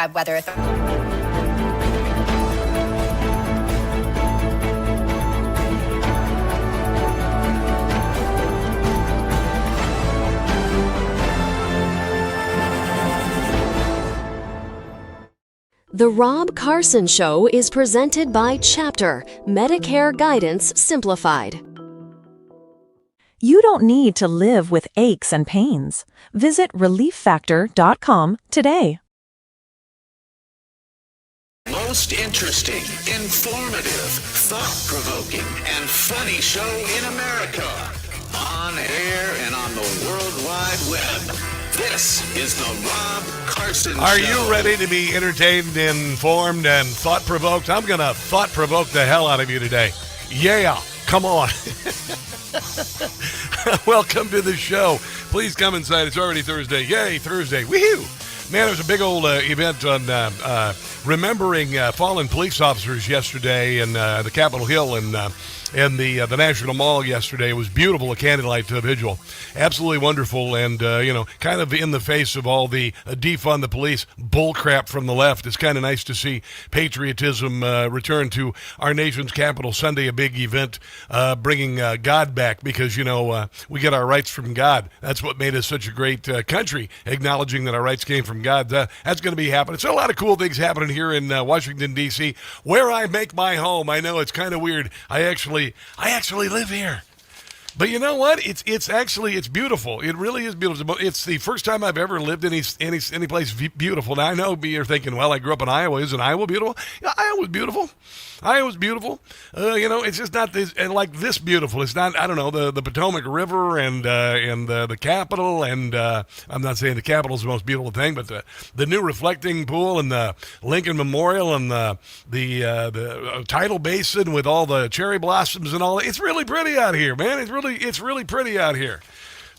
Whether it's The Rob Carson Show is presented by Chapter, Medicare Guidance Simplified. You don't need to live with aches and pains. Visit relieffactor.com today. Most interesting, informative, thought-provoking, and funny show in America. On air and on the World Wide Web. This is the Rob Carson Show. Are you ready to be entertained, informed, and thought-provoked? I'm going to thought-provoke the hell out of you today. Yeah, come on. Welcome to the show. Please come inside. It's already Thursday. Yay, Thursday. Woohoo! Man, there was a big old event on remembering fallen police officers yesterday in the Capitol Hill and the National Mall yesterday. It was beautiful, a candlelight vigil. Absolutely wonderful, and, kind of in the face of all the defund the police bullcrap from the left. It's kind of nice to see patriotism return to our nation's capital. Sunday, a big event bringing God back because, we get our rights from God. That's what made us such a great country, acknowledging that our rights came from God. That's going to be happening. So a lot of cool things happening here in Washington, D.C., where I make my home. I know it's kind of weird. I actually live here. But you know what? It's beautiful. It really is beautiful. It's the first time I've ever lived in any place beautiful. Now I know you're thinking, well, I grew up in Iowa. Isn't Iowa beautiful? Yeah, Iowa's beautiful. Iowa's beautiful. It's just not this and like this beautiful. It's not. I don't know the Potomac River and the Capitol and I'm not saying the Capitol is the most beautiful thing, but the new reflecting pool and the Lincoln Memorial and the tidal basin with all the cherry blossoms and all that. It's really pretty out here, man. It's really pretty out here.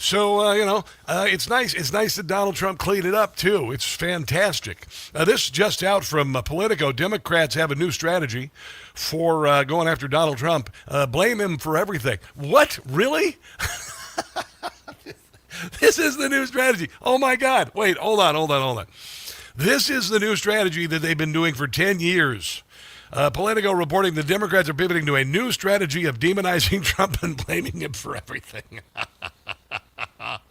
So, it's nice. It's nice that Donald Trump cleaned it up, too. It's fantastic. This is just out from Politico. Democrats have a new strategy for going after Donald Trump. Blame him for everything. What? Really? This is the new strategy. Oh, my God. Wait, hold on. This is the new strategy that they've been doing for 10 years. Politico reporting the Democrats are pivoting to a new strategy of demonizing Trump and blaming him for everything.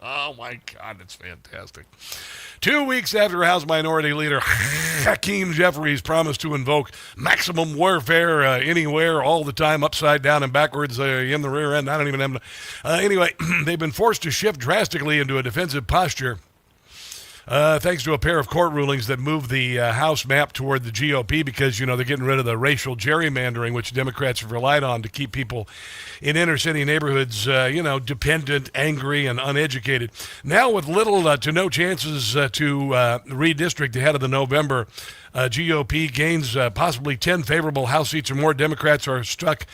Oh, my God, that's fantastic. 2 weeks after House Minority Leader Hakeem Jeffries promised to invoke maximum warfare anywhere, all the time, upside down and backwards in the rear end. I don't even have anyway, they've been forced to shift drastically into a defensive posture. Thanks to a pair of court rulings that moved the House map toward the GOP because, they're getting rid of the racial gerrymandering, which Democrats have relied on to keep people in inner-city neighborhoods, dependent, angry, and uneducated. Now, with little to no chances to redistrict ahead of the November GOP gains possibly 10 favorable House seats or more, Democrats are stuck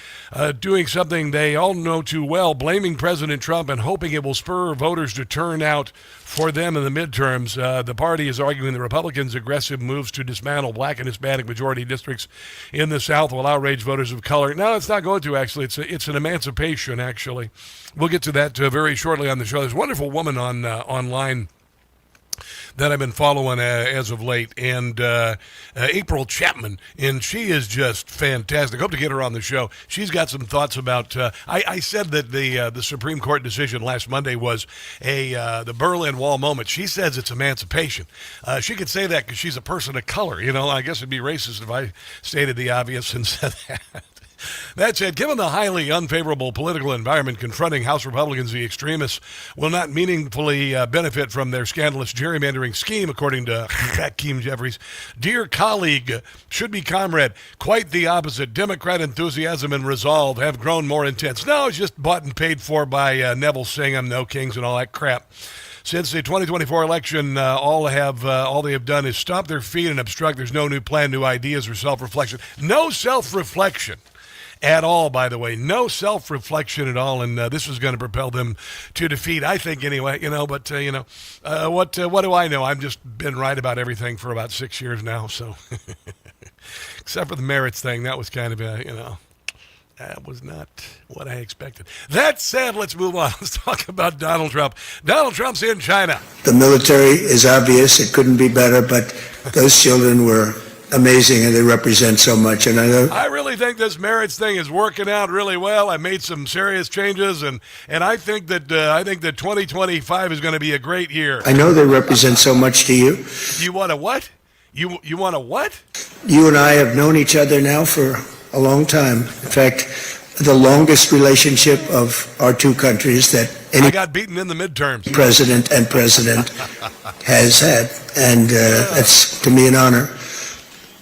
doing something they all know too well, blaming President Trump and hoping it will spur voters to turn out for them in the midterms. The party is arguing the Republicans' aggressive moves to dismantle black and Hispanic majority districts in the South will outrage voters of color. No, it's not going to, actually. It's an emancipation, actually. We'll get to that very shortly on the show. There's a wonderful woman online that I've been following as of late, and April Chapman, and she is just fantastic. Hope to get her on the show. She's got some thoughts about. I said that the Supreme Court decision last Monday was the Berlin Wall moment. She says it's emancipation. She could say that because she's a person of color. I guess it'd be racist if I stated the obvious and said that. That said, given the highly unfavorable political environment confronting House Republicans, the extremists will not meaningfully benefit from their scandalous gerrymandering scheme, according to Hakeem Jeffries. Dear colleague, should be comrade, quite the opposite. Democrat enthusiasm and resolve have grown more intense. No, it's just bought and paid for by Neville Singham, No Kings, and all that crap. Since the 2024 election, all they have done is stomp their feet and obstruct. There's no new plan, new ideas, or self-reflection. No self-reflection at all, by the way. No self-reflection at all, and this is going to propel them to defeat, I think, anyway. But what do I know? I've just been right about everything for about 6 years now, so except for the merits thing. That was kind of That was not what I expected. That said, let's move on. Let's talk about Donald Trump. Donald Trump's in China. The military is obvious. It couldn't be better, but those children were amazing, and they represent so much. And I really think this marriage thing is working out really well. I made some serious changes, and I think that 2025 is going to be a great year. I know they represent so much to you. You want a what? You want a what? You and I have known each other now for a long time. In fact, the longest relationship of our two countries that any I got beaten in the midterms. president has had, and that's to me an honor.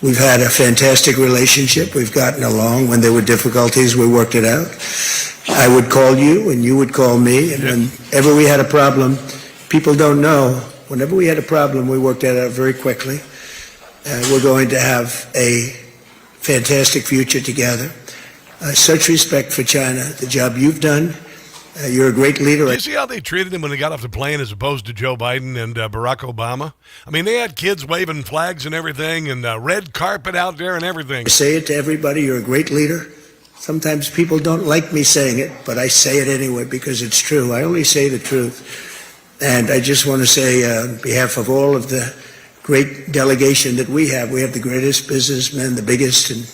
We've had a fantastic relationship. We've gotten along. When there were difficulties, we worked it out. I would call you, and you would call me, and whenever we had a problem, people don't know, whenever we had a problem, we worked it out very quickly. We're going to have a fantastic future together. Such respect for China, the job you've done. You're a great leader. Did you see how they treated him when he got off the plane as opposed to Joe Biden and Barack Obama? I mean, they had kids waving flags and everything, and red carpet out there and everything. I say it to everybody, you're a great leader. Sometimes people don't like me saying it, but I say it anyway because it's true. I only say the truth. And I just want to say on behalf of all of the great delegation that we have the greatest businessmen, the biggest, and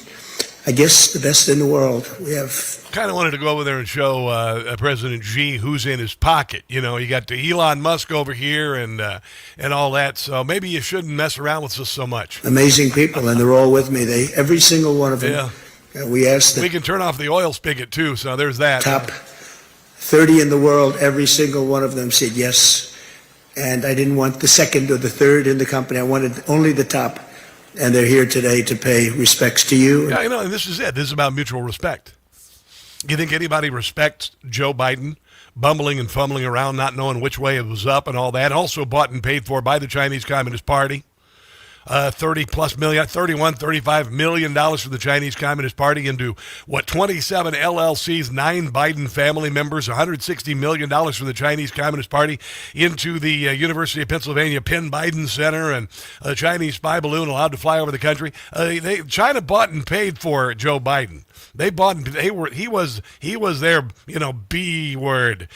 I guess the best in the world. We have... Kind of wanted to go over there and show President Xi who's in his pocket. You know, you got the Elon Musk over here and all that. So maybe you shouldn't mess around with us so much. Amazing people, and they're all with me. Every single one of them. Yeah. We asked we can turn off the oil spigot too. So there's that. Top 30 in the world. Every single one of them said yes. And I didn't want the second or the third in the company. I wanted only the top. And they're here today to pay respects to you. Yeah, you know, and this is it. This is about mutual respect. You think anybody respects Joe Biden bumbling and fumbling around, not knowing which way it was up and all that? Also bought and paid for by the Chinese Communist Party. $35 million for the Chinese Communist Party into, 27 LLCs, 9 Biden family members, $160 million for the Chinese Communist Party into the University of Pennsylvania Penn Biden Center, and a Chinese spy balloon allowed to fly over the country. China bought and paid for Joe Biden. They bought and he was their, B word.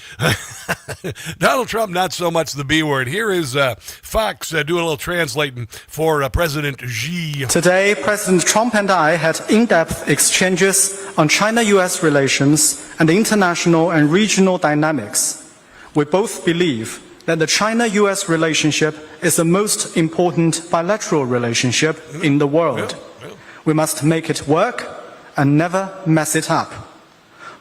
Donald Trump, not so much the B word. Here is Fox doing a little translating for President Xi. Today, President Trump and I had in-depth exchanges on China-U.S. relations and international and regional dynamics. We both believe that the China-U.S. relationship is the most important bilateral relationship in the world. We must make it work and never mess it up.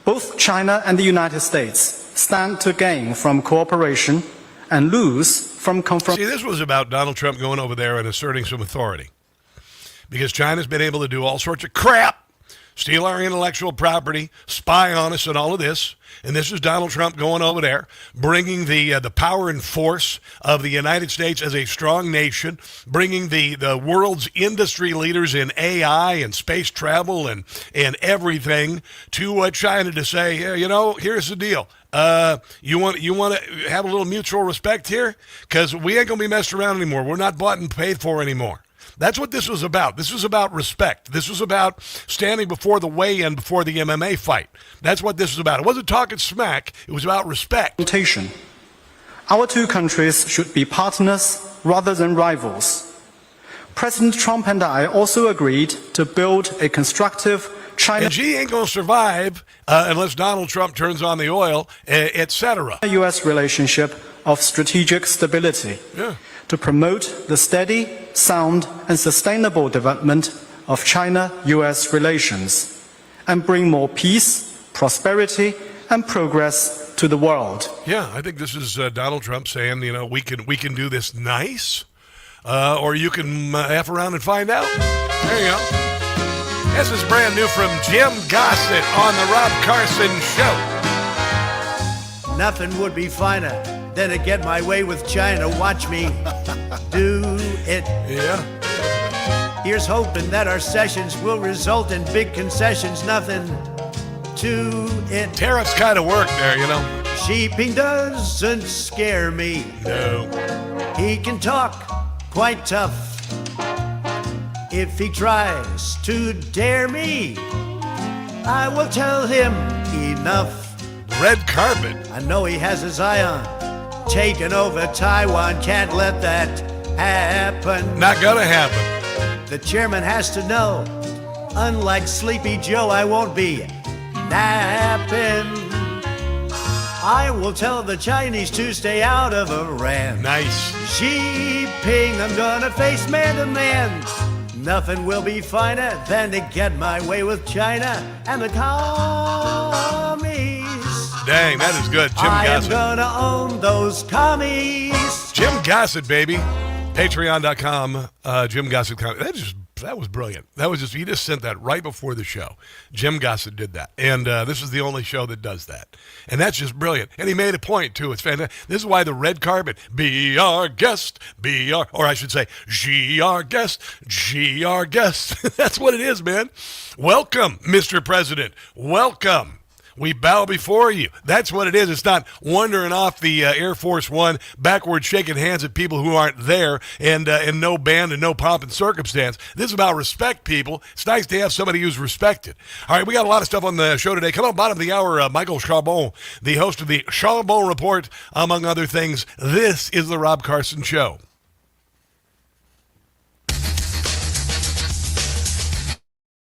Both China and the United States stand to gain from cooperation and lose from confrontation. See, this was about Donald Trump going over there and asserting some authority. Because China's been able to do all sorts of crap, steal our intellectual property, spy on us and all of this. And this is Donald Trump going over there, bringing the power and force of the United States as a strong nation, bringing the world's industry leaders in AI and space travel and everything to China to say, here's the deal. You want to have a little mutual respect here? Because we ain't going to be messed around anymore. We're not bought and paid for anymore. That's what this was about. This was about respect. This was about standing before the weigh-in before the MMA fight. That's what this was about. It wasn't talking smack. It was about respect. Our two countries should be partners rather than rivals. President Trump and I also agreed to build a constructive China. And Xi ain't going to survive unless Donald Trump turns on the oil, etc. U.S. relationship of strategic stability. Yeah. To promote the steady, sound, and sustainable development of China-U.S. relations and bring more peace, prosperity, and progress to the world. Yeah, I think this is Donald Trump saying, we can do this nice, or you can F around and find out. There you go. This is brand new from Jim Gossett on the Rob Carson Show. Nothing would be finer than to get my way with China. Watch me do it. Yeah. Here's hoping that our sessions will result in big concessions. Nothing to it. Tariffs kind of work there, Sheeping doesn't scare me. No. He can talk quite tough if he tries to dare me. I will tell him enough. Red carpet. I know he has his eye on taking over Taiwan. Can't let that happen. Not gonna happen. The chairman has to know, unlike Sleepy Joe, I won't be napping. I will tell the Chinese to stay out of Iran. Nice. Xi Jinping, I'm gonna face man to man. Nothing will be finer than to get my way with China and the commies. Dang, that is good. Jim I am Gossett. gonna own those commies. Jim Gossett, baby. Patreon.com, Jim Gossett. That was brilliant. He just sent that right before the show. Jim Gossett did that. And this is the only show that does that. And that's just brilliant. And he made a point, too. It's fantastic. This is why the red carpet, be our guest, or I should say, she our guest, she our guest. That's what it is, man. Welcome, Mr. President. Welcome. We bow before you. That's what it is. It's not wandering off the Air Force One, backward shaking hands at people who aren't there, and no band and no pomp and circumstance. This is about respect, people. It's nice to have somebody who's respected. All right, we got a lot of stuff on the show today. Come on, bottom of the hour, Michael Charbon, the host of the Charbon Report, among other things. This is the Rob Carson Show.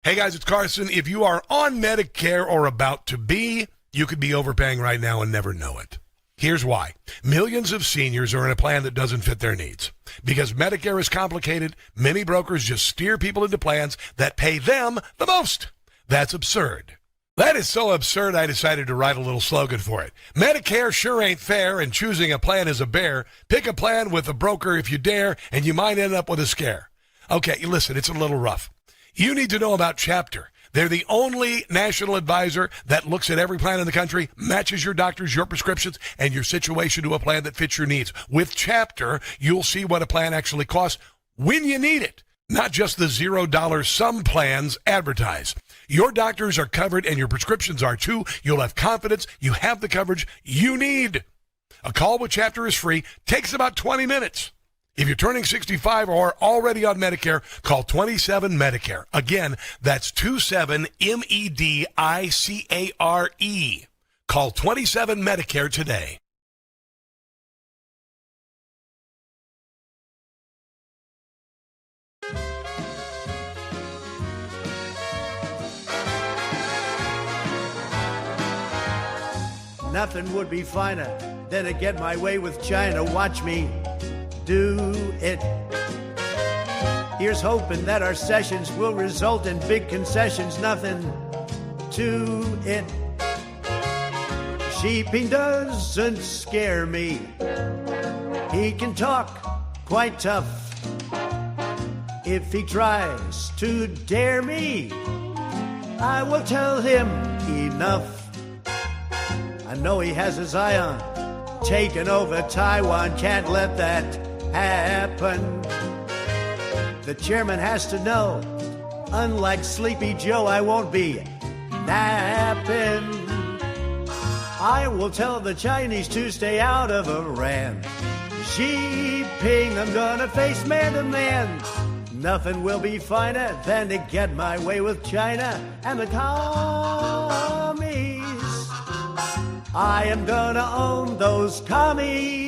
Hey guys, it's Carson. If you are on Medicare or about to be, you could be overpaying right now and never know it. Here's why. Millions of seniors are in a plan that doesn't fit their needs. Because Medicare is complicated, many brokers just steer people into plans that pay them the most. That's absurd. That is so absurd, I decided to write a little slogan for it. Medicare sure ain't fair, and choosing a plan is a bear. Pick a plan with a broker if you dare, and you might end up with a scare. Okay, listen, it's a little rough. You need to know about Chapter. They're the only national advisor that looks at every plan in the country, matches your doctors, your prescriptions, and your situation to a plan that fits your needs. With Chapter, you'll see what a plan actually costs when you need it, not just the $0 some plans advertise. Your doctors are covered and your prescriptions are too. You'll have confidence you have the coverage you need. A call with Chapter is free, takes about 20 minutes. If you're turning 65 or already on Medicare, call 27 Medicare. Again, that's 27 MEDICARE. Call 27 Medicare today. Nothing would be finer than to get my way with China. Watch me do it. Here's hoping that our sessions will result in big concessions. Nothing to it. Xi Jinping doesn't scare me. He can talk quite tough. If he tries to dare me, I will tell him enough. I know he has his eye on taking over Taiwan. Can't let that happen. The chairman has to know, unlike Sleepy Joe, I won't be napping. I will tell the Chinese to stay out of Iran. Xi Jinping, I'm gonna face man to man. Nothing will be finer than to get my way with China and the commies. I am gonna own those commies.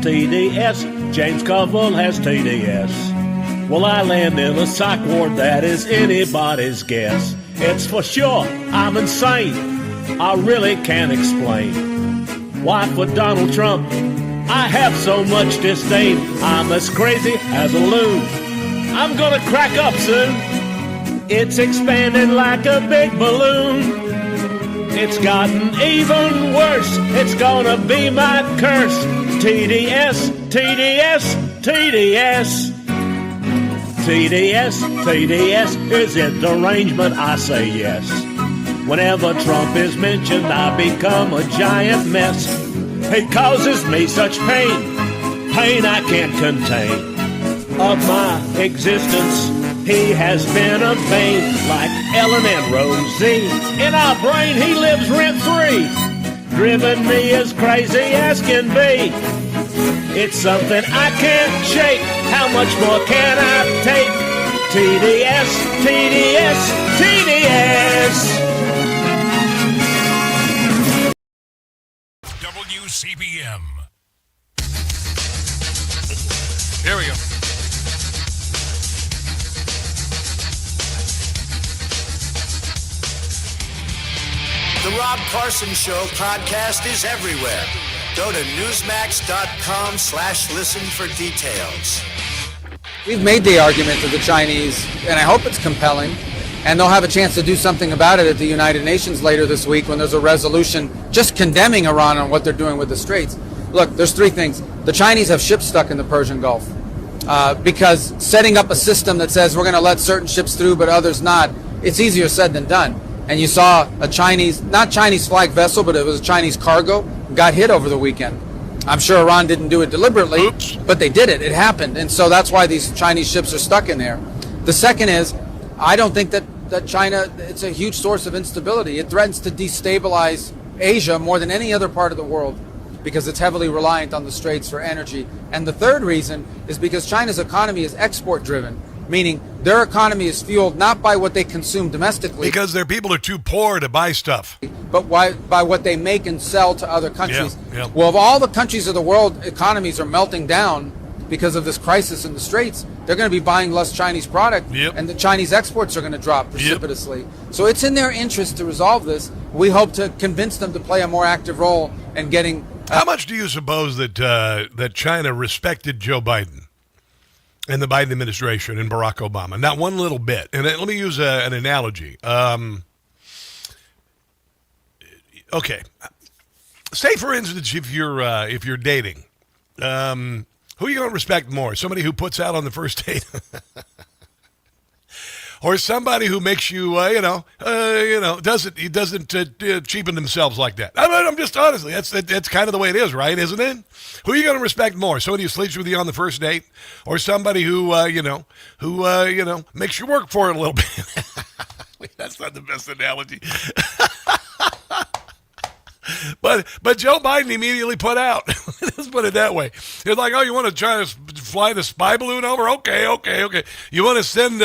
TDS, James Covell has TDS. Will I land in a psych ward? That is anybody's guess. It's for sure, I'm insane. I really can't explain why for Donald Trump I have so much disdain. I'm as crazy as a loon. I'm gonna crack up soon. It's expanding like a big balloon. It's gotten even worse. It's gonna be my curse. TDS, TDS, TDS. TDS, TDS. Is it derangement? I say yes. Whenever Trump is mentioned, I become a giant mess. He causes me such pain, pain I can't contain. Of my existence, he has been a bane, like Ellen and Rosie. In our brain, he lives rent-free, driven me as crazy as can be. It's something I can't shake. How much more can I take? TDS, TDS, TDS. WCBM. Here we go. The Rob Carson Show podcast is everywhere. Go to newsmax.com/listen for details. We've made the argument to the Chinese, and I hope it's compelling, and they'll have a chance to do something about it at the United Nations later this week when there's a resolution just condemning Iran on what they're doing with the Straits. Look, there's three things. The Chinese have ships stuck in the Persian Gulf because setting up a system that says we're going to let certain ships through but others not, it's easier said than done. And you saw a Chinese, not Chinese flag vessel, but it was a Chinese cargo, got hit over the weekend. I'm sure Iran didn't do it deliberately, but they did it. It happened. And so that's why these Chinese ships are stuck in there. The second is, I don't think that China, it's a huge source of instability. It threatens to destabilize Asia more than any other part of the world because it's heavily reliant on the Straits for energy. And the third reason is because China's economy is export driven, meaning their economy is fueled not by what they consume domestically. Because their people are too poor to buy stuff. But by what they make and sell to other countries. Yeah. Well, if all the countries of the world economies are melting down because of this crisis in the Straits, they're going to be buying less Chinese product, and the Chinese exports are going to drop precipitously. So it's in their interest to resolve this. We hope to convince them to play a more active role in getting... How much do you suppose that China respected Joe Biden and the Biden administration and Barack Obama? Not one little bit. And let me use an analogy. Okay. Say, for instance, if you're dating, who are you going to respect more? Somebody who puts out on the first date, or somebody who makes you, doesn't cheapen themselves like that? I'm just honestly, that's kind of the way it is, right? Isn't it? Who are you going to respect more? Somebody who sleeps with you on the first date, or somebody who makes you work for it a little bit? Wait, that's not the best analogy. But Joe Biden immediately put out. Let's put it that way. It's like, oh, you want to try to fly the spy balloon over? Okay. You want to send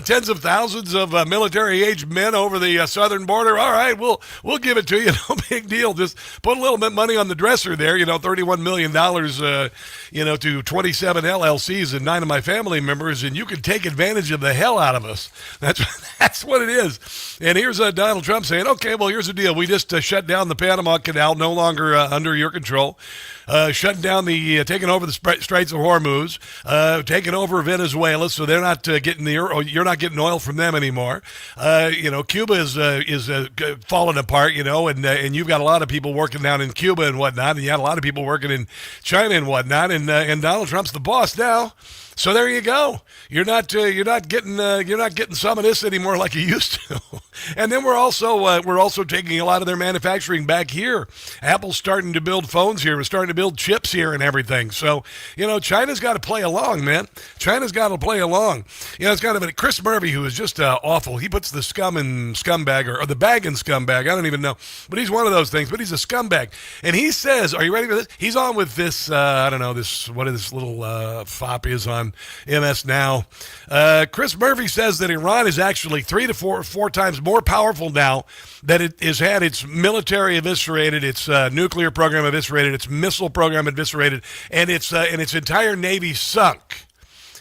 tens of thousands of military-aged men over the southern border? All right, we'll give it to you. No big deal. Just put a little bit of money on the dresser there. $31 million. To 27 LLCs and 9 of my family members, and you can take advantage of the hell out of us. That's what it is. And here's Donald Trump saying, okay, well, here's the deal. We just shut down the Panama Canal, no longer under your control. Shutting down taking over the Straits of Hormuz, taking over Venezuela, so they're not getting you're not getting oil from them anymore. Cuba is falling apart, and you've got a lot of people working down in Cuba and whatnot, and you got a lot of people working in China and whatnot, and Donald Trump's the boss now. So there you go. You're not getting some of this anymore like you used to. And then we're also taking a lot of their manufacturing back here. Apple's starting to build phones here. We're starting to build chips here and everything. So China's got to play along, man. China's got to play along. It's kind of Chris Murphy, who is just awful. He puts the scum in scumbag or the bag in scumbag. I don't even know, but he's one of those things. But he's a scumbag, and he says, "Are you ready for this?" He's on with this. I don't know what this little fop is on MS Now. Chris Murphy says that Iran is actually 3 to 4 times more powerful now, that it has had its military eviscerated, its nuclear program eviscerated, its missile program eviscerated, and its entire navy sunk.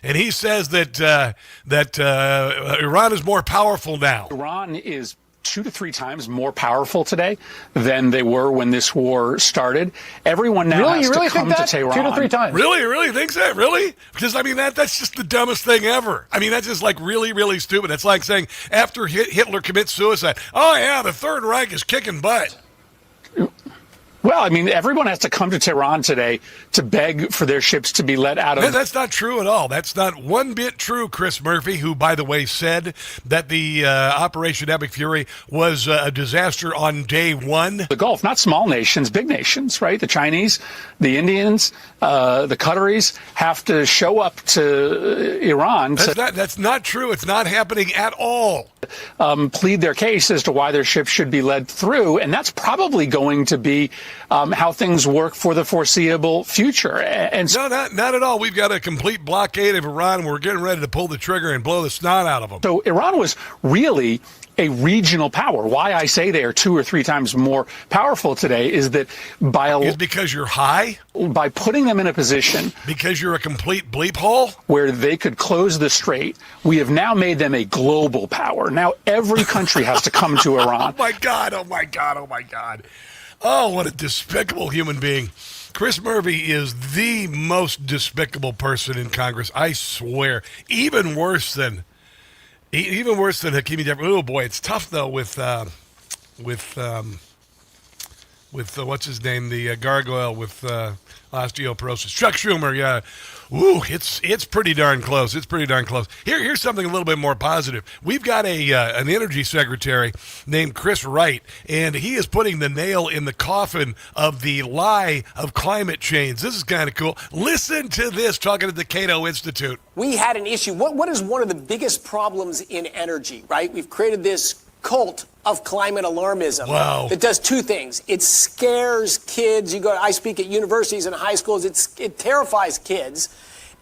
And he says that Iran is more powerful now. Iran is 2 to 3 times more powerful today than they were when this war started. Everyone now has to come to Tehran. 2 to 3 times. Really thinks that? Really? Because that's just the dumbest thing ever. That's just like really, really stupid. It's like saying after Hitler commits suicide, oh yeah, the Third Reich is kicking butt. Well, I mean, everyone has to come to Tehran today to beg for their ships to be let out of... That's not true at all. That's not one bit true, Chris Murphy, who, by the way, said that the Operation Epic Fury was a disaster on day one. The Gulf, not small nations, big nations, right? The Chinese, the Indians, the Qataris have to show up to Iran. That's not true. It's not happening at all. Plead their case as to why their ships should be led through, and that's probably going to be how things work for the foreseeable future. And no, not at all. We've got a complete blockade of Iran. We're getting ready to pull the trigger and blow the snot out of them. So Iran was really a regional power. Why I say they are 2 or 3 times more powerful today is that is because you're high? By putting them in a position... Because you're a complete bleep hole? Where they could close the strait, we have now made them a global power. Now every country has to come to Iran. Oh, my God. Oh, my God. Oh, my God. Oh, what a despicable human being. Chris Murphy is the most despicable person in Congress, I swear. Even worse than Hakimi Jeffries. Oh boy, it's tough though with what's his name, the gargoyle with osteoporosis, Chuck Schumer. Yeah, ooh, it's pretty darn close. It's pretty darn close. Here's something a little bit more positive. We've got an energy secretary named Chris Wright, and he is putting the nail in the coffin of the lie of climate change. This is kind of cool. Listen to this, talking at the Cato Institute. We had an issue. What is one of the biggest problems in energy, right? We've created this cult of climate alarmism. Wow. That does 2 things. It scares kids. I speak at universities and high schools. It terrifies kids.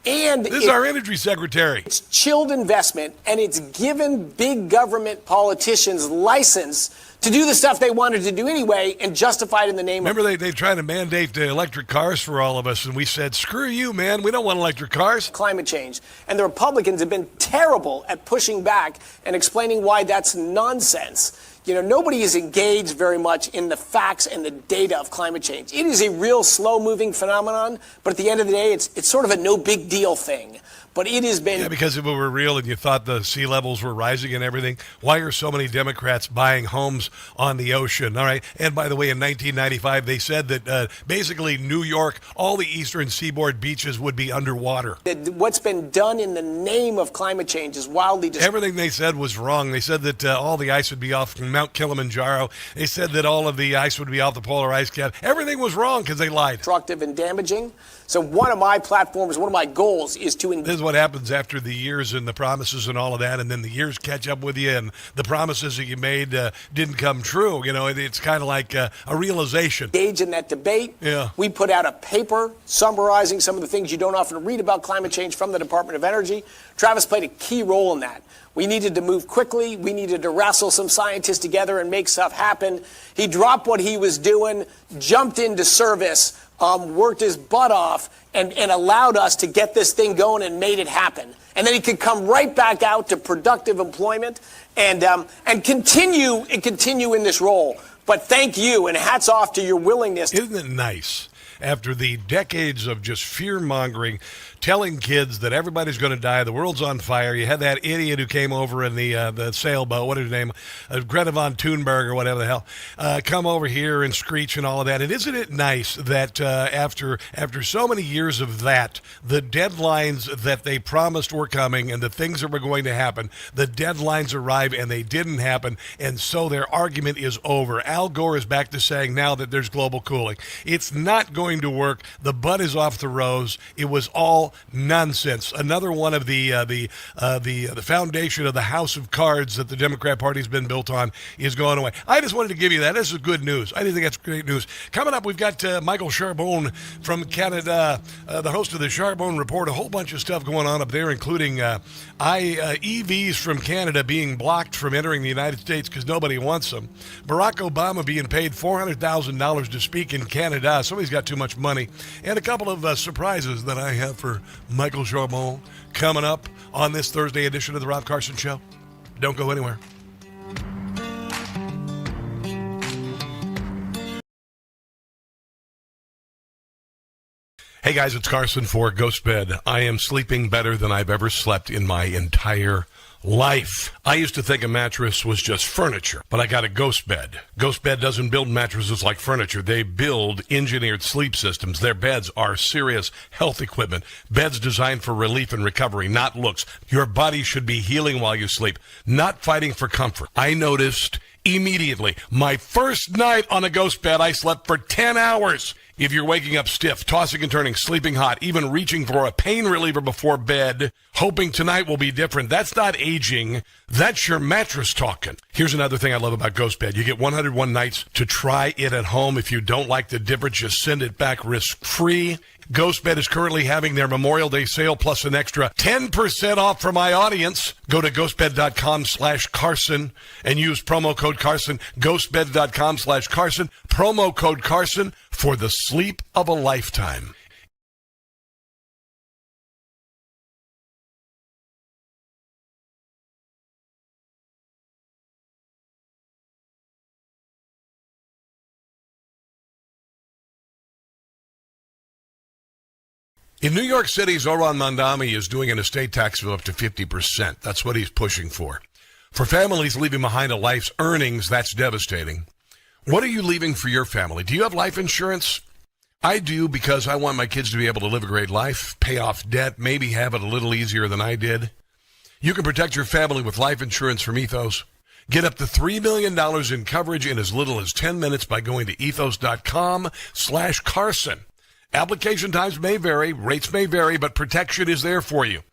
And this is our energy secretary. It's chilled investment, and it's given big government politicians license to do the stuff they wanted to do anyway and justify it in the name of... Remember, they tried to mandate electric cars for all of us, and we said, screw you, man. We don't want electric cars. Climate change. And the Republicans have been terrible at pushing back and explaining why that's nonsense. You know, nobody is engaged very much in the facts and the data of climate change. It is a real slow-moving phenomenon, but at the end of the day, it's sort of a no-big-deal thing. But it has been... Yeah, because if it were real and you thought the sea levels were rising and everything, why are so many Democrats buying homes on the ocean? All right. And by the way, in 1995, they said that basically New York, all the eastern seaboard beaches would be underwater. What's been done in the name of climate change is wildly... Everything they said was wrong. They said that all the ice would be off Mount Kilimanjaro. They said that all of the ice would be off the polar ice cap. Everything was wrong because they lied. Destructive and damaging. So one of my platforms, one of my goals is to... This is what happens after the years and the promises and all of that, and then the years catch up with you, and the promises that you made didn't come true. You know, it's kind of like a realization. Engage in that debate. Yeah. We put out a paper summarizing some of the things you don't often read about climate change from the Department of Energy. Travis played a key role in that. We needed to move quickly. We needed to wrestle some scientists together and make stuff happen. He dropped what he was doing, jumped into service, worked his butt off, and allowed us to get this thing going and made it happen. And then he could come right back out to productive employment and continue in this role. But thank you, and hats off to your willingness. Isn't it nice? After the decades of just fear-mongering, telling kids that everybody's going to die, the world's on fire. You had that idiot who came over in the sailboat, what is his name, Greta von Thunberg or whatever the hell, come over here and screech and all of that. And isn't it nice that after so many years of that, the deadlines that they promised were coming and the things that were going to happen, the deadlines arrive and they didn't happen, and so their argument is over. Al Gore is back to saying now that there's global cooling. It's not going to work. The bud is off the rose. It was all nonsense. Another one of the foundation of the house of cards that the Democrat Party has been built on is going away. I just wanted to give you that. This is good news. I think that's great news. Coming up, we've got Michael Charbon from Canada, the host of the Charbon Report. A whole bunch of stuff going on up there, including EVs from Canada being blocked from entering the United States because nobody wants them. Barack Obama being paid $400,000 to speak in Canada. Somebody's got too much money. And a couple of surprises that I have for Michael Charbon coming up on this Thursday edition of the Rob Carson Show. Don't go anywhere. Hey guys, it's Carson for Ghost Bed. I am sleeping better than I've ever slept in my entire life. I used to think a mattress was just furniture, but I got a Ghost Bed. Ghost Bed doesn't build mattresses like furniture. They build engineered sleep systems. Their beds are serious health equipment. Beds designed for relief and recovery, not looks. Your body should be healing while you sleep, not fighting for comfort. I noticed immediately, my first night on a Ghost Bed, I slept for 10 hours. If you're waking up stiff, tossing and turning, sleeping hot, even reaching for a pain reliever before bed, hoping tonight will be different, that's not aging. That's your mattress talking. Here's another thing I love about Ghost Bed. You get 101 nights to try it at home. If you don't like the difference, just send it back risk-free. Ghost Bed is currently having their Memorial Day sale plus an extra 10% off for my audience. Go to ghostbed.com/Carson and use promo code Carson. Ghostbed.com/Carson. Promo code Carson for the sleep of a lifetime. In New York City, Zoran Mandami is doing an estate tax of up to 50%. That's what he's pushing for. For families leaving behind a life's earnings, that's devastating. What are you leaving for your family? Do you have life insurance? I do, because I want my kids to be able to live a great life, pay off debt, maybe have it a little easier than I did. You can protect your family with life insurance from Ethos. Get up to $3 million in coverage in as little as 10 minutes by going to ethos.com/Carson. Application times may vary, rates may vary, but protection is there for you.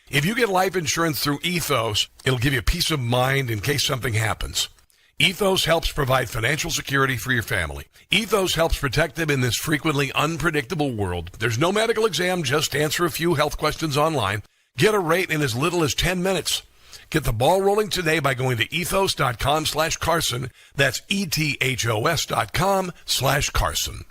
If you get life insurance through Ethos, it'll give you peace of mind in case something happens. Ethos helps provide financial security for your family. Ethos helps protect them in this frequently unpredictable world. There's no medical exam, just answer a few health questions online. Get a rate in as little as 10 minutes. Get the ball rolling today by going to ethos.com/Carson. That's ethos.com/Carson.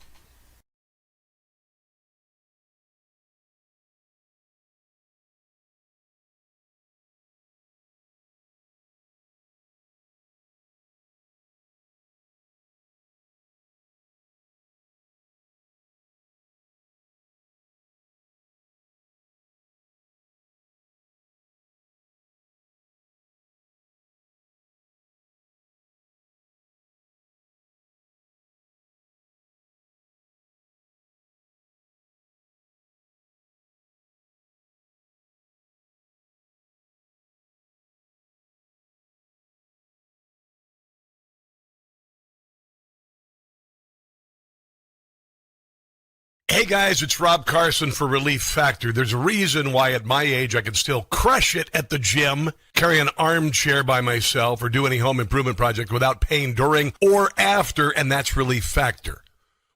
Hey guys, it's Rob Carson for Relief Factor. There's a reason why at my age I can still crush it at the gym, carry an armchair by myself, or do any home improvement project without pain during or after, and that's Relief Factor.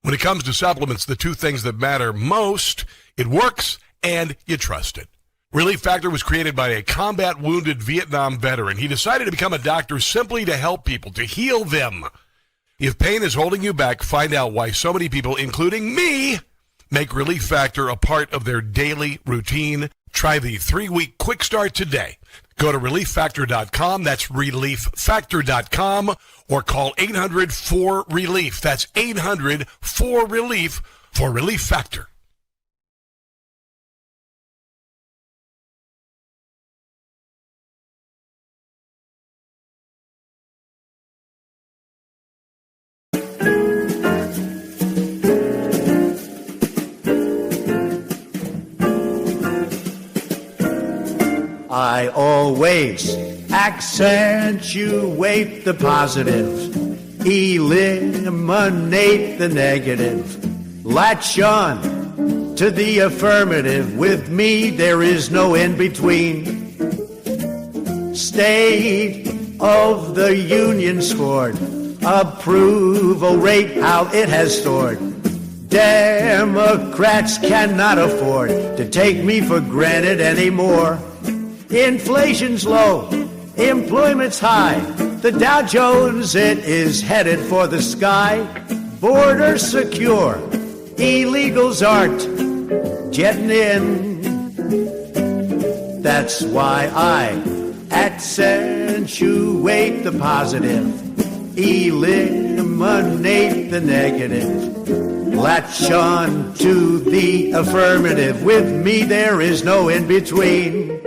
When it comes to supplements, the two things that matter most, it works and you trust it. Relief Factor was created by a combat-wounded Vietnam veteran. He decided to become a doctor simply to help people, to heal them. If pain is holding you back, find out why so many people, including me, make Relief Factor a part of their daily routine. Try the 3-week quick start today. Go to relieffactor.com. That's relieffactor.com. Or call 800-4RELIEF. That's 800-4RELIEF for Relief Factor. I always accentuate the positive, eliminate the negative, latch on to the affirmative. With me, there is no in between. State of the Union scored, approval rate, how it has soared. Democrats cannot afford to take me for granted anymore. Inflation's low, employment's high. The Dow Jones, it is headed for the sky. Borders secure, illegals aren't jetting in. That's why I accentuate the positive, eliminate eliminate the negative. Latch on to the affirmative. With me there is no in between.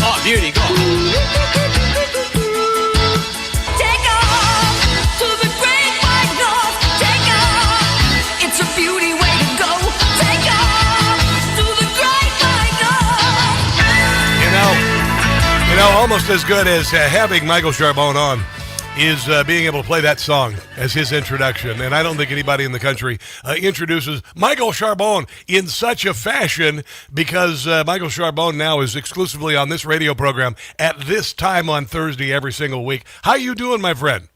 Oh, beauty, go. Take off to the great white north. Take off. It's a beauty way to go. Take off to the great white north. You know, almost as good as having Michael Charbon on is being able to play that song as his introduction. And I don't think anybody in the country introduces Michael Charbon in such a fashion, because Michael Charbon now is exclusively on this radio program at this time on Thursday every single week. How you doing, my friend?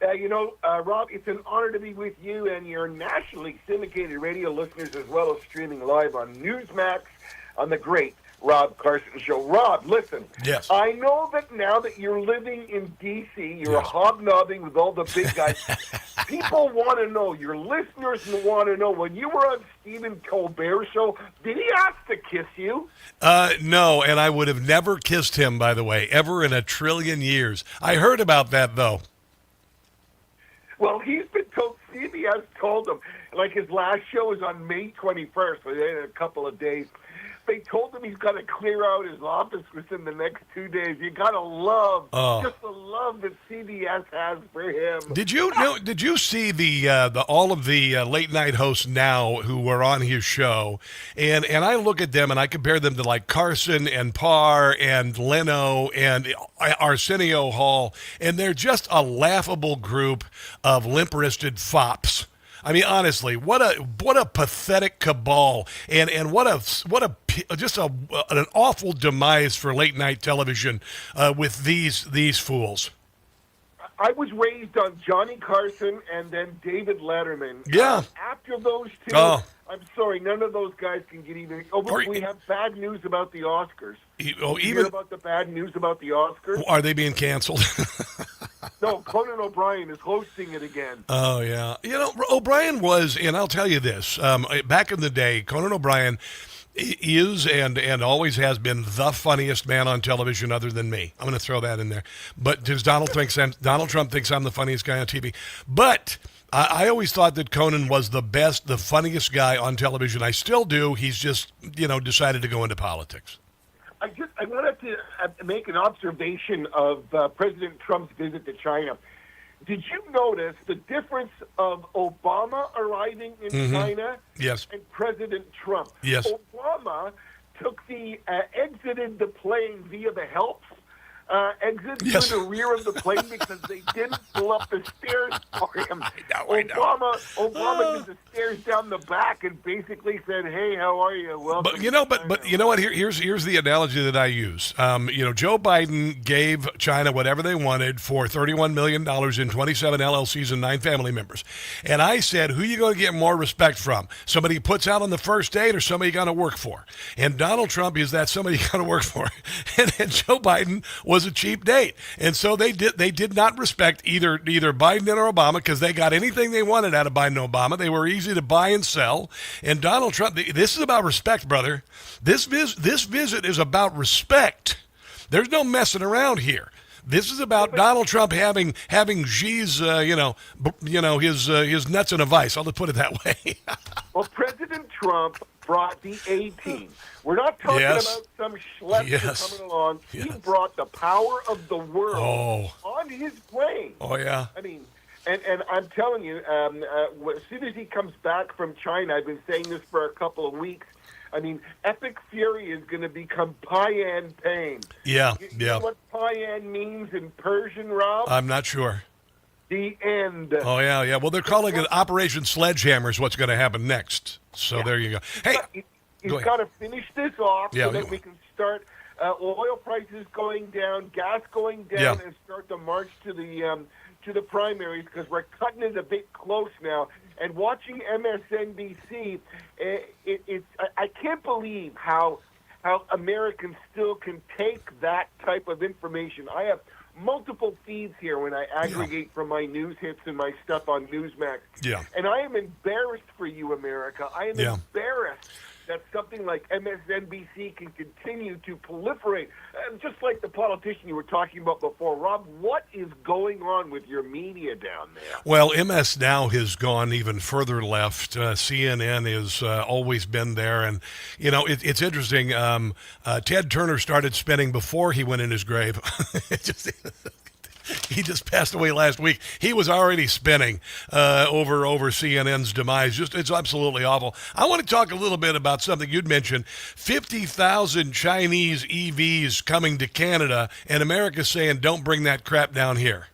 Rob, it's an honor to be with you and your nationally syndicated radio listeners, as well as streaming live on Newsmax on the great Rob Carson Show. Rob, listen. Yes. I know that now that you're living in D.C., you're hobnobbing with all the big guys. People want to know, your listeners want to know, when you were on Stephen Colbert's show, did he ask to kiss you? No, and I would have never kissed him, by the way, ever in a trillion years. I heard about that, though. Well, he's been told, CBS told him, like his last show is on May 21st, so in a couple of days. They told him he's got to clear out his office within the next 2 days. You got to love, just the love that CBS has for him. Did you see the all of the late night hosts now who were on his show, and I look at them and I compare them to like Carson and Parr and Leno and Arsenio Hall, and they're just a laughable group of limp-wristed fops. I mean, honestly, what a pathetic cabal, and an awful demise for late night television with these fools. I was raised on Johnny Carson and then David Letterman. Yeah. After those two, I'm sorry, none of those guys can get even. We have bad news about the Oscars. You hear about the bad news about the Oscars? Are they being canceled? No, Conan O'Brien is hosting it again. Oh, yeah. O'Brien was, and I'll tell you this, back in the day, Conan O'Brien is and always has been the funniest man on television other than me. I'm going to throw that in there. But does Donald Trump thinks I'm the funniest guy on TV. But I always thought that Conan was the best, the funniest guy on television. I still do. He's just, decided to go into politics. I wanted to make an observation of President Trump's visit to China. Did you notice the difference of Obama arriving in China and President Trump? Yes. Obama exited the plane via the helps, exited through the rear of the plane because they didn't pull up the stairs for him. I know. Obama did the stairs down the back and basically said, "Hey, how are you?" Welcome. But you know what? Here's the analogy that I use. Joe Biden gave China whatever they wanted for $31 million in 27 LLCs and 9 family members, and I said, "Who are you going to get more respect from? Somebody who puts out on the first date, or somebody you got to work for?" And Donald Trump is that somebody you got to work for, and Joe Biden was a cheap date, and so they did not respect either Biden or Obama, because they got anything they wanted out of Biden and Obama. They were easy to buy and sell. And Donald Trump, this is about respect, brother. This visit is about respect. There's no messing around here. This is about Donald Trump having Xi's his nuts in a vice. I'll just put it that way. Well, President Trump brought the A-team. We're not talking about some schleps coming along. He brought the power of the world on his plane. Oh, yeah. I mean, and I'm telling you, as soon as he comes back from China, I've been saying this for a couple of weeks, I mean, epic fury is going to become Payan pain. Yeah, You know what Payan means in Persian, Rob? I'm not sure. The end. Oh, yeah. Well, they're calling it Operation Sledgehammer is what's going to happen next. So there you go. Hey, he's got to finish this off so that we can start oil prices going down, gas going down, and start the march to the primaries, because we're cutting it a bit close now. And watching MSNBC, I can't believe how Americans still can take that type of information. I have multiple feeds here when I aggregate from my news hits and my stuff on Newsmax. Yeah. And I am embarrassed for you, America. I am embarrassed that something like MSNBC can continue to proliferate. Just like the politician you were talking about before, Rob, what is going on with your media down there? Well, MS now has gone even further left. CNN has always been there. And, you know, it's interesting. Ted Turner started spinning before he went in his grave. He just passed away last week. He was already spinning over CNN's demise. It's absolutely awful. I want to talk a little bit about something you'd mentioned. 50,000 Chinese EVs coming to Canada, and America's saying, don't bring that crap down here.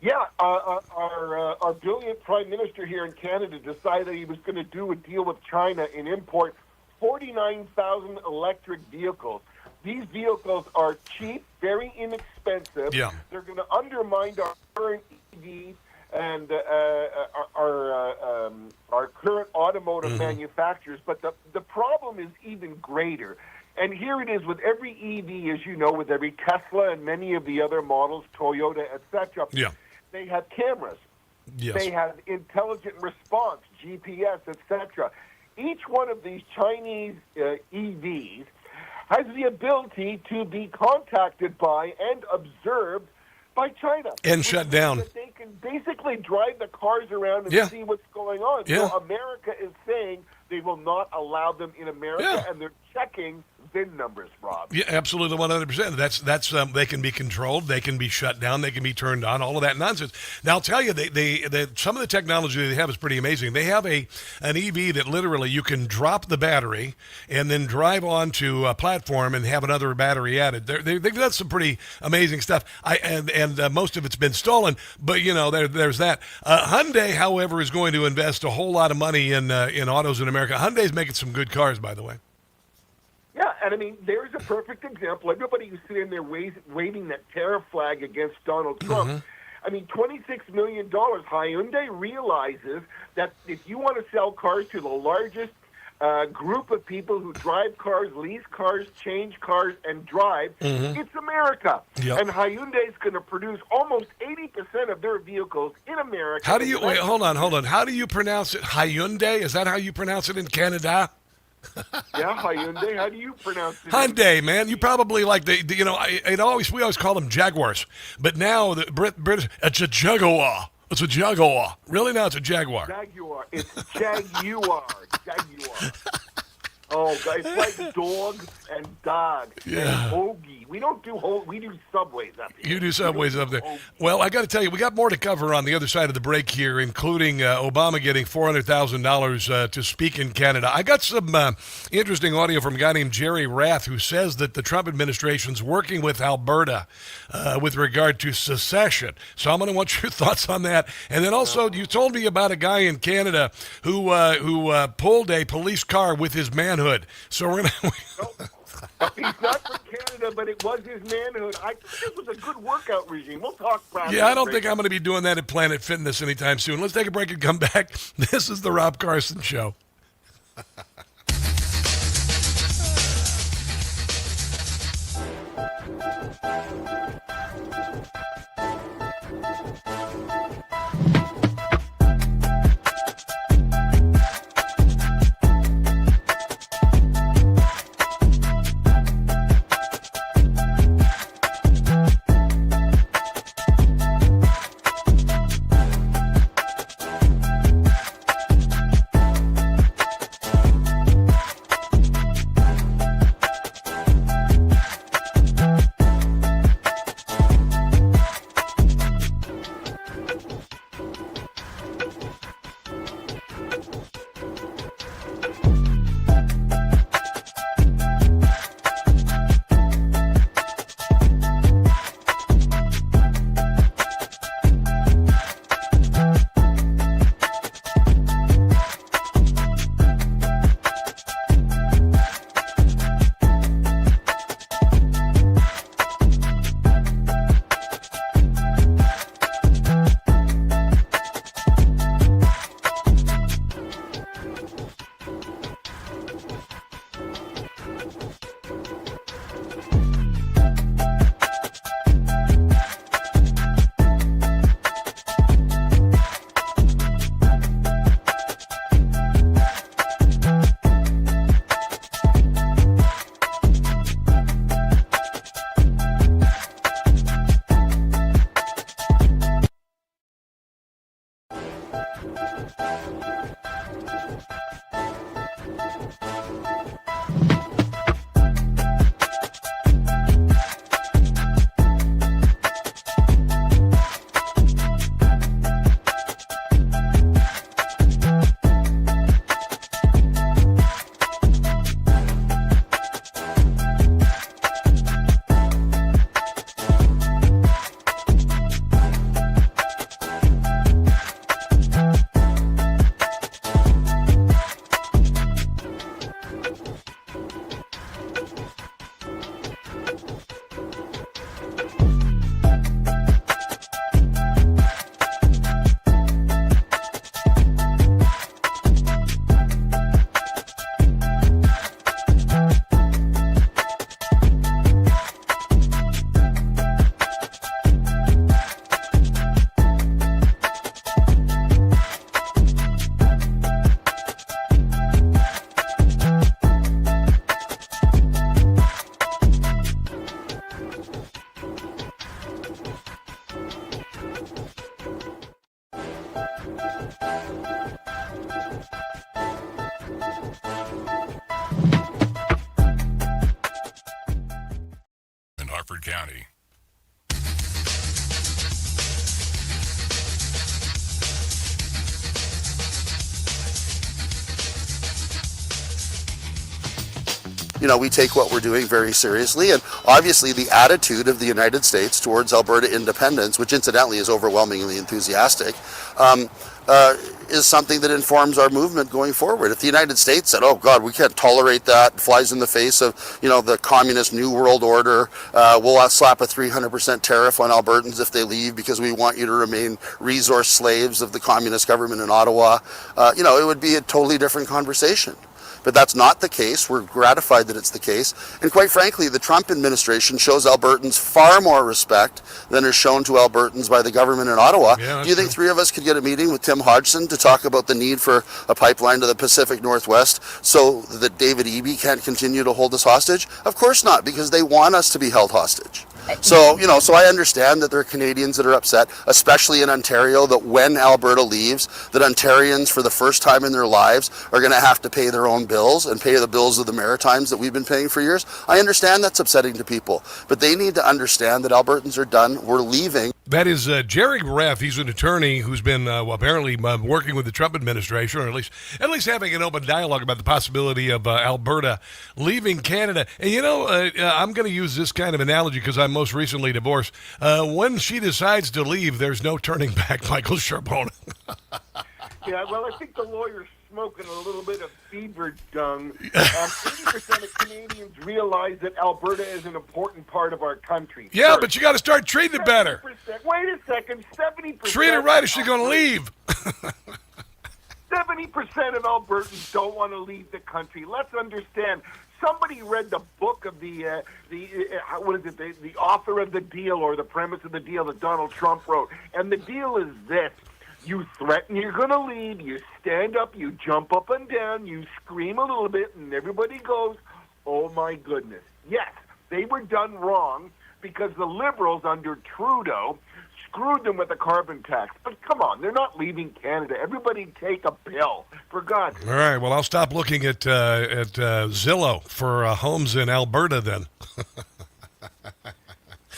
Yeah, our brilliant prime minister here in Canada decided he was going to do a deal with China and import 49,000 electric vehicles. These vehicles are cheap, very inexpensive. Yeah. They're going to undermine our current EVs and our current automotive manufacturers. But the problem is even greater. And here it is with every EV, as you know, with every Tesla and many of the other models, Toyota, etc. Yeah. They have cameras. Yes. They have intelligent response, GPS, etc. Each one of these Chinese EVs has the ability to be contacted by and observed by China. And shut down. That they can basically drive the cars around and see what's going on. Yeah. So America is saying they will not allow them in America, and they're checking VIN numbers, Rob. Yeah, absolutely, 100%. That's they can be controlled, they can be shut down, they can be turned on, all of that nonsense. Now, I'll tell you, they some of the technology they have is pretty amazing. They have an EV that literally you can drop the battery and then drive onto a platform and have another battery added. They've done some pretty amazing stuff. And most of it's been stolen, but you know, there's that. Hyundai, however, is going to invest a whole lot of money in autos in America. Hyundai's making some good cars, by the way. Yeah, and I mean, there's a perfect example. Everybody who's sitting there waving that tariff flag against Donald Trump. I mean, $26 million. Hyundai realizes that if you want to sell cars to the largest group of people who drive cars, lease cars, change cars, and drive, it's America. Yep. And Hyundai is going to produce almost 80% of their vehicles in America. How do you, wait, hold on. How do you pronounce it? Hyundai? Is that how you pronounce it in Canada? Yeah, Hyundai. How do you pronounce it? Hyundai, man. You probably like we always call them Jaguars, but now the British, it's a Jaguar. It's a Jaguar. Really? Now it's a Jaguar. Jaguar. It's Jaguar. Jaguar. Oh, God, it's like dog and dog and hoagie. We don't do hoagie. We do Subways up here. You do Subways up there. Well, I got to tell you, we got more to cover on the other side of the break here, including Obama getting $400,000 to speak in Canada. I got some interesting audio from a guy named Jerry Rath who says that the Trump administration's working with Alberta with regard to secession. So I'm going to want your thoughts on that. And then also, you told me about a guy in Canada who pulled a police car with his manhood. So we're going to... He's not from Canada, but it was his manhood. I think it was a good workout regime. We'll talk about it. Yeah, I don't think I'm going to be doing that at Planet Fitness anytime soon. Let's take a break and come back. This is the Rob Carson Show. In Harford County. You know, we take what we're doing very seriously, and obviously the attitude of the United States towards Alberta independence, which incidentally is overwhelmingly enthusiastic, is something that informs our movement going forward. If the United States said, oh God, we can't tolerate that, flies in the face of, you know, the communist New World Order, we'll slap a 300% tariff on Albertans if they leave because we want you to remain resource slaves of the communist government in Ottawa, you know, it would be a totally different conversation. But that's not the case. We're gratified that it's the case. And quite frankly, the Trump administration shows Albertans far more respect than is shown to Albertans by the government in Ottawa. Yeah, do you think three of us could get a meeting with Tim Hodgson to talk about the need for a pipeline to the Pacific Northwest so that David Eby can't continue to hold us hostage? Of course not, because they want us to be held hostage. So, you know, so I understand that there are Canadians that are upset, especially in Ontario, that when Alberta leaves, that Ontarians for the first time in their lives are going to have to pay their own bills and pay the bills of the Maritimes that we've been paying for years. I understand that's upsetting to people, but they need to understand that Albertans are done. We're leaving. That is Jerry Reff. He's an attorney who's been apparently working with the Trump administration, or at least having an open dialogue about the possibility of Alberta leaving Canada. And you know, I'm going to use this kind of analogy because I'm most recently divorced. When she decides to leave, there's no turning back, Michael Charbon. Yeah, well, I think the lawyer's smoking a little bit of beaver dung. 80% of Canadians realize that Alberta is an important part of our country. Yeah, First, but you got to start treating it better. Wait a second, 70%. Treat it right if she's going to leave. 70% of Albertans don't want to leave the country. Let's understand. Somebody read the book of the author of the deal, or the premise of the deal that Donald Trump wrote, and the deal is this. You threaten you're going to leave, you stand up, you jump up and down, you scream a little bit, and everybody goes, oh my goodness. Yes, they were done wrong because the Liberals under Trudeau screwed them with the carbon tax. But come on, they're not leaving Canada. Everybody take a pill, for God's sake. All right, well, I'll stop looking at Zillow for homes in Alberta then.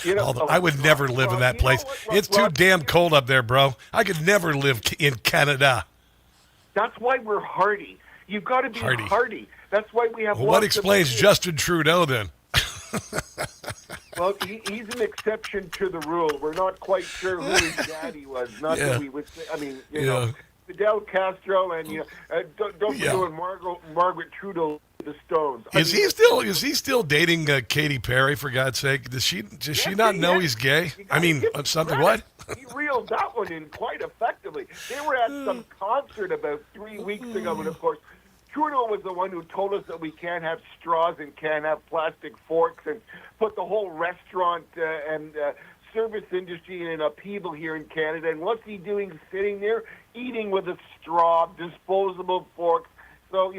You know, I would never live in that place. It's too damn cold up there, bro. I could never live in Canada. That's why we're hardy. You've got to be hardy. That's why we have. Well, what explains Justin Trudeau then? Well, he's an exception to the rule. We're not quite sure who his daddy was. Not that we would say. I mean, you know, Fidel Castro and don't forget when Margaret Trudeau. The Stones. Is he still dating Katy Perry, for God's sake? Does she not know he's gay? I mean, something what? He reeled that one in quite effectively. They were at some concert about 3 weeks ago, and of course, Trudeau was the one who told us that we can't have straws and can't have plastic forks, and put the whole restaurant and service industry in an upheaval here in Canada. And what's he doing? Sitting there eating with a straw, disposable forks, So,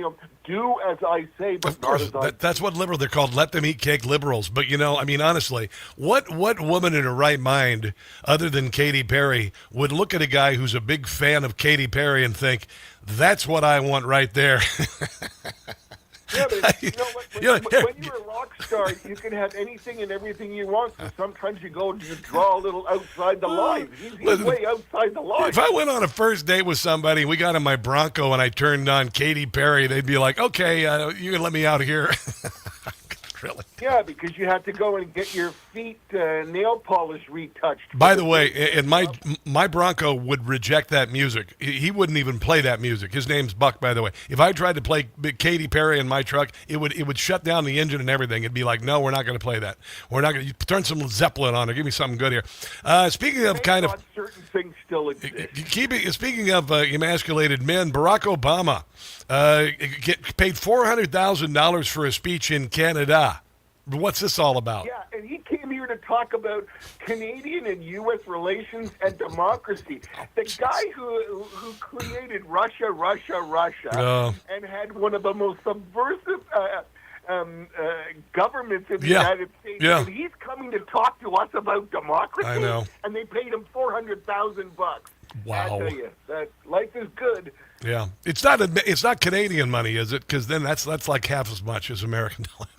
do as I say, but Of course, not as I that's what liberal. They're called let them eat cake liberals. But I mean, honestly, what woman in her right mind, other than Katy Perry, would look at a guy who's a big fan of Katy Perry and think, "That's what I want right there." Yeah, but you know what? When you're a rock star, you can have anything and everything you want. So sometimes you draw a little outside the line. He's way outside the line. If I went on a first date with somebody, we got in my Bronco, and I turned on Katy Perry, they'd be like, "Okay, you can let me out of here." Really? Yeah, because you had to go and get your feet nail polish retouched. By the way, and my Bronco would reject that music. He wouldn't even play that music. His name's Buck, by the way. If I tried to play Katy Perry in my truck, it would shut down the engine and everything. It'd be like, no, we're not going to play that. We're not going to turn some Zeppelin on or give me something good here. Speaking of certain things still exist. Speaking of emasculated men, Barack Obama paid $400,000 for a speech in Canada. What's this all about? Yeah, and he came here to talk about Canadian and U.S. relations and democracy. The guy who created Russia, and had one of the most subversive governments in the United States. Yeah. And he's coming to talk to us about democracy. I know. And they paid him $400,000. Wow. I tell you, that life is good. Yeah, it's not Canadian money, is it? Because then that's like half as much as American dollar.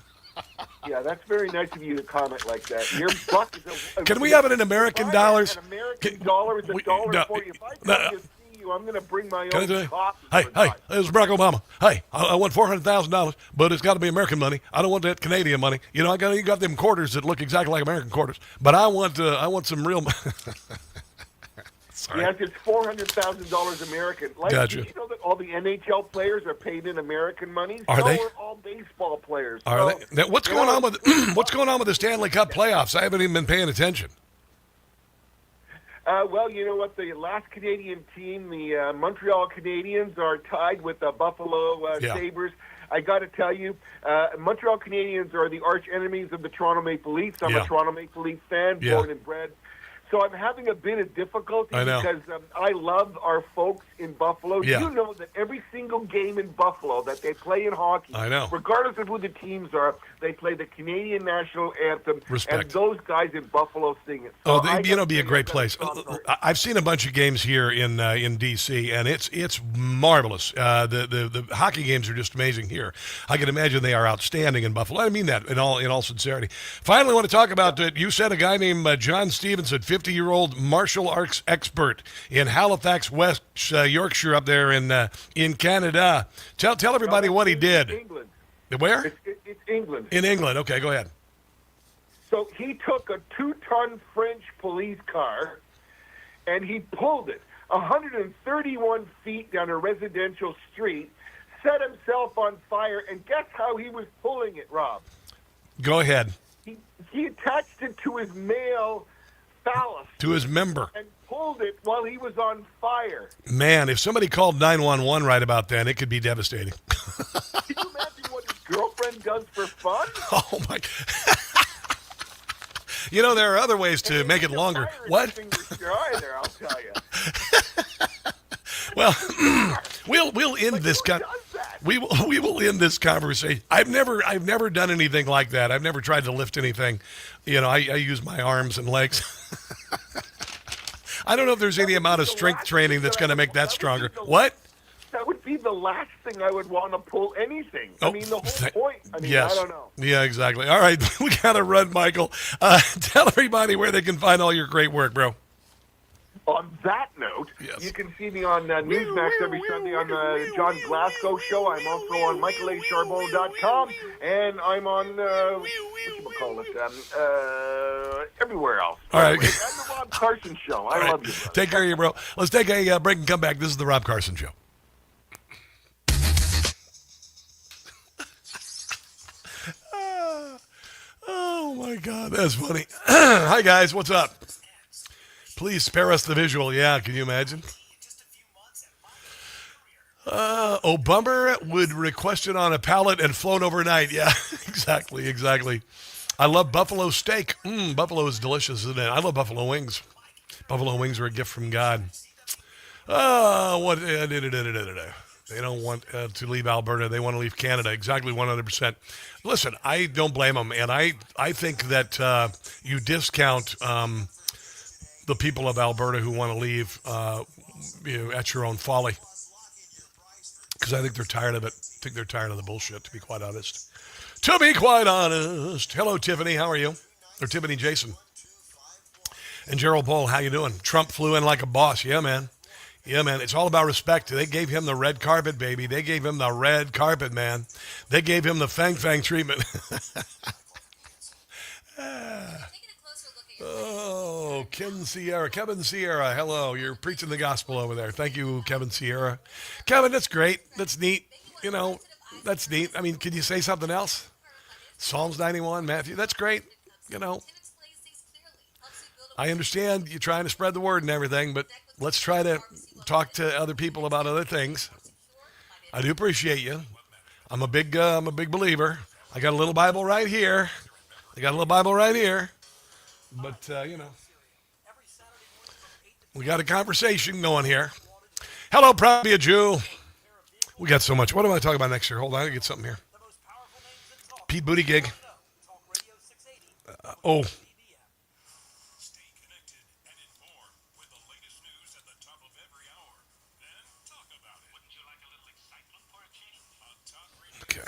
Yeah, that's very nice of you to comment like that. Your buck is Can we have it in American dollars? An American dollar is $1 for you. If I come to see you, I'm going to bring my own coffee. Hey, this is Barack Obama. Hey, I want $400,000, but it's got to be American money. I don't want that Canadian money. You got them quarters that look exactly like American quarters, but I want some real. Sorry. Yes, it's $400,000 American. Gotcha. Did you know that all the NHL players are paid in American money? Are they? So are all baseball players. Are they? Now, what's going on with the Stanley Cup playoffs? I haven't even been paying attention. Well, you know what? The last Canadian team, the Montreal Canadiens, are tied with the Buffalo Sabres. I got to tell you, Montreal Canadiens are the arch enemies of the Toronto Maple Leafs. I'm a Toronto Maple Leafs fan, born and bred. So I'm having a bit of difficulty because I love our folks in Buffalo. Yeah. You know that every single game in Buffalo that they play in hockey, regardless of who the teams are, they play the Canadian national anthem. Respect. And those guys in Buffalo sing it. So it'd be a great place. I've seen a bunch of games here in D.C., and it's marvelous. The hockey games are just amazing here. I can imagine they are outstanding in Buffalo. I mean that in all sincerity. Finally, I want to talk about you said a guy named John Stevenson, 50-year-old martial arts expert in Halifax, West Yorkshire, up there in Canada. Tell everybody what he did. England. Where? It's England. In England. Okay, go ahead. So he took a 2-ton French police car and he pulled it 131 feet down a residential street, set himself on fire, and guess how he was pulling it, Rob? Go ahead. He attached it to his male phallus. To his member. And pulled it while he was on fire. Man, if somebody called 911 right about then, it could be devastating. Can you imagine what his girlfriend does for fun? Oh, my God. There are other ways to make it longer. What? There, I'll tell you. Well, we'll end this. We will end this conversation. I've never done anything like that. I've never tried to lift anything. I use my arms and legs. I don't know if there's any amount of strength training that's going to make that stronger. What? That would be the last thing I would want to pull anything. I mean, the whole point. Yes. I don't know. Yeah, exactly. All right, we got to run, Michael. Tell everybody where they can find all your great work, bro. On that note, you can see me on Newsmax every Sunday on the John Glasgow Show. I'm also on michaelacharbon.com, and I'm on, everywhere else. All right. And the Rob Carson Show. I love you, brother. Take care of you, bro. Let's take a break and come back. This is the Rob Carson Show. Oh, my God. That's funny. Hi, guys. What's up? Please spare us the visual. Yeah, can you imagine? Obama would request it on a pallet and flown overnight. Yeah, exactly. I love buffalo steak. Buffalo is delicious, isn't it? I love buffalo wings. Buffalo wings are a gift from God. They don't want to leave Alberta. They want to leave Canada. Exactly 100%. Listen, I don't blame them. And I think that you discount the people of Alberta who want to leave at your own folly. Because I think they're tired of it. I think they're tired of the bullshit, to be quite honest. To be quite honest. Hello, Tiffany. How are you? Or Tiffany Jason. And Gerald Paul, how you doing? Trump flew in like a boss. Yeah, man. Yeah, man. It's all about respect. They gave him the red carpet, baby. They gave him the red carpet, man. They gave him the fang treatment. Oh, Kevin Sierra. Hello. You're preaching the gospel over there. Thank you, Kevin Sierra. Kevin, that's great. That's neat. You know, that's neat. I mean, can you say something else? Psalms 91, Matthew. That's great. You know, I understand you're trying to spread the word and everything, but let's try to talk to other people about other things. I do appreciate you. I'm a big believer. I got a little Bible right here. But, you know, we got a conversation going here. Hello, proud to be a Jew. We got so much. What am I talking about next year? Hold on, I get something here. Pete Buttigieg. Oh. Okay.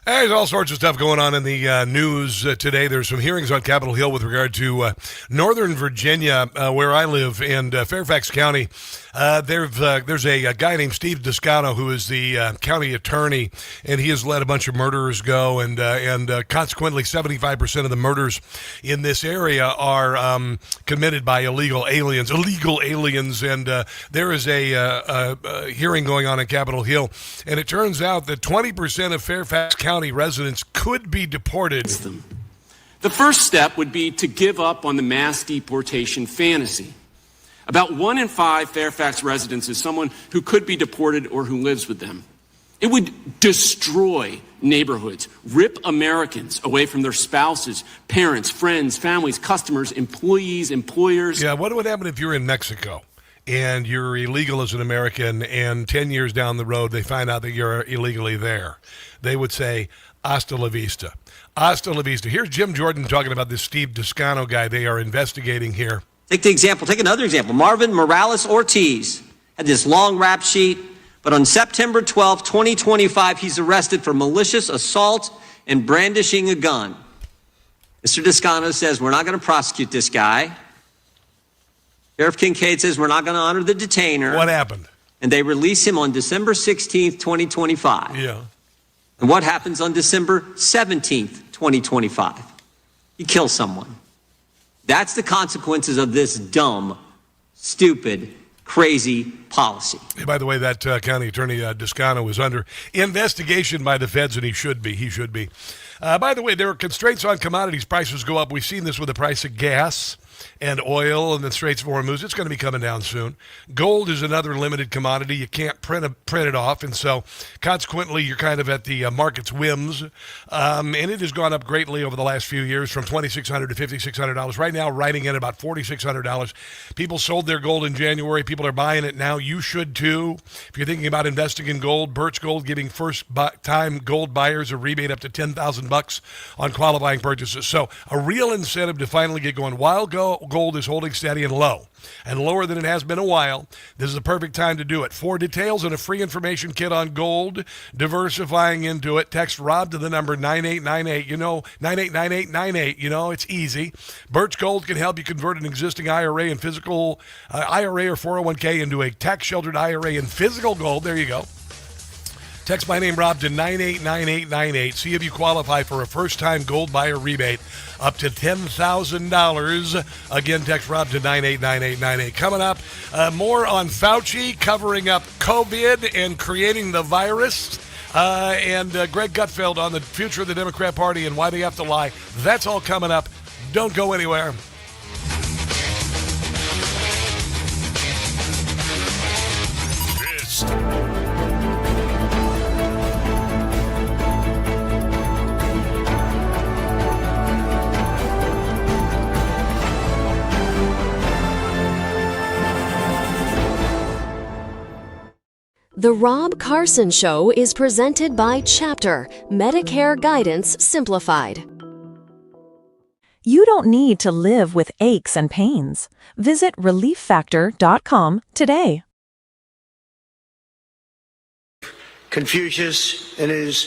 There's all sorts of stuff going on in the news today. There's some hearings on Capitol Hill with regard to Northern Virginia, where I live, and Fairfax County. There's a guy named Steve Descano who is the county attorney, and he has let a bunch of murderers go, and consequently 75% of the murders in this area are committed by illegal aliens, and there is a hearing going on in Capitol Hill, and it turns out that 20% of Fairfax County residents could be deported. The first step would be to give up on the mass deportation fantasy. About 1 in 5 Fairfax residents is someone who could be deported or who lives with them. It would destroy neighborhoods, rip Americans away from their spouses, parents, friends, families, customers, employees, employers. Yeah, what would happen if you're in Mexico and you're illegal as an American, and 10 years down the road they find out that you're illegally there? They would say, hasta la vista. Hasta la vista. Here's Jim Jordan talking about this Steve Descano guy they are investigating here. Take another example. Marvin Morales Ortiz had this long rap sheet, but on September 12, 2025, he's arrested for malicious assault and brandishing a gun. Mr. Descano says, we're not going to prosecute this guy. Sheriff Kincaid says, we're not going to honor the detainer. What happened? And they release him on December 16th, 2025. Yeah. And what happens on December 17th, 2025? You kill someone. That's the consequences of this dumb, stupid, crazy policy. Hey, by the way, that county attorney Descano is under investigation by the feds, and he should be. By the way, there are constraints on commodities. Prices go up. We've seen this with the price of gas and oil and the Straits of Hormuz. It's going to be coming down soon. Gold is another limited commodity. You can't print it off, and so consequently you're kind of at the market's whims. And it has gone up greatly over the last few years from $2,600 to $5,600. Right now, riding in about $4,600. People sold their gold in January. People are buying it now. You should too. If you're thinking about investing in gold, Birch Gold giving first-time gold buyers a rebate up to $10,000 on qualifying purchases. So a real incentive to finally get going. While gold is holding steady and low, and lower than it has been a while, this is the perfect time to do it. For details and a free information kit on gold, diversifying into it, text Rob to the number 9898. 989898. It's easy. Birch Gold can help you convert an existing IRA and physical IRA or 401k into a tax-sheltered IRA in physical gold. There you go. Text my name, Rob, to 989898. See if you qualify for a first-time gold buyer rebate up to $10,000. Again, text Rob to 989898. Coming up, more on Fauci covering up COVID and creating the virus. And Greg Gutfeld on the future of the Democrat Party and why they have to lie. That's all coming up. Don't go anywhere. The Rob Carson Show is presented by Chapter, Medicare Guidance Simplified. You don't need to live with aches and pains. Visit relieffactor.com today. Confucius in his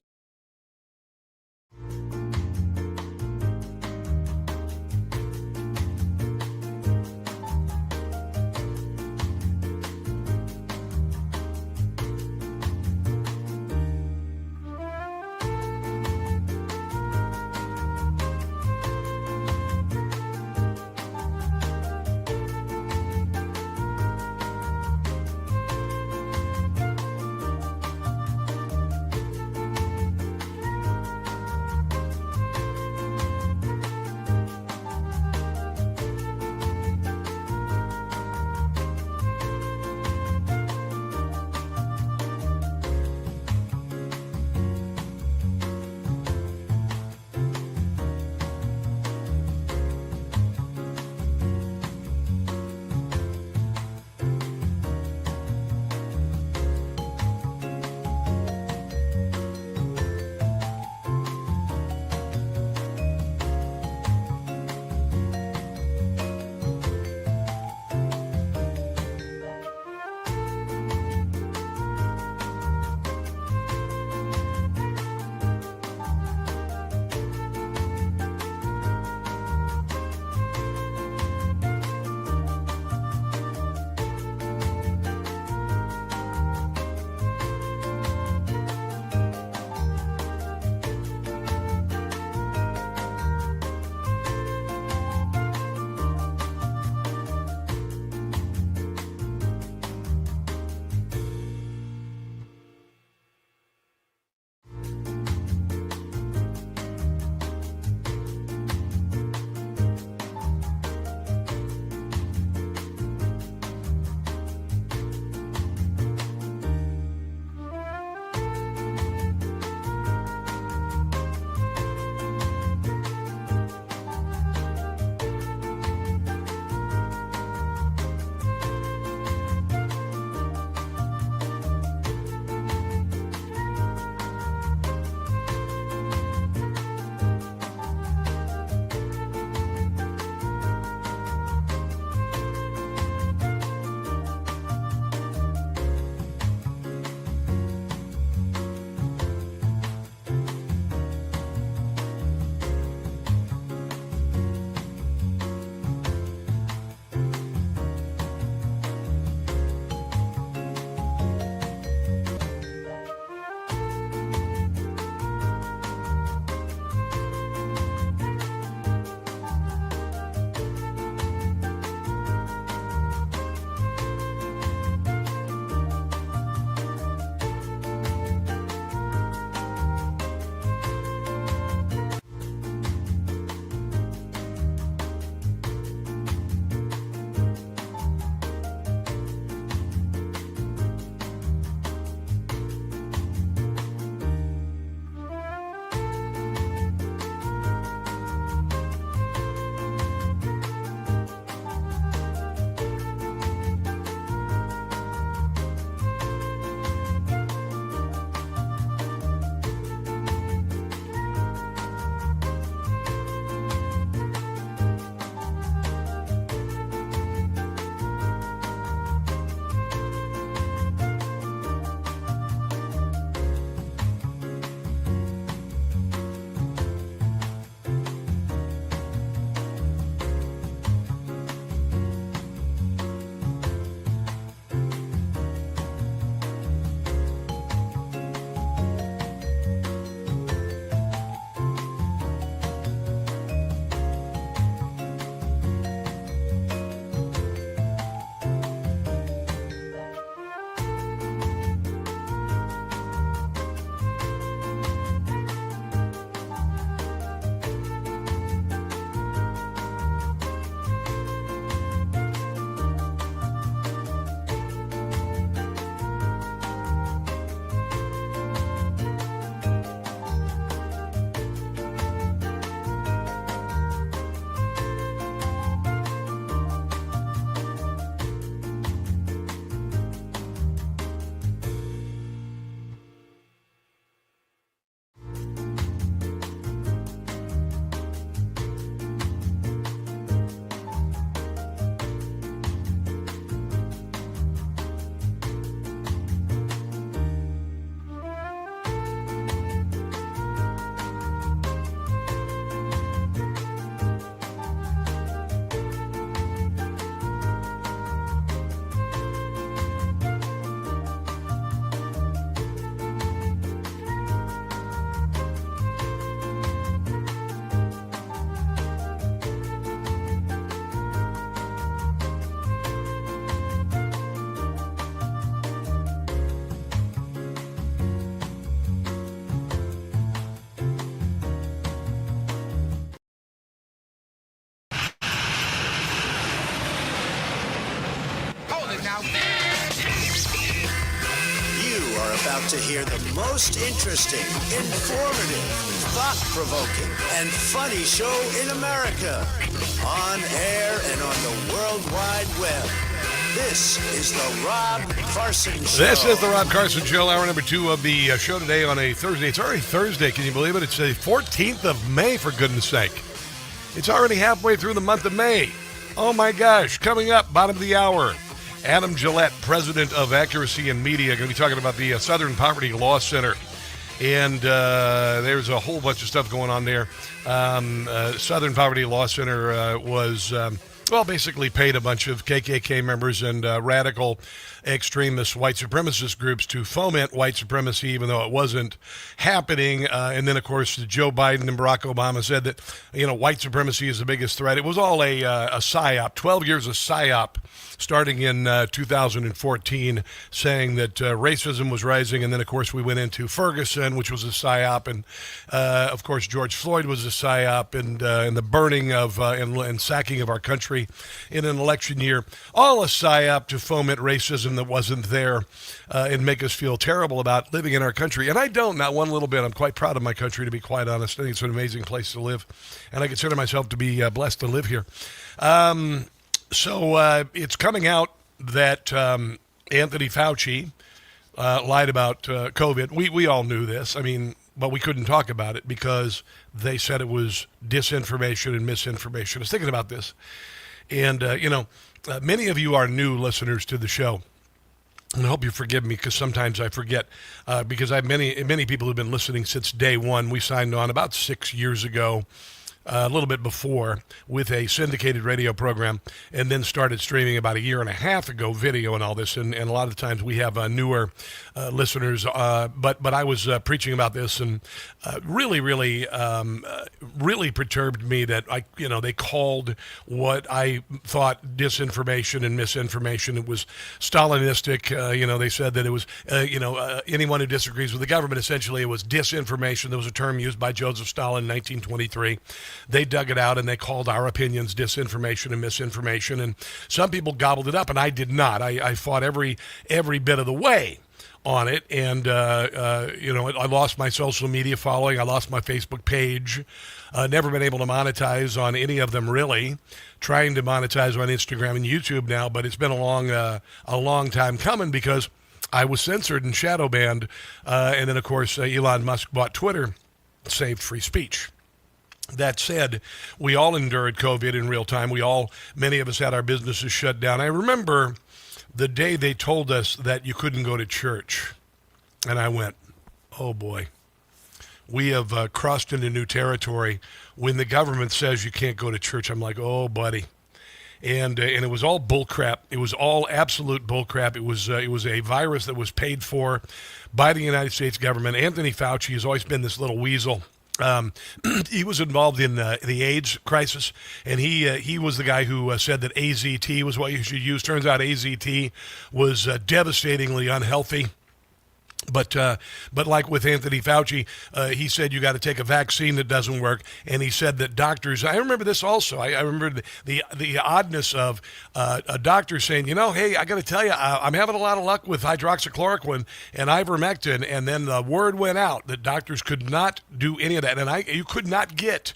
now. You are about to hear the most interesting, informative, thought-provoking, and funny show in America. On air and on the World Wide Web. This is the Rob Carson Show. This is the Rob Carson Show, hour number 2 of the show today on a Thursday. It's already Thursday, can you believe it? It's the 14th of May, for goodness sake. It's already halfway through the month of May. Oh my gosh, coming up, bottom of the hour. Adam Guillette, president of Accuracy and Media, going to be talking about the Southern Poverty Law Center. And there's a whole bunch of stuff going on there. Southern Poverty Law Center was, basically paid a bunch of KKK members and radical extremist white supremacist groups to foment white supremacy, even though it wasn't happening. And then, of course, Joe Biden and Barack Obama said that, white supremacy is the biggest threat. It was all a psyop, 12 years of psyop, starting in 2014, saying that racism was rising. And then, of course, we went into Ferguson, which was a psyop. And, of course, George Floyd was a psyop, and the burning of and sacking of our country in an election year. All a psyop to foment racism that wasn't there and make us feel terrible about living in our country. And I don't, not one little bit. I'm quite proud of my country, to be quite honest. I think it's an amazing place to live. And I consider myself to be blessed to live here. So it's coming out that Anthony Fauci lied about COVID. We all knew this. But we couldn't talk about it because they said it was disinformation and misinformation. I was thinking about this. And, many of you are new listeners to the show. And I hope you forgive me, because sometimes I forget, because I have many people who've been listening since day one. We signed on about 6 years ago, a little bit before, with a syndicated radio program, and then started streaming about a year and a half ago, video and all this. And a lot of times we have newer listeners, but I was preaching about this, and really perturbed me that they called what I thought disinformation and misinformation. It was Stalinistic. They said that it was anyone who disagrees with the government, essentially it was disinformation. There was a term used by Joseph Stalin in 1923. They dug it out and they called our opinions disinformation and misinformation. And some people gobbled it up, and I did not. I fought every bit of the way on it. And, I lost my social media following. I lost my Facebook page. Never been able to monetize on any of them, really. Trying to monetize on Instagram and YouTube now, but it's been a long time coming, because I was censored and shadow banned. And then, of course, Elon Musk bought Twitter, saved free speech. That said, we all endured COVID in real time. Many of us had our businesses shut down. I remember the day they told us that you couldn't go to church. And I went, oh boy, we have crossed into new territory. When the government says you can't go to church, I'm like, oh buddy. And it was all bullcrap. It was all absolute bullcrap. It was a virus that was paid for by the United States government. Anthony Fauci has always been this little weasel. He was involved in the AIDS crisis, and he was the guy who said that AZT was what you should use. Turns out AZT was devastatingly unhealthy. But like with Anthony Fauci, he said you got to take a vaccine that doesn't work, and he said that doctors. I remember this also. I remember the oddness of a doctor saying, hey, I got to tell you, I'm having a lot of luck with hydroxychloroquine and ivermectin, and then the word went out that doctors could not do any of that, and you could not get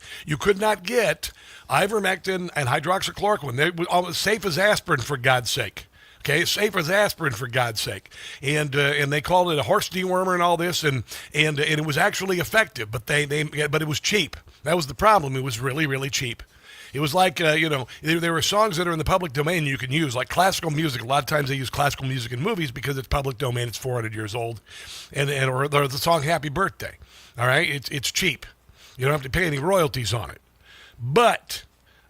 ivermectin and hydroxychloroquine. They were safe as aspirin, for God's sake. Okay, safe as aspirin, for God's sake, and they called it a horse dewormer and all this, and it was actually effective, but but it was cheap. That was the problem. It was really, really cheap. It was like there were songs that are in the public domain you can use, like classical music. A lot of times they use classical music in movies because it's public domain. It's 400 years old, or the song "Happy Birthday." All right, it's cheap. You don't have to pay any royalties on it, but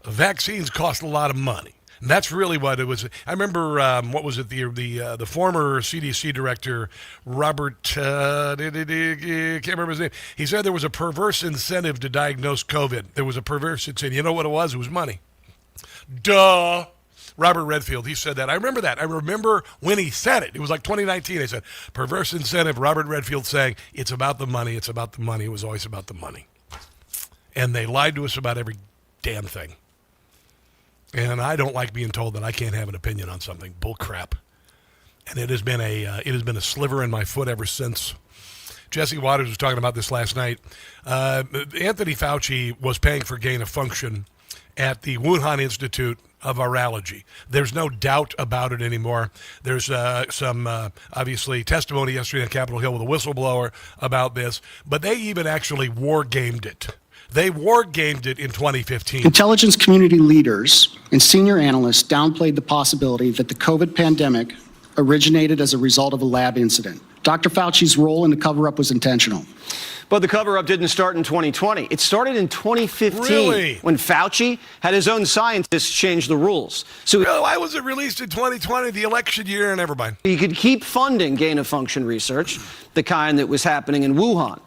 vaccines cost a lot of money. And that's really what it was. I remember, the former CDC director, Robert, can't remember his name. He said there was a perverse incentive to diagnose COVID. There was a perverse incentive. You know what it was? It was money. Duh. Robert Redfield, he said that. I remember that. I remember when he said it. It was like 2019. I said, perverse incentive, Robert Redfield saying, it's about the money, it's about the money. It was always about the money. And they lied to us about every damn thing. And I don't like being told that I can't have an opinion on something. Bull crap. and it has been a sliver in my foot ever since. Jesse Waters was talking about this last night. Anthony Fauci was paying for gain of function at the Wuhan Institute of Virology. There's no doubt about it anymore. There's some, obviously, testimony yesterday on Capitol Hill with a whistleblower about this, but they even actually war-gamed it. They war-gamed it in 2015. Intelligence community leaders and senior analysts downplayed the possibility that the COVID pandemic originated as a result of a lab incident. Dr. Fauci's role in the cover-up was intentional. But the cover-up didn't start in 2020. It started in 2015 Really? when Fauci had his own scientists change the rules. So why was it released in 2020, the election year, and never mind? he could keep funding gain-of-function research, the kind that was happening in Wuhan.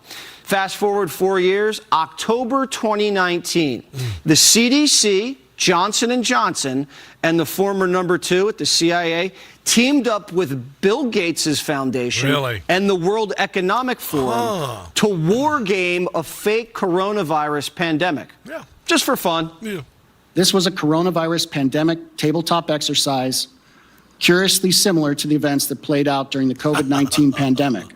Fast forward 4 years, October 2019, the CDC, Johnson & Johnson, and the former number 2 at the CIA teamed up with Bill Gates' foundation and the World Economic Forum to war game a fake coronavirus pandemic. Yeah. Just for fun. Yeah. This was a coronavirus pandemic tabletop exercise, curiously similar to the events that played out during the COVID-19 pandemic.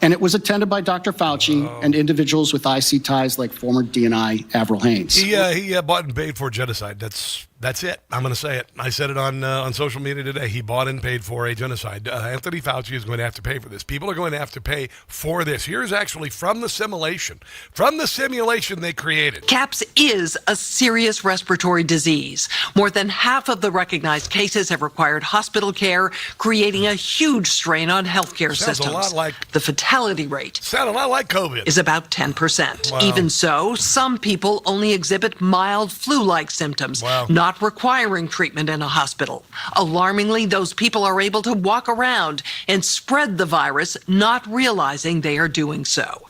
And it was attended by Dr. Fauci and individuals with IC ties like former DNI Avril Haines. He bought and paid for genocide. That's it. I'm going to say it. I said it on social media today. He bought and paid for a genocide. Anthony Fauci is going to have to pay for this. People are going to have to pay for this. Here's actually from the simulation they created. CAPS is a serious respiratory disease. More than half of the recognized cases have required hospital care, creating a huge strain on healthcare systems. A lot like the fatality rate sound a lot like COVID. Is about 10%. Wow. Even so, some people only exhibit mild flu-like symptoms, not requiring treatment in a hospital. Alarmingly, those people are able to walk around and spread the virus, not realizing they are doing so.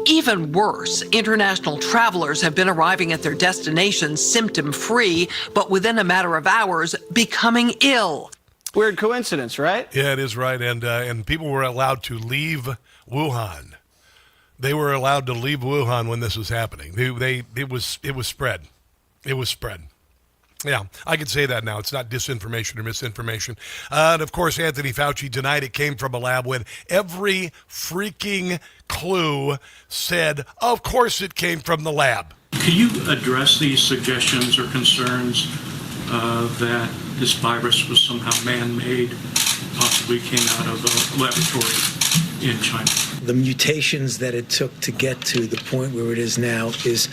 Even worse, international travelers have been arriving at their destinations symptom-free, but within a matter of hours, becoming ill. Weird coincidence, right? Yeah, it is right. And people were allowed to leave Wuhan. They were allowed to leave Wuhan when this was happening. It was spread. It was spread. Yeah, I can say that now. It's not disinformation or misinformation. And, of course, Anthony Fauci denied it came from a lab when every freaking clue said, of course it came from the lab. Can you address these suggestions or concerns that this virus was somehow man-made, possibly came out of a laboratory in China? The mutations that it took to get to the point where it is now is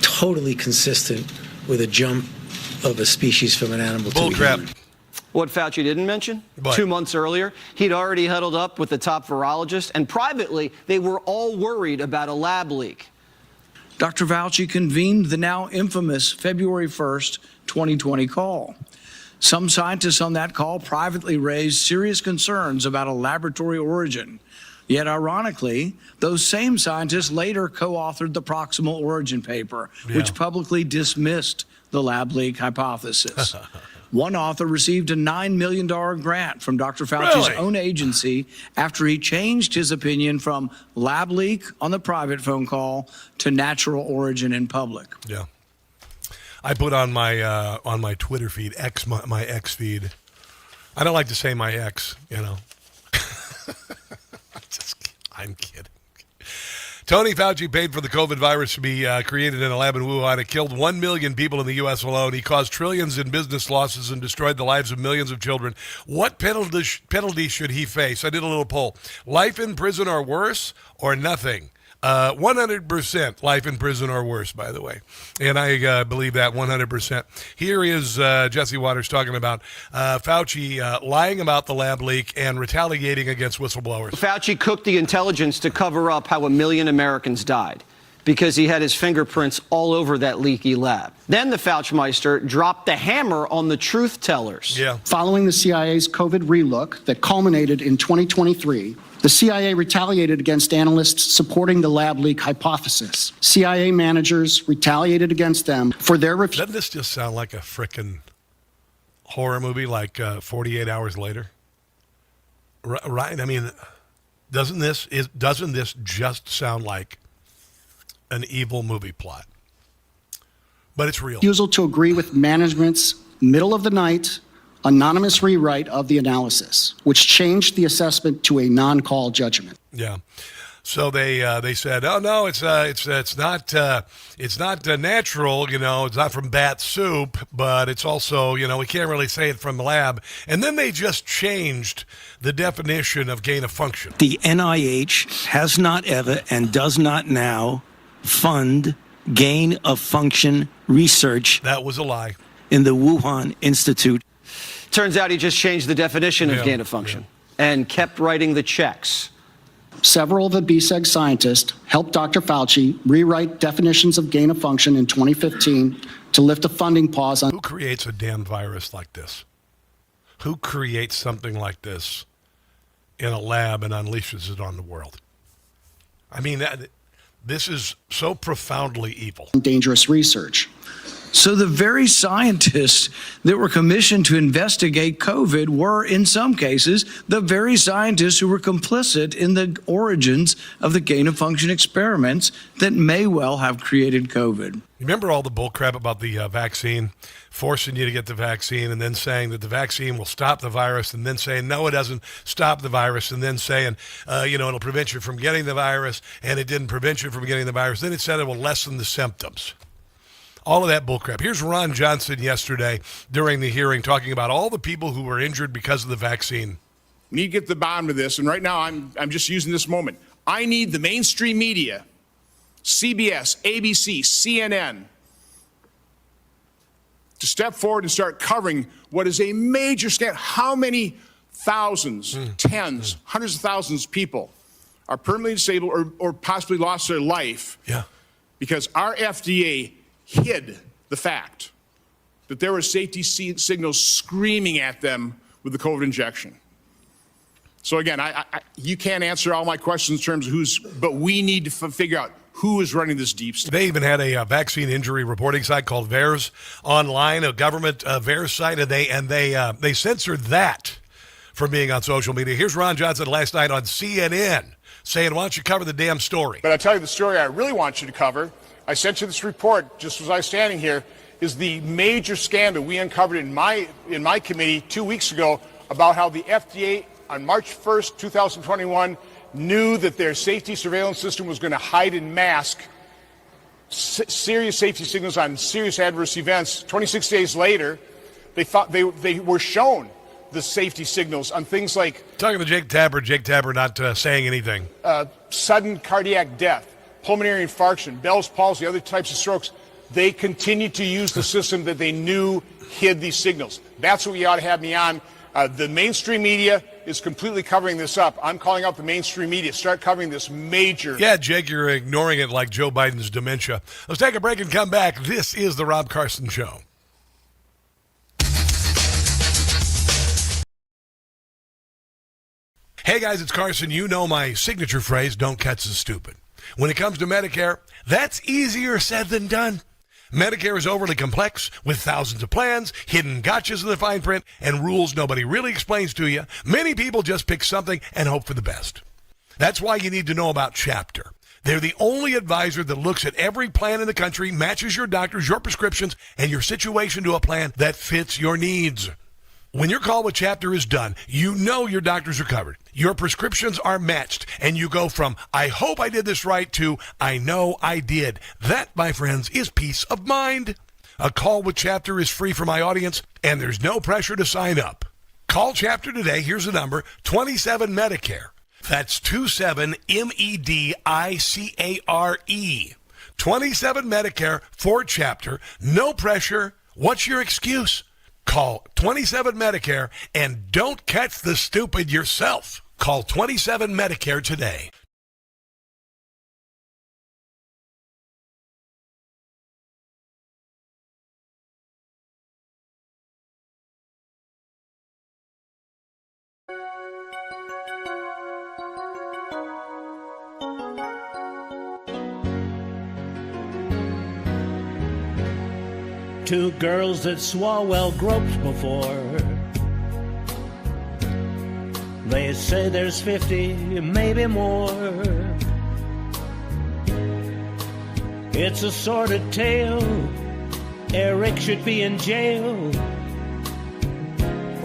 totally consistent with a jump of a species from an animal to a human. What Fauci didn't mention, What? 2 months earlier, he'd already huddled up with the top virologist, and privately, they were all worried about a lab leak. Dr. Fauci convened the now infamous February 1st, 2020 call. Some scientists on that call privately raised serious concerns about a laboratory origin. Yet, ironically, those same scientists later co-authored the proximal origin paper, which publicly dismissed the lab leak hypothesis. One author received a $9 million grant from Dr. Fauci's own agency after he changed his opinion from lab leak on the private phone call to natural origin in public. Yeah. I put on my Twitter feed, my X feed. I don't like to say my ex, you know. I'm kidding. Tony Fauci paid for the COVID virus to be created in a lab in Wuhan. It killed 1 million people in the U.S. alone. He caused trillions in business losses and destroyed the lives of millions of children. What penalty should he face? I did a little poll. Life in prison or worse, or nothing? 100% life in prison or worse, by the way. And I believe that 100%. Here is Jesse Waters talking about Fauci lying about the lab leak and retaliating against whistleblowers. Fauci cooked the intelligence to cover up how 1 million Americans died because he had his fingerprints all over that leaky lab. Then the Fauchmeister dropped the hammer on the truth tellers. Yeah. Following the CIA's COVID relook that culminated in 2023, the CIA retaliated against analysts supporting the lab leak hypothesis. CIA managers retaliated against them for their Doesn't this just sound like a frickin' horror movie, like 48 Hours Later? Right? I mean, doesn't this just sound like an evil movie plot? But it's real. refusal to agree with management's middle of the night, anonymous rewrite of the analysis, which changed the assessment to a non-call judgment. Yeah. So they said, oh no, it's not natural, it's not from bat soup, but it's also, we can't really say it from the lab. And then they just changed the definition of gain of function. The NIH has not ever and does not now fund gain of function research. That was a lie. In the Wuhan Institute. Turns out he just changed the definition of gain of function and kept writing the checks. Several of the BSEG scientists helped Dr. Fauci rewrite definitions of gain of function in 2015 to lift a funding pause on. Who creates a damn virus like this? Who creates something like this in a lab and unleashes it on the world? I mean, this is so profoundly evil. Dangerous research. So the very scientists that were commissioned to investigate COVID were, in some cases, the very scientists who were complicit in the origins of the gain-of-function experiments that may well have created COVID. Remember all the bullcrap about the vaccine, forcing you to get the vaccine and then saying that the vaccine will stop the virus and then saying, no, it doesn't stop the virus, and then saying, it'll prevent you from getting the virus, and it didn't prevent you from getting the virus. Then it said it will lessen the symptoms. All of that bullcrap. Here's Ron Johnson yesterday during the hearing talking about all the people who were injured because of the vaccine. We need to get to the bottom of this, and right now I'm just using this moment. I need the mainstream media, CBS, ABC, CNN, to step forward and start covering what is a major scandal. How many thousands, tens, hundreds of thousands of people are permanently disabled or possibly lost their life because our FDA hid the fact that there were safety signals screaming at them with the COVID injection. So again, you can't answer all my questions in terms of but we need to figure out who is running this deep state. They even had a vaccine injury reporting site called VAERS online, a government VAERS site, and they censored that from being on social media. Here's Ron Johnson last night on CNN saying, why don't you cover the damn story? But I'll tell you the story I really want you to cover. I sent you this report, just as I was standing here, is the major scandal we uncovered in my committee 2 weeks ago about how the FDA on March 1st, 2021, knew that their safety surveillance system was going to hide and mask serious safety signals on serious adverse events. 26 days later, they were shown the safety signals on things like... Talking to Jake Tapper not saying anything. Sudden cardiac death, pulmonary infarction, Bell's palsy, other types of strokes. They continued to use the system that they knew hid these signals. That's what you ought to have me on. The mainstream media is completely covering this up. I'm calling out the mainstream media. Start covering this major... Yeah, Jake, you're ignoring it like Joe Biden's dementia. Let's take a break and come back. This is The Rob Carson Show. Hey, guys, it's Carson. You know my signature phrase, don't catch the stupid. When it comes to Medicare, that's easier said than done. Medicare is overly complex with thousands of plans, hidden gotchas in the fine print, and rules nobody really explains to you. Many people just pick something and hope for the best. That's why you need to know about Chapter. They're the only advisor that looks at every plan in the country, matches your doctors, your prescriptions, and your situation to a plan that fits your needs. When your call with Chapter is done, you know your doctors are covered. Your prescriptions are matched, and you go from, I hope I did this right, to, I know I did. That, my friends, is peace of mind. A call with Chapter is free for my audience, and there's no pressure to sign up. Call Chapter today. Here's the number, 27 Medicare. That's 27 MEDICARE. 27 Medicare for Chapter. No pressure. What's your excuse? Call 27 Medicare and don't catch the stupid yourself. Call 27 Medicare today. Two girls that swore well groped before. They say there's 50, maybe more. It's a sordid tale. Eric should be in jail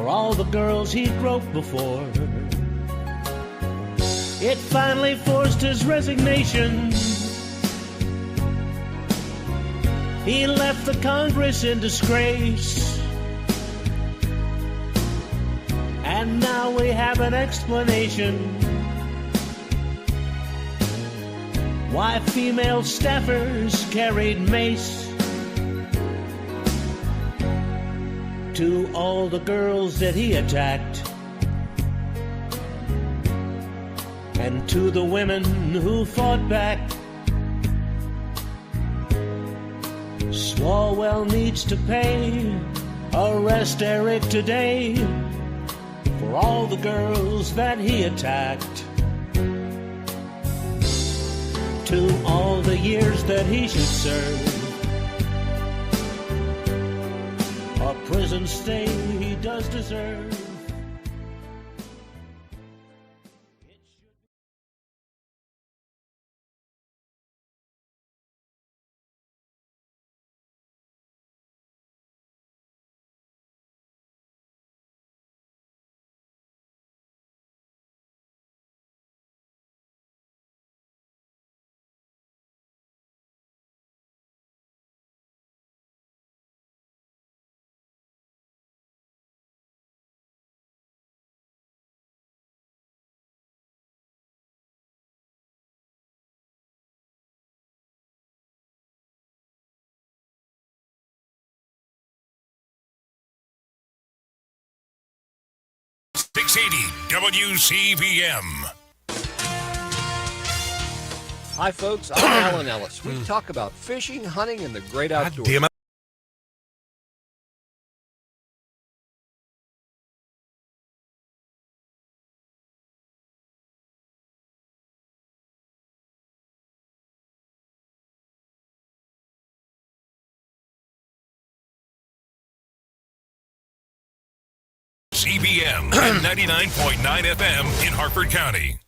for all the girls he groped before. It finally forced his resignation. He left the Congress in disgrace. And now we have an explanation why female staffers carried mace. To all the girls that he attacked, and to the women who fought back, Swalwell needs to pay. Arrest Eric today for all the girls that he attacked. To all the years that he should serve, a prison stay he does deserve. WCVM. Hi, folks. I'm Alan Ellis. We talk about fishing, hunting, and the great outdoors. Damn it. CBM and 99.9 FM in Harford County.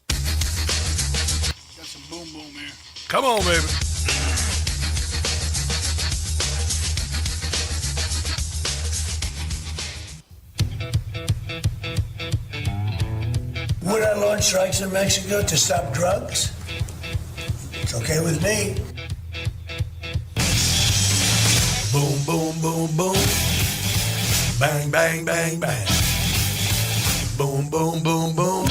Got some boom boom here. Come on, baby. Would I launch strikes in Mexico to stop drugs? It's okay with me. Boom, boom, boom, boom. Bang, bang, bang, bang. Boom, boom, boom, boom.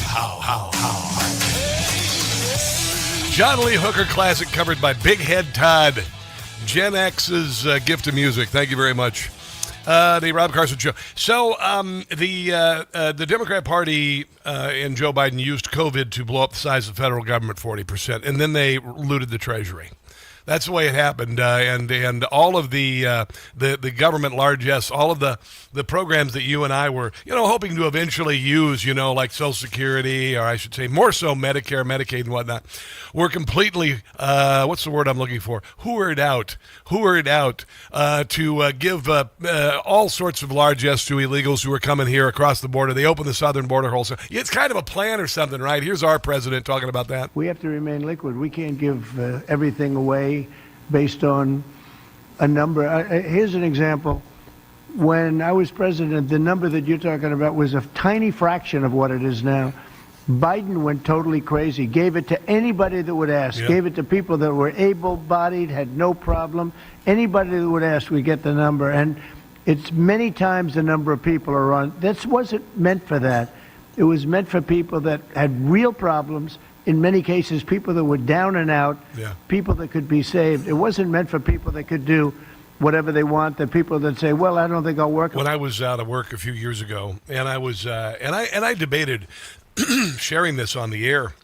How, how, how. John Lee Hooker classic covered by Big Head Todd. Gen X's gift of music. Thank you very much. The Rob Carson Show. So the Democrat Party and Joe Biden used COVID to blow up the size of the federal government 40%, and then they looted the Treasury. That's the way it happened, and all of the government largesse, all of the programs that you and I were, hoping to eventually use, like Social Security, or I should say more so Medicare, Medicaid, and whatnot, were completely, what's the word I'm looking for? Hoovered out to give all sorts of largesse to illegals who are coming here across the border. They opened the southern border wholesale. It's kind of a plan or something, right? Here's our president talking about that. We have to remain liquid. We can't give everything away based on a number. Here's an example. When I was president, the number that you're talking about was a tiny fraction of what it is now. Biden went totally crazy, gave it to anybody that would ask, gave it to people that were able-bodied, had no problem. Anybody that would ask, we get the number. And it's many times the number of people are on. This wasn't meant for that. It was meant for people that had real problems. In many cases, people that were down and out, people that could be saved. It wasn't meant for people that could do whatever they want. The people that say, "Well, I don't think I'll work." When I was out of work a few years ago, and I was, and I debated sharing this on the air,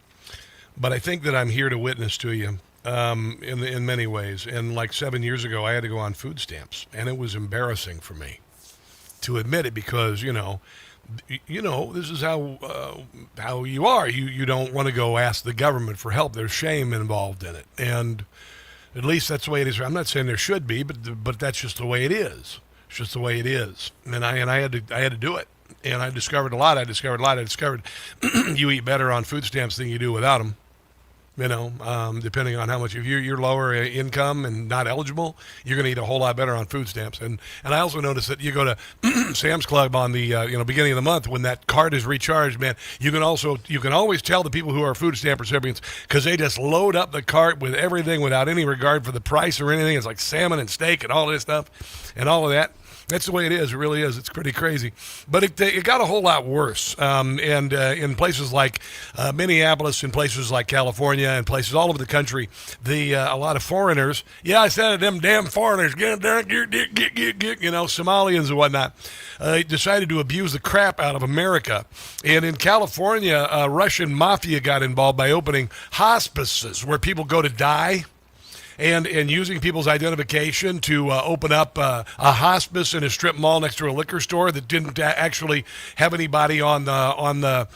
but I think that I'm here to witness to you in many ways. And like 7 years ago, I had to go on food stamps, and it was embarrassing for me to admit it because this is how you are. You don't want to go ask the government for help. There's shame involved in it, and at least that's the way it is. I'm not saying there should be, but that's just the way it is. It's just the way it is. And I had to do it, and I discovered a lot. I discovered you eat better on food stamps than you do without them. Depending on how much, if you're lower income and not eligible, you're going to eat a whole lot better on food stamps. And I also noticed that you go to Sam's Club on the beginning of the month when that card is recharged, man. You can always tell the people who are food stamp recipients because they just load up the cart with everything without any regard for the price or anything. It's like salmon and steak and all this stuff and all of that. That's the way it is. It really is. It's pretty crazy. But it got a whole lot worse. And in places like Minneapolis, in places like California, and places all over the country, a lot of foreigners, I said it, them damn foreigners, Somalians and whatnot, decided to abuse the crap out of America. And in California, Russian mafia got involved by opening hospices where people go to die. And using people's identification to open up a hospice in a strip mall next to a liquor store that didn't actually have anybody on the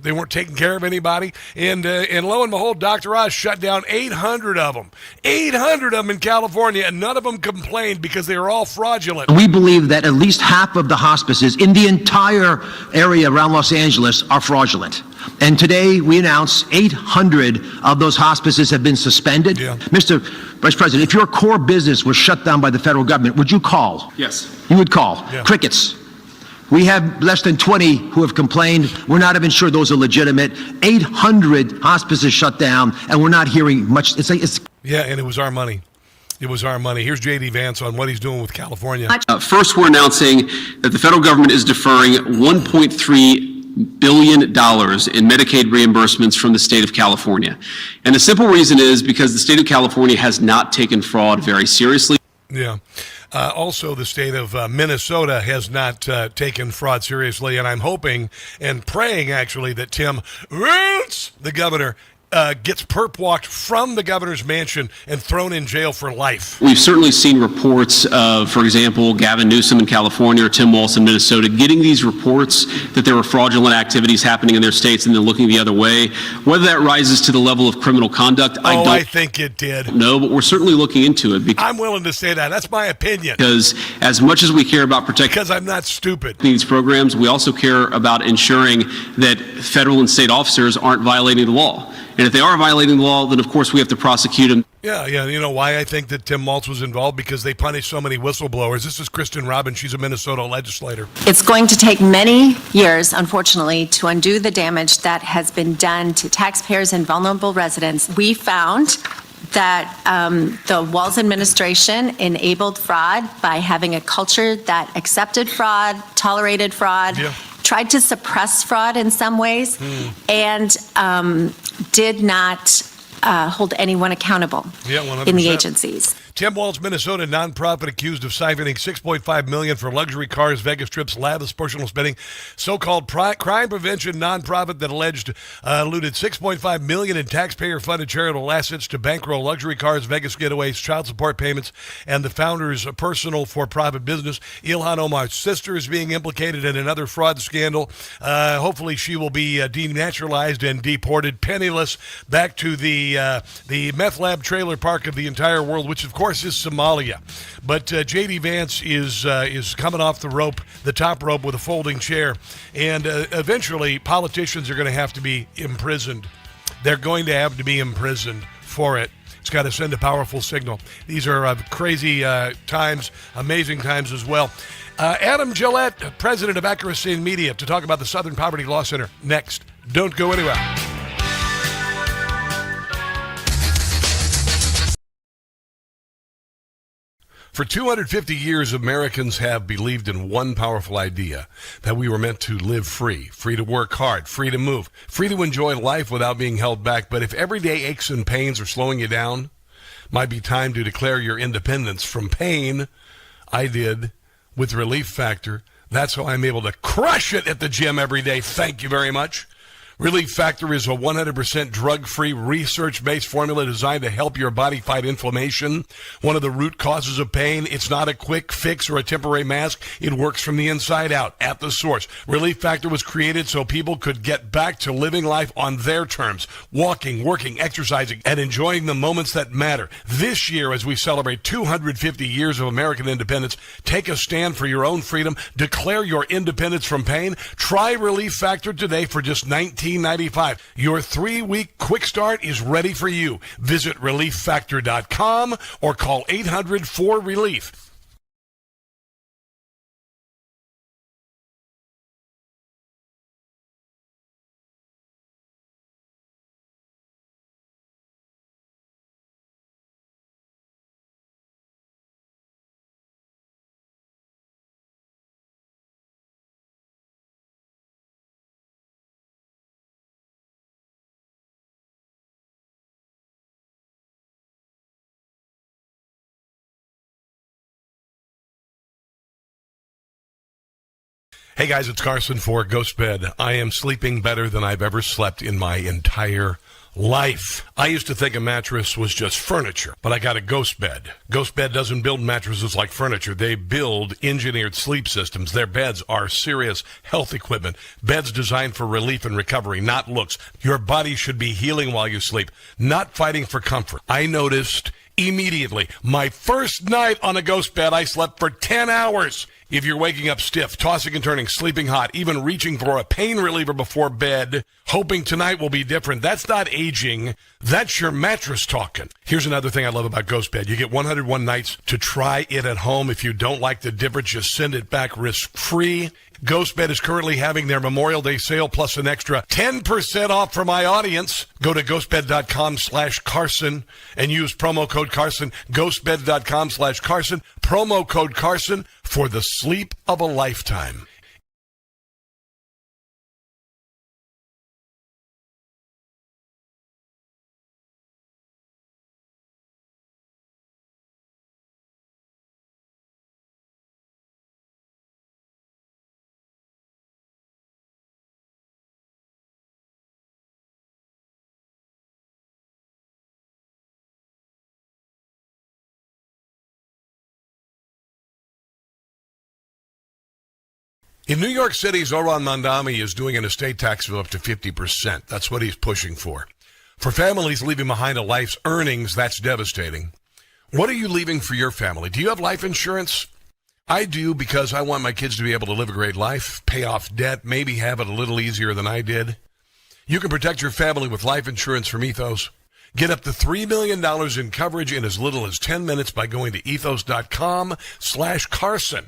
they weren't taking care of anybody. And lo and behold, Dr. Oz shut down 800 of them. 800 of them in California, and none of them complained because they were all fraudulent. We believe that at least half of the hospices in the entire area around Los Angeles are fraudulent. And today we announce 800 of those hospices have been suspended. Yeah. Mr. Vice President, if your core business was shut down by the federal government, would you call? Yes. You would call. Yeah. Crickets. We have less than 20 who have complained. We're not even sure those are legitimate. 800 hospices shut down, and we're not hearing much. Yeah, and it was our money. It was our money. Here's J.D. Vance on what he's doing with California. First, we're announcing that the federal government is deferring $1.3 billion in Medicaid reimbursements from the state of California. And the simple reason is because the state of California has not taken fraud very seriously. Yeah. Also, the state of Minnesota has not taken fraud seriously, and I'm hoping and praying, actually, that Tim Roots, the governor, gets perp walked from the governor's mansion and thrown in jail for life. We've certainly seen reports of, for example, Gavin Newsom in California or Tim Walz in Minnesota getting these reports that there were fraudulent activities happening in their states and then looking the other way. Whether that rises to the level of criminal conduct, I think it did. No, but we're certainly looking into it. I'm willing to say that. That's my opinion. Because as much as we care about protecting... Because I'm not stupid. ...these programs, we also care about ensuring that federal and state officers aren't violating the law. And if they are violating the law, then of course we have to prosecute them. Yeah. You know why I think that Tim Walz was involved? Because they punish so many whistleblowers. This is Kristen Robbins. She's a Minnesota legislator. It's going to take many years, unfortunately, to undo the damage that has been done to taxpayers and vulnerable residents. We found that the Walz administration enabled fraud by having a culture that accepted fraud, tolerated fraud, tried to suppress fraud in some ways, and did not hold anyone accountable in the agencies. Tim Walz, Minnesota nonprofit accused of siphoning $6.5 million for luxury cars, Vegas trips, lavish personal spending. So-called crime prevention nonprofit that alleged looted $6.5 million in taxpayer-funded charitable assets to bankroll luxury cars, Vegas getaways, child support payments, and the founder's personal for-profit business. Ilhan Omar's sister is being implicated in another fraud scandal. Hopefully, she will be denaturalized and deported penniless back to the meth lab trailer park of the entire world, which of course is Somalia. But J.D. Vance is coming off the top rope with a folding chair, and eventually politicians are going to have to be imprisoned. They're going to have to be imprisoned for it. It's got to send a powerful signal. These are crazy times, amazing times as well. Adam Guillette, president of Accuracy in Media, to talk about the Southern Poverty Law Center next. Don't go anywhere. For 250 years, Americans have believed in one powerful idea, that we were meant to live free to work hard, free to move, free to enjoy life without being held back. But if everyday aches and pains are slowing you down, might be time to declare your independence from pain. I did with Relief Factor. That's how I'm able to crush it at the gym every day. Thank you very much. Relief Factor is a 100% drug-free, research-based formula designed to help your body fight inflammation, one of the root causes of pain. It's not a quick fix or a temporary mask. It works from the inside out, at the source. Relief Factor was created so people could get back to living life on their terms, walking, working, exercising, and enjoying the moments that matter. This year, as we celebrate 250 years of American independence, take a stand for your own freedom. Declare your independence from pain. Try Relief Factor today for just $19 $19.95. Your 3-week quick start is ready for you. Visit relieffactor.com or call 800-4RELIEF. Hey guys, it's Carson for Ghost Bed. I am sleeping better than I've ever slept in my entire life. I used to think a mattress was just furniture, but I got a Ghost Bed. Ghost Bed doesn't build mattresses like furniture. They build engineered sleep systems. Their beds are serious health equipment. Beds designed for relief and recovery, not looks. Your body should be healing while you sleep, not fighting for comfort. I noticed immediately, my first night on a Ghost Bed, I slept for 10 hours. If you're waking up stiff, tossing and turning, sleeping hot, even reaching for a pain reliever before bed, hoping tonight will be different, that's not aging. That's your mattress talking. Here's another thing I love about Ghost Bed. You get 101 nights to try it at home. If you don't like the difference, just send it back risk-free. Ghost Bed is currently having their Memorial Day sale plus an extra 10% off for my audience. Go to ghostbed.com/Carson and use promo code Carson. Ghostbed.com/Carson. Promo code Carson for the sleep of a lifetime. In New York City, Zoran Mandami is doing an estate tax of up to 50%. That's what he's pushing for. For families leaving behind a life's earnings, that's devastating. What are you leaving for your family? Do you have life insurance? I do, because I want my kids to be able to live a great life, pay off debt, maybe have it a little easier than I did. You can protect your family with life insurance from Ethos. Get up to $3 million in coverage in as little as 10 minutes by going to ethos.com/Carson.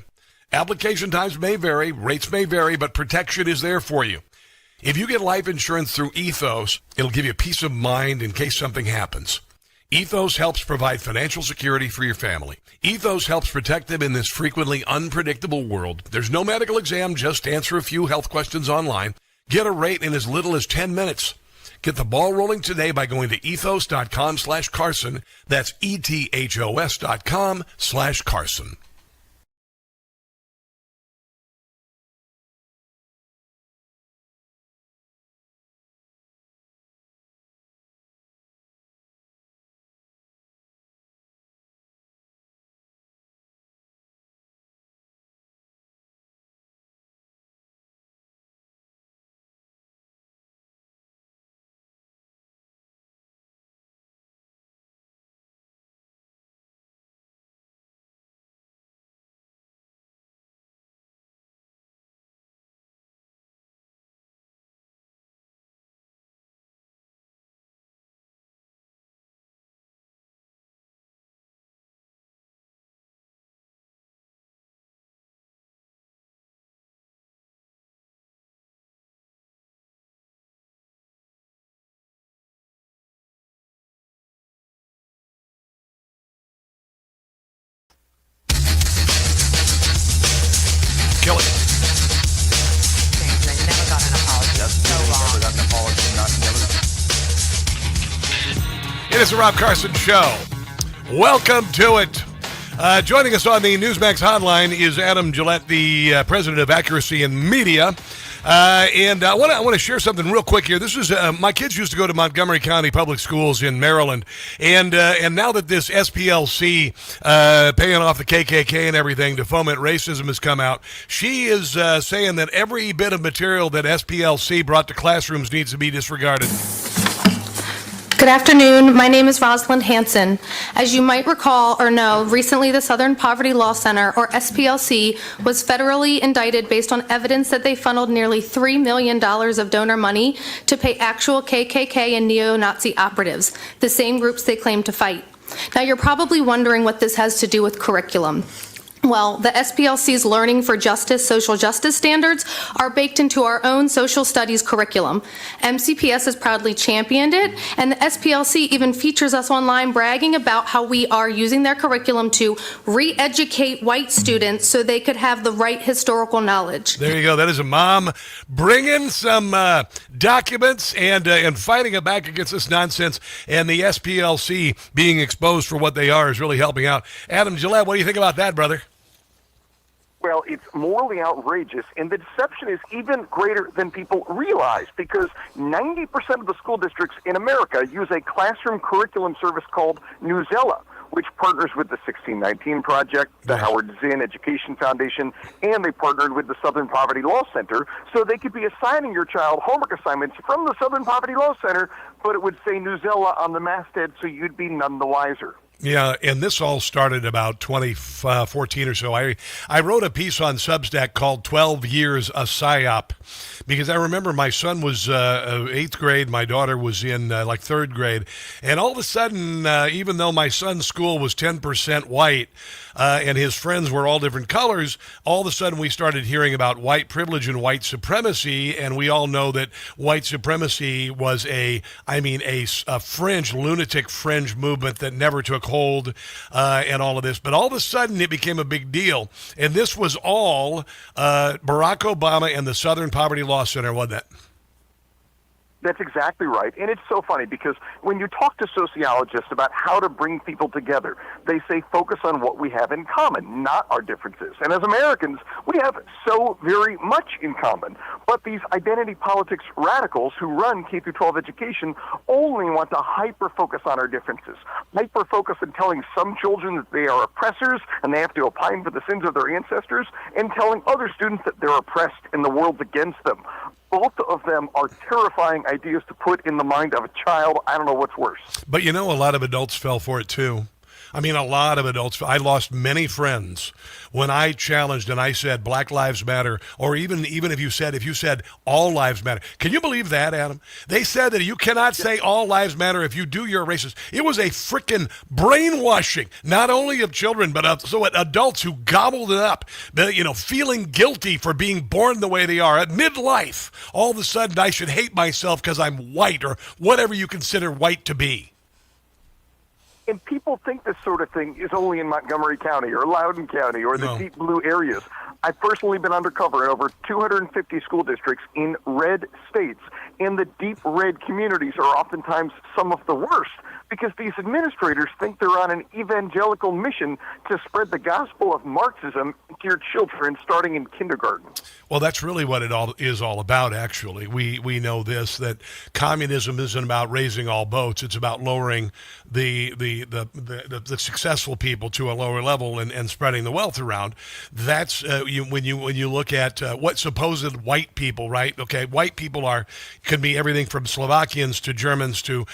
Application times may vary, rates may vary, but protection is there for you. If you get life insurance through Ethos, it'll give you peace of mind in case something happens. Ethos helps provide financial security for your family. Ethos helps protect them in this frequently unpredictable world. There's no medical exam, just answer a few health questions online. Get a rate in as little as 10 minutes. Get the ball rolling today by going to ethos.com/Carson. That's ethos.com/Carson. Kill it. They never got an apology. That's so wrong. Never got an apology. It is the Rob Carson Show. Welcome to it. Joining us on the Newsmax hotline is Adam Guillette, the president of Accuracy in Media. And I want to share something real quick here. This is my kids used to go to Montgomery County Public Schools in Maryland, and now that this SPLC paying off the KKK and everything to foment racism has come out, she is saying that every bit of material that SPLC brought to classrooms needs to be disregarded. Good Good afternoon. My name is Rosalind Hansen. As you might recall or know, recently the Southern Poverty Law Center, or SPLC, was federally indicted based on evidence that they funneled nearly $3 million of donor money to pay actual KKK and neo-Nazi operatives, the same groups they claim to fight. Now, you're probably wondering what this has to do with curriculum. Well, the SPLC's Learning for Justice social justice standards are baked into our own social studies curriculum. MCPS has proudly championed it, and the SPLC even features us online bragging about how we are using their curriculum to re-educate white students so they could have the right historical knowledge. There you go. That is a mom bringing some documents and fighting it back against this nonsense, and the SPLC being exposed for what they are is really helping out. Adam Guillette, what do you think about that, brother? Well, it's morally outrageous, and the deception is even greater than people realize, because 90% of the school districts in America use a classroom curriculum service called Newsella, which partners with the 1619 Project, the Howard Zinn Education Foundation, and they partnered with the Southern Poverty Law Center, so they could be assigning your child homework assignments from the Southern Poverty Law Center, but it would say Newsella on the masthead, so you'd be none the wiser. Yeah, and this all started about 2014 or so. I wrote a piece on Substack called 12 Years a PSYOP, because I remember my son was 8th grade, my daughter was in like 3rd grade, and all of a sudden, even though my son's school was 10% white, and his friends were all different colors, all of a sudden we started hearing about white privilege and white supremacy, and we all know that white supremacy was a fringe, lunatic fringe movement that never took hold, and all of this. But all of a sudden it became a big deal, and this was all Barack Obama and the Southern Poverty Law Center, wasn't it? That's exactly right. And it's so funny because when you talk to sociologists about how to bring people together, they say focus on what we have in common, not our differences. And as Americans, we have so very much in common. But these identity politics radicals who run K-12 education only want to hyper-focus on our differences, hyper-focus on telling some children that they are oppressors and they have to opine for the sins of their ancestors, and telling other students that they're oppressed and the world's against them. Both of them are terrifying ideas to put in the mind of a child. I don't know what's worse. But you know, a lot of adults fell for it too. I mean, a lot of adults. I lost many friends when I challenged and I said Black Lives Matter, or even if you said all lives matter. Can you believe that, Adam? They said that you cannot say all lives matter. If you do, you're a racist. It was a frickin' brainwashing, not only of children, but of adults who gobbled it up, feeling guilty for being born the way they are. At midlife, all of a sudden I should hate myself because I'm white, or whatever you consider white to be. And people think this sort of thing is only in Montgomery County or Loudoun County or the deep blue areas. I've personally been undercover in over 250 school districts in red states, and the deep red communities are oftentimes some of the worst, because these administrators think they're on an evangelical mission to spread the gospel of Marxism to your children starting in kindergarten. Well, that's really what it all is all about, actually. We know this, that communism isn't about raising all boats. It's about lowering the successful people to a lower level and spreading the wealth around. That's when you look at what supposed white people, right? Okay, white people could be everything from Slovakians to Germans to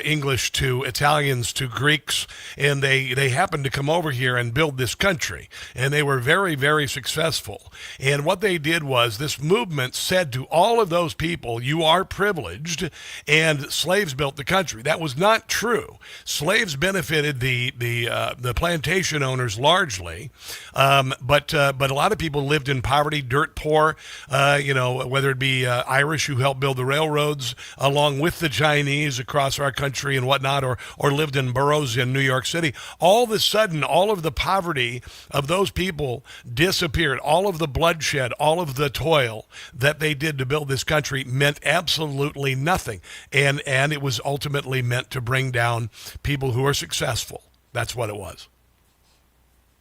English to Italians to Greeks, and they happened to come over here and build this country, and they were very, very successful. And what they did was this movement said to all of those people, you are privileged, and slaves built the country. That was not true. Slaves benefited the plantation owners largely, but a lot of people lived in poverty, dirt poor, whether it be Irish who helped build the railroads along with the Chinese across our country and whatnot, or lived in boroughs in New York City. All of a sudden, all of the poverty of those people disappeared. All of the bloodshed, all of the toil that they did to build this country meant absolutely nothing. And it was ultimately meant to bring down people who are successful. That's what it was.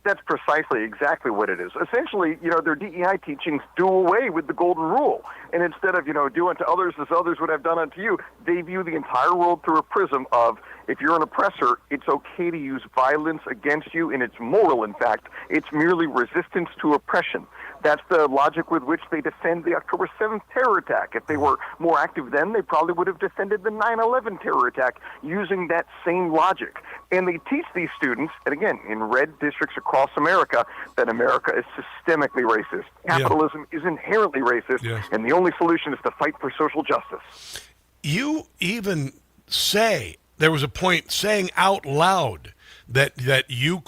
That's precisely exactly what it is. Essentially, their DEI teachings do away with the golden rule. And instead of, do unto others as others would have done unto you, they view the entire world through a prism of, if you're an oppressor, it's okay to use violence against you, and it's moral, in fact. It's merely resistance to oppression. That's the logic with which they defend the October 7th terror attack. If they were more active then, they probably would have defended the 9/11 terror attack using that same logic. And they teach these students, and again, in red districts across America, that America is systemically racist. Capitalism is inherently racist, and the only solution is to fight for social justice. You even say, there was a point saying out loud that you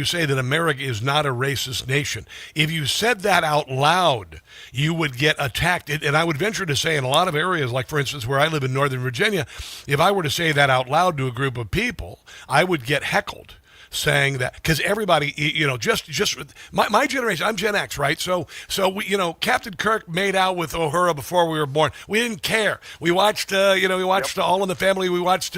say that America is not a racist nation. If you said that out loud, you would get attacked. And I would venture to say in a lot of areas, like for instance where I live in Northern Virginia, if I were to say that out loud to a group of people, I would get heckled. Saying that, because everybody, just my generation, I'm Gen X, right? So we, Captain Kirk made out with Uhura before we were born. We didn't care. We watched, All in the Family. We watched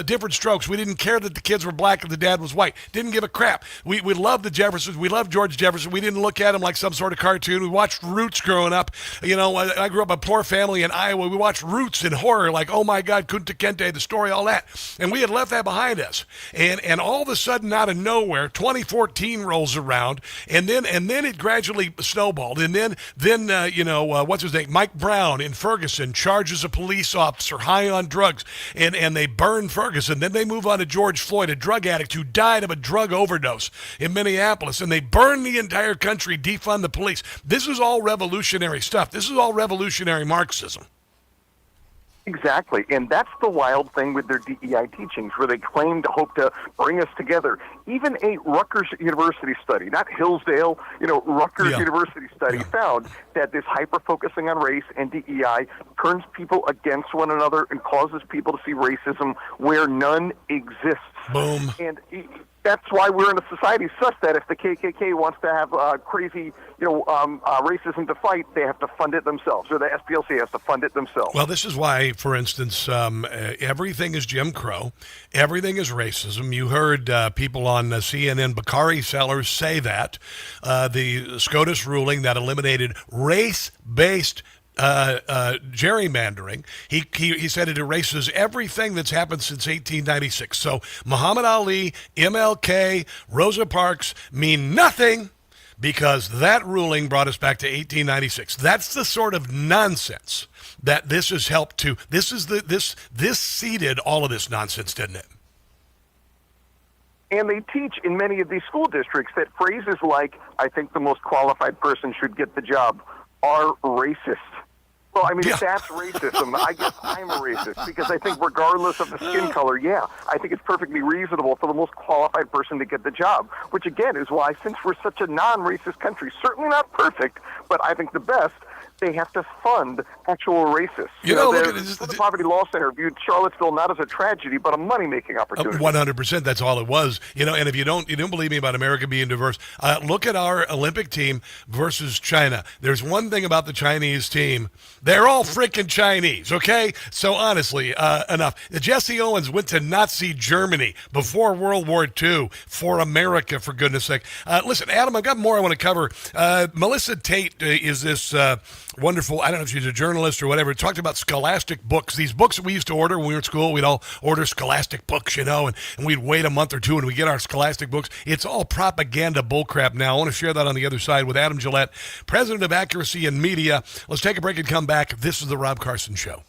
Different Strokes. We didn't care that the kids were black and the dad was white. Didn't give a crap. We loved the Jeffersons. We loved George Jefferson. We didn't look at him like some sort of cartoon. We watched Roots growing up. I grew up in a poor family in Iowa. We watched Roots in horror, like, oh my God, Kunta Kinte, the story, all that. And we had left that behind us. And all of a sudden, out of nowhere, 2014 rolls around, and then it gradually snowballed, and then what's his name, Mike Brown in Ferguson charges a police officer high on drugs, and they burn Ferguson. Then they move on to George Floyd, a drug addict who died of a drug overdose in Minneapolis, and they burn the entire country, defund the police. This is all revolutionary stuff. This is all revolutionary Marxism. Exactly, and that's the wild thing with their DEI teachings, where they claim to hope to bring us together. Even a Rutgers University study, not Hillsdale, Rutgers University study found that this hyper-focusing on race and DEI turns people against one another and causes people to see racism where none exists. Boom. And that's why we're in a society such that if the KKK wants to have crazy, racism to fight, they have to fund it themselves, or the SPLC has to fund it themselves. Well, this is why, for instance, everything is Jim Crow, everything is racism. You heard people on CNN, Bakari Sellers, say that the SCOTUS ruling that eliminated race-based gerrymandering, he said it erases everything that's happened since 1896. So Muhammad Ali, MLK, Rosa Parks mean nothing because that ruling brought us back to 1896. That's the sort of nonsense that this has helped to. This seeded all of this nonsense, didn't it? And they teach in many of these school districts that phrases like, I think the most qualified person should get the job, are racist. Well, I mean, if that's racism, I guess I'm a racist, because I think regardless of the skin color, I think it's perfectly reasonable for the most qualified person to get the job, which again is why, since we're such a non-racist country, certainly not perfect, but I think the best, they have to fund actual racists. The Poverty Law Center viewed Charlottesville not as a tragedy, but a money-making opportunity. 100%. That's all it was. And if you don't believe me about America being diverse, look at our Olympic team versus China. There's one thing about the Chinese team. They're all freaking Chinese, okay? So honestly, enough. Jesse Owens went to Nazi Germany before World War II for America, for goodness sake. Listen, Adam, I've got more I want to cover. Melissa Tate is this wonderful, I don't know if she's a journalist or whatever, talked about Scholastic Books. These books that we used to order when we were at school, we'd all order Scholastic Books, and we'd wait a month or two and we get our Scholastic Books. It's all propaganda bullcrap now. I want to share that on the other side with Adam Guillette, president of Accuracy and Media. Let's take a break and come back. This is the Rob Carson Show.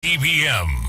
EVM.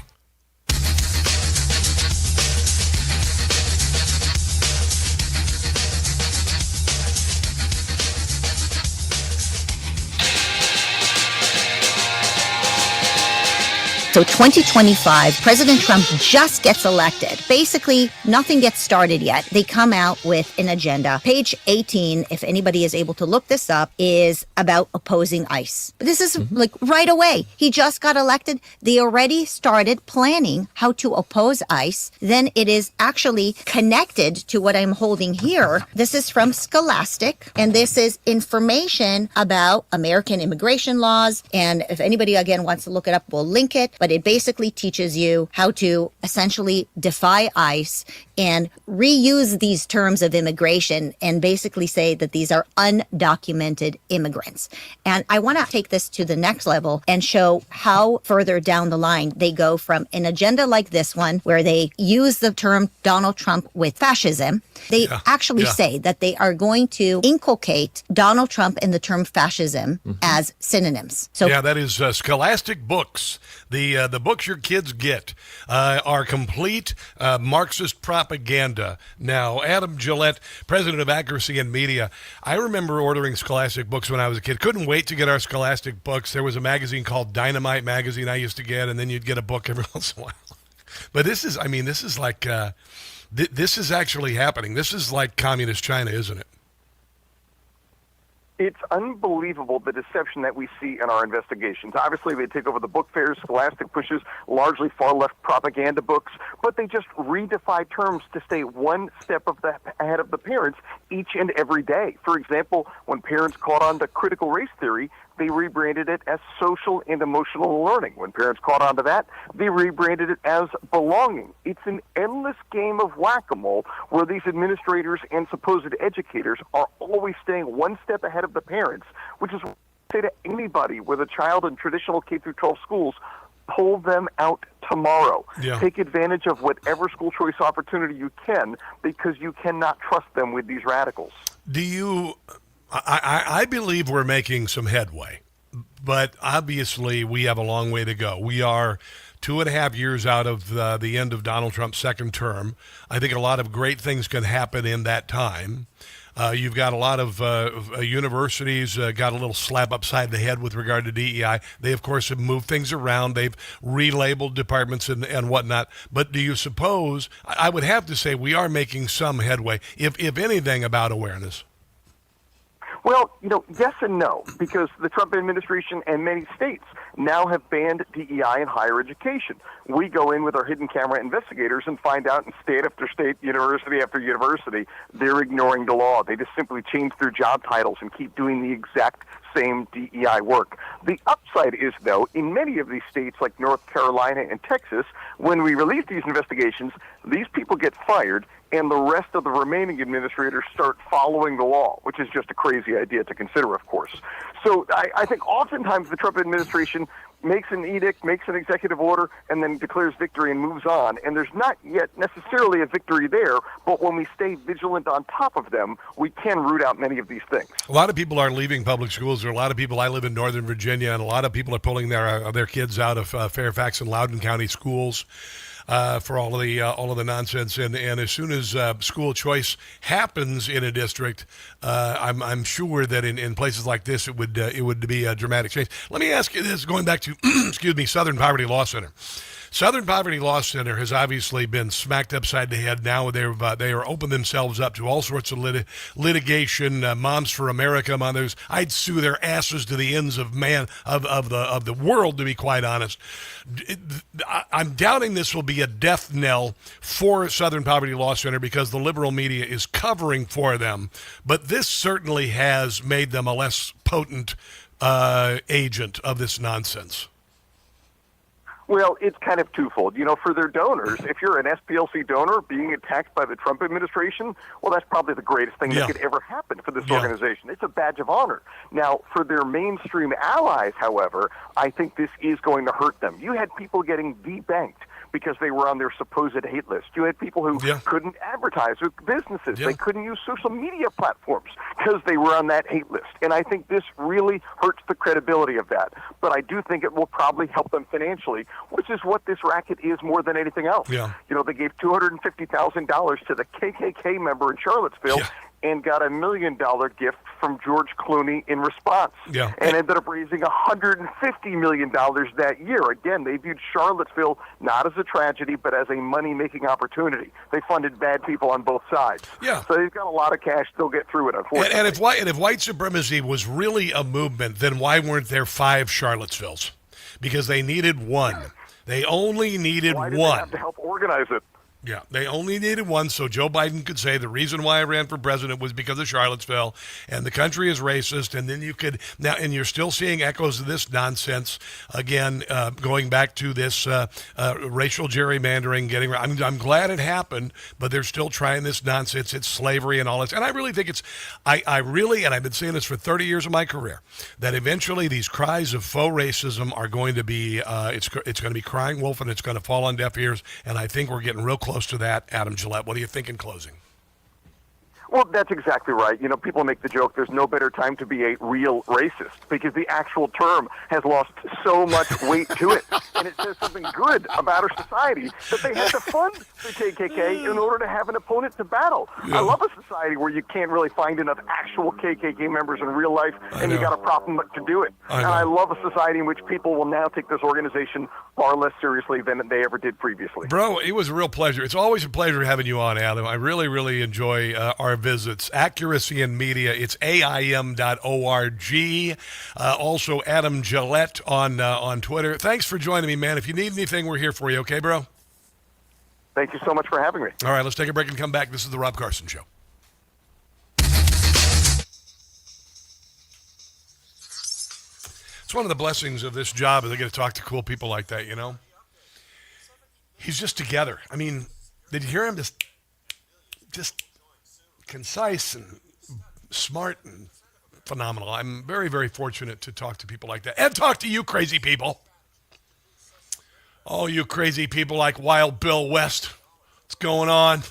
So 2025, President Trump just gets elected. Basically, nothing gets started yet. They come out with an agenda. Page 18, if anybody is able to look this up, is about opposing ICE. But this is like right away. He just got elected. They already started planning how to oppose ICE. Then it is actually connected to what I'm holding here. This is from Scholastic, and this is information about American immigration laws. And if anybody, again, wants to look it up, we'll link it. But it basically teaches you how to essentially defy ICE and reuse these terms of immigration and basically say that these are undocumented immigrants. And I want to take this to the next level and show how further down the line they go from an agenda like this one, where they use the term Donald Trump with fascism. They actually say that they are going to inculcate Donald Trump and the term fascism as synonyms. So that is Scholastic Books. The books your kids get are complete Marxist propaganda. Now, Adam Guillette, president of Accuracy and Media, I remember ordering Scholastic Books when I was a kid. Couldn't wait to get our Scholastic Books. There was a magazine called Dynamite Magazine I used to get, and then you'd get a book every once in a while. But this is like, this is actually happening. This is like communist China, isn't it? It's unbelievable, the deception that we see in our investigations. Obviously, they take over the book fairs. Scholastic pushes largely far-left propaganda books, but they just redefine terms to stay one step ahead of the parents each and every day. For example, when parents caught on to critical race theory, they rebranded it as social and emotional learning. When parents caught on to that, they rebranded it as belonging. It's an endless game of whack-a-mole where these administrators and supposed educators are always staying one step ahead of the parents, which is what I say to anybody with a child in traditional K-12 schools: pull them out tomorrow. Take advantage of whatever school choice opportunity you can, because you cannot trust them with these radicals. I believe we're making some headway, but obviously we have a long way to go. We are 2.5 years out of the end of Donald Trump's second term. I think a lot of great things can happen in that time. You've got a lot of universities got a little slap upside the head with regard to DEI. They, of course, have moved things around. They've relabeled departments and whatnot. But do you suppose, I would have to say we are making some headway, if anything, about awareness? Well, yes and no, because the Trump administration and many states now have banned DEI in higher education. We go in with our hidden camera investigators and find out in state after state, university after university, they're ignoring the law. They just simply change their job titles and keep doing the exact same DEI work. The upside is, though, in many of these states like North Carolina and Texas, when we release these investigations, these people get fired, and the rest of the remaining administrators start following the law, which is just a crazy idea to consider, of course. So I think oftentimes the Trump administration makes an edict, makes an executive order, and then declares victory and moves on. And there's not yet necessarily a victory there, but when we stay vigilant on top of them, we can root out many of these things. A lot of people are leaving public schools. There are a lot of people, I live in Northern Virginia, and a lot of people are pulling their kids out of Fairfax and Loudoun County schools. For all of the nonsense, and as soon as school choice happens in a district, I'm sure that in places like this it would be a dramatic change. Let me ask you this, going back to Southern Poverty Law Center. Southern Poverty Law Center has obviously been smacked upside the head. Now they are open themselves up to all sorts of litigation. Moms for America, mothers. I'd sue their asses to the ends of the world, to be quite honest. I'm doubting this will be a death knell for Southern Poverty Law Center because the liberal media is covering for them. But this certainly has made them a less potent agent of this nonsense. Well, it's kind of twofold. For their donors, if you're an SPLC donor being attacked by the Trump administration, well, that's probably the greatest thing that could ever happen for this organization. It's a badge of honor. Now, for their mainstream allies, however, I think this is going to hurt them. You had people getting debanked because they were on their supposed hate list. You had people who couldn't advertise with businesses. They couldn't use social media platforms because they were on that hate list. And I think this really hurts the credibility of that. But I do think it will probably help them financially, which is what this racket is more than anything else. Yeah. You know, they gave $250,000 to the KKK member in Charlottesville and got $1 million gift from George Clooney in response. Yeah. And ended up raising $150 million that year. Again, they viewed Charlottesville not as a tragedy, but as a money-making opportunity. They funded bad people on both sides. Yeah. So they've got a lot of cash. They'll get through it, unfortunately. And if white supremacy was really a movement, then why weren't there 5 Charlottesvilles? Because they needed one. They only needed Why one. did they have to help organize it? Yeah, they only needed one, so Joe Biden could say the reason why I ran for president was because of Charlottesville, and the country is racist, and then you could now, and you're still seeing echoes of this nonsense again, going back to this racial gerrymandering. I'm glad it happened, but they're still trying this nonsense. It's slavery and all this, and I really think I really, and I've been saying this for 30 years of my career, that eventually these cries of faux racism are going to be, it's going to be crying wolf, and it's going to fall on deaf ears, and I think we're getting real close to that. Adam Gillette, what do you think in closing? Well, that's exactly right. You know, people make the joke there's no better time to be a real racist because the actual term has lost so much weight to it. And it says something good about our society that they had to fund the KKK in order to have an opponent to battle. I love a society where you can't really find enough actual KKK members in real life and you got a problem to do it. And I love a society in which people will now take this organization far less seriously than they ever did previously. Bro, it was a real pleasure. It's always a pleasure having you on, Adam. I really, really enjoy our visits. Accuracy in Media, it's AIM.org. Also, Adam Gillette on Twitter. Thanks for joining me, man. If you need anything, we're here for you. Okay, bro? Thank you so much for having me. All right, let's take a break and come back. This is the Rob Carson Show. It's one of the blessings of this job is I get to talk to cool people like that, you know? He's just together. I mean, did you hear him? Just concise and smart and phenomenal. I'm very, very fortunate to talk to people like that and talk to you crazy people. Oh, you crazy people like Wild Bill West. What's going on?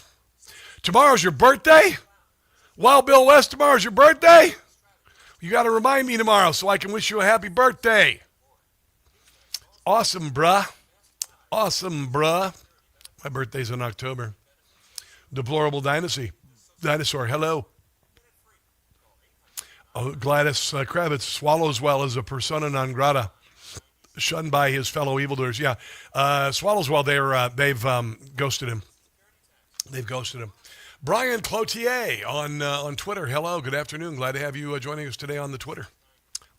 Tomorrow's your birthday? Wild Bill West, tomorrow's your birthday? You got to remind me tomorrow so I can wish you a happy birthday. Awesome, bruh. Awesome, bruh. My birthday's in October. Deplorable Dinosaur, hello. Oh, Gladys Kravitz swallows well as a persona non grata, shunned by his fellow evildoers. Yeah, swallows well. They've ghosted him. They've ghosted him. Brian Cloutier on Twitter. Hello, good afternoon. Glad to have you joining us today on the Twitter.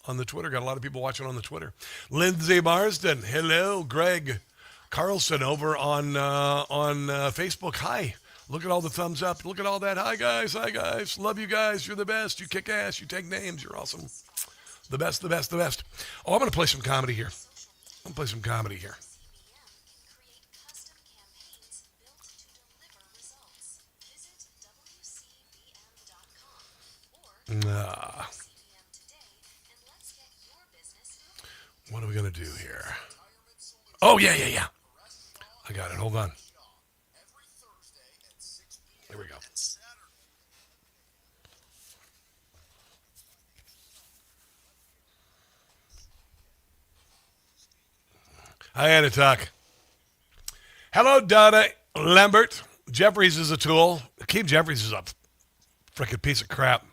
Got a lot of people watching on the Twitter. Lindsay Marsden. Hello, Greg Carlson over on Facebook. Hi. Look at all the thumbs up. Look at all that. Hi, guys. Love you guys. You're the best. You kick ass. You take names. You're awesome. The best. Oh, I'm going to play some comedy here. What are we going to do here? Oh, yeah. I got it. Hold on. Here we go. I had to talk. Hello, Donna Lambert. Jeffries is a tool. Keith Jeffries is a freaking piece of crap.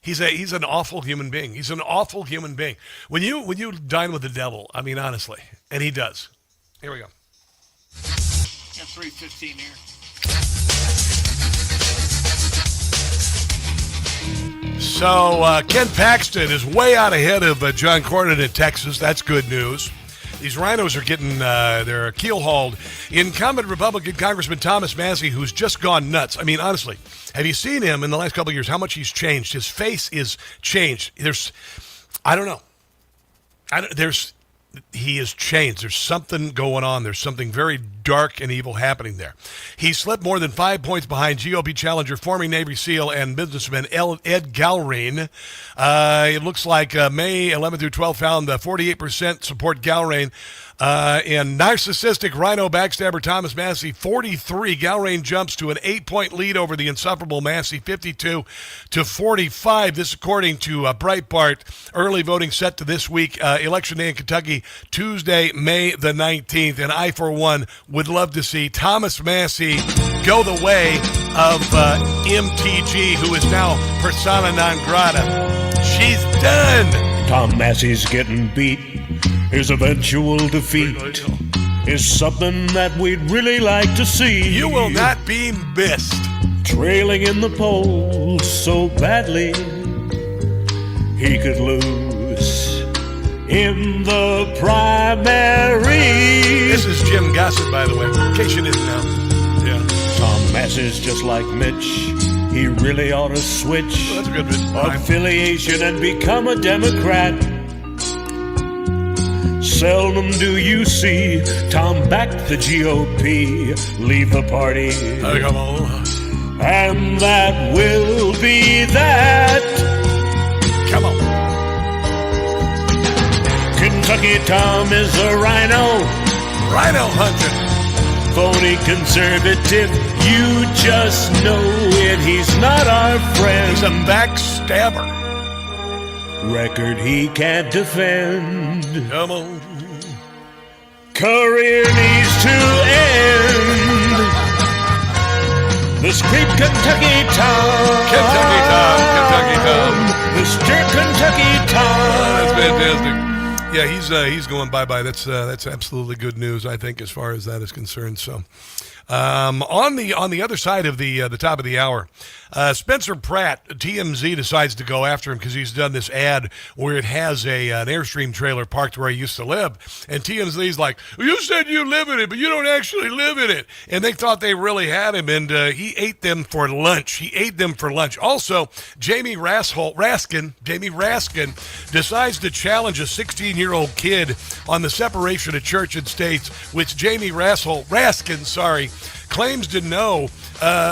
He's an awful human being. He's an awful human being. When you dine with the devil, I mean, honestly, and he does. Here we go. Got 3:15 here. So Ken Paxton is way out ahead of John Cornyn in Texas. That's good news. These rhinos are getting their keel hauled. Incumbent Republican Congressman Thomas Massey, who's just gone nuts. I mean, honestly, have you seen him in the last couple of years, how much he's changed? His face is changed. He has changed. There's something going on. There's something very dark and evil happening there. He slipped more than 5 points behind GOP challenger, former Navy SEAL and businessman Ed Galrain. It looks like May 11 through 12 found 48% support Galrain. And narcissistic rhino backstabber Thomas Massey, 43. Galrain jumps to an 8-point lead over the insufferable Massey, 52-45. This according to Breitbart. Early voting set to this week, Election Day in Kentucky, Tuesday, May the 19th. And I, for one, would love to see Thomas Massey go the way of MTG, who is now persona non grata. She's done. Tom Massey's getting beat. His eventual defeat is something that we'd really like to see. You will not be missed. Trailing in the polls so badly, he could lose in the primary. This is Jim Gossett, by the way, in case you didn't know. Yeah. Tom Massey's just like Mitch. He really ought to switch That's a good bit. affiliation and become a Democrat. Seldom do you see Tom back the GOP, leave the party. Come on. And that will be that. Come on. Kentucky Tom is a rhino. Rhino hunter. Phony conservative, you just know it. He's not our friend. He's a backstabber. Record he can't defend. Come on. Career needs to end. This great Kentucky Tom. Kentucky Tom. Kentucky Tom. Mr. Kentucky Tom. That's fantastic. Yeah, he's going bye-bye. That's absolutely good news, I think, as far as that is concerned. So, on the other side of the top of the hour, Spencer Pratt, TMZ decides to go after him because he's done this ad where it has an Airstream trailer parked where he used to live, and TMZ's like, "You said you live in it, but you don't actually live in it," and they thought they really had him, and he ate them for lunch. Also, Jamie Raskin decides to challenge a 16-year-old kid on the separation of church and states, which Jamie Raskin claims to know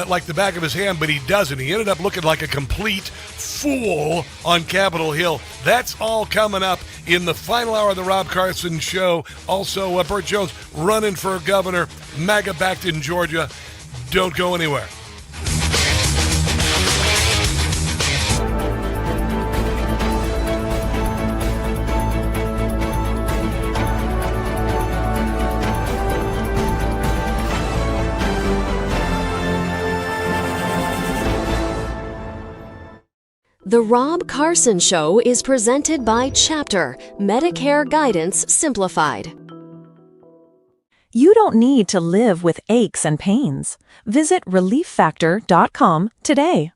like the back of his hand, but he doesn't. He ended up looking like a complete fool on Capitol Hill. That's all coming up in the final hour of the Rob Carson Show. Also, Burt Jones running for governor, MAGA backed in Georgia. Don't go anywhere. The Rob Carson Show is presented by Chapter, Medicare Guidance Simplified. You don't need to live with aches and pains. Visit relieffactor.com today.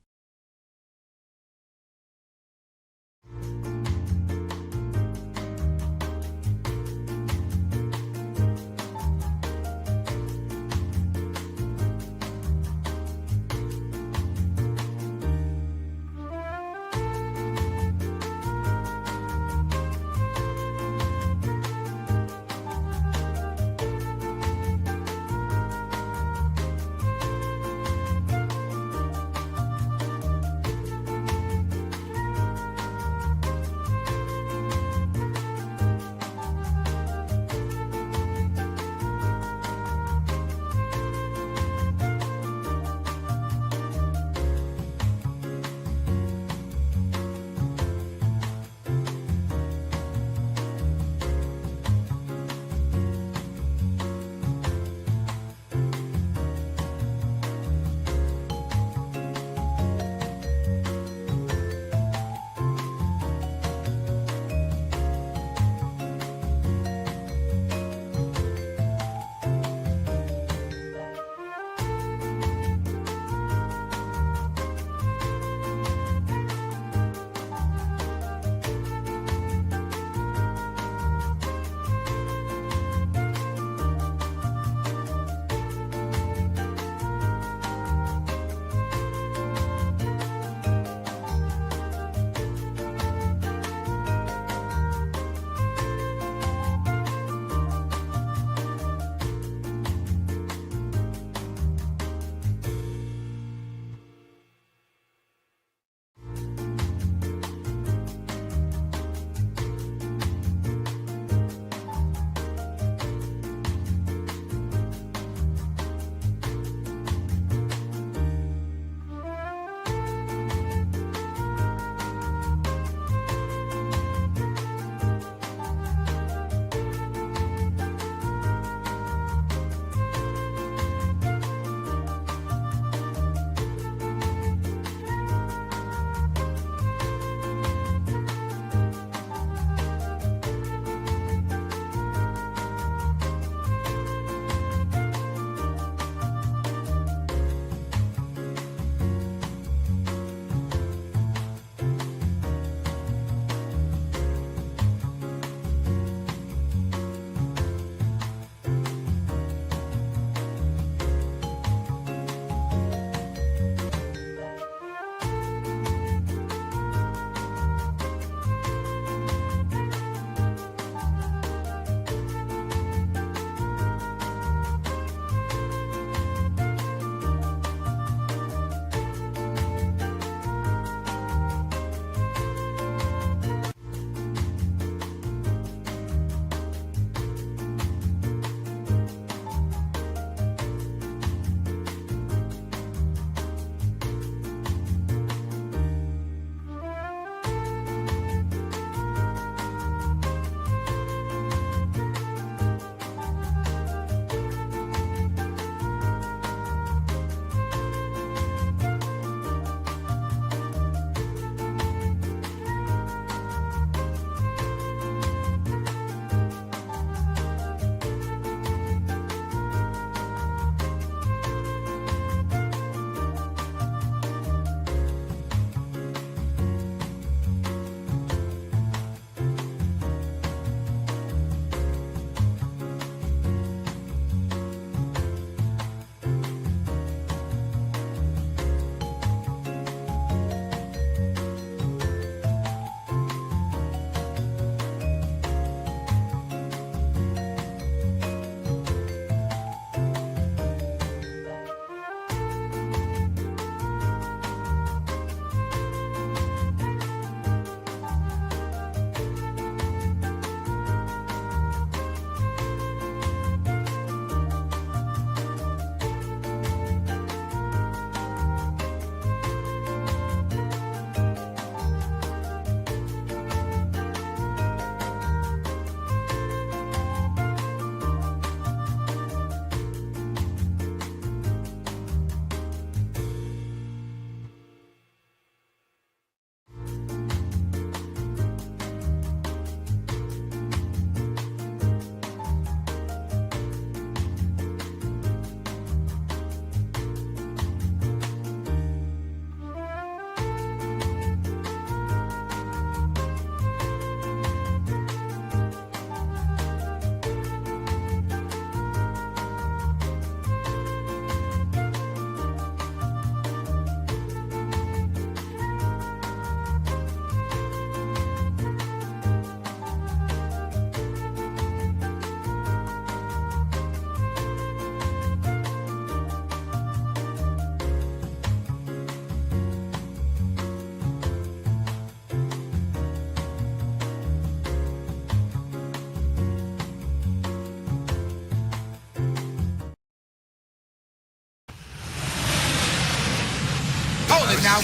right now.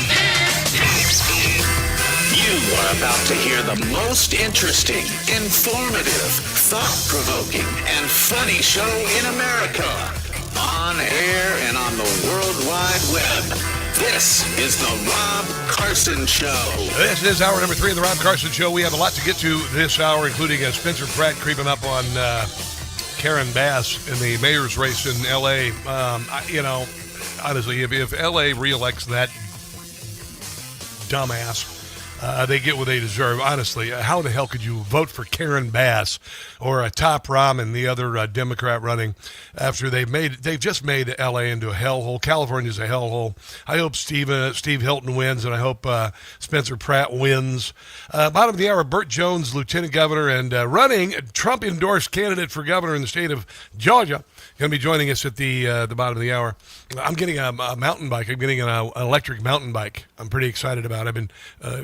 You are about to hear the most interesting, informative, thought-provoking, and funny show in America. On air and on the World Wide Web. This is the Rob Carson Show. This is hour number 3 of the Rob Carson Show. We have a lot to get to this hour, including Spencer Pratt creeping up on Karen Bass in the mayor's race in L.A. Honestly, if L.A. reelects that dumbass, they get what they deserve. Honestly, how the hell could you vote for Karen Bass or Top Ramen, the other Democrat running, after they've just made L.A. into a hellhole? California's a hellhole. I hope Steve Hilton wins, and I hope Spencer Pratt wins. Bottom of the hour, Burt Jones, Lieutenant Governor and running Trump-endorsed candidate for governor in the state of Georgia, going to be joining us at the bottom of the hour. I'm getting a mountain bike. I'm getting an electric mountain bike. I'm pretty excited about it. I've been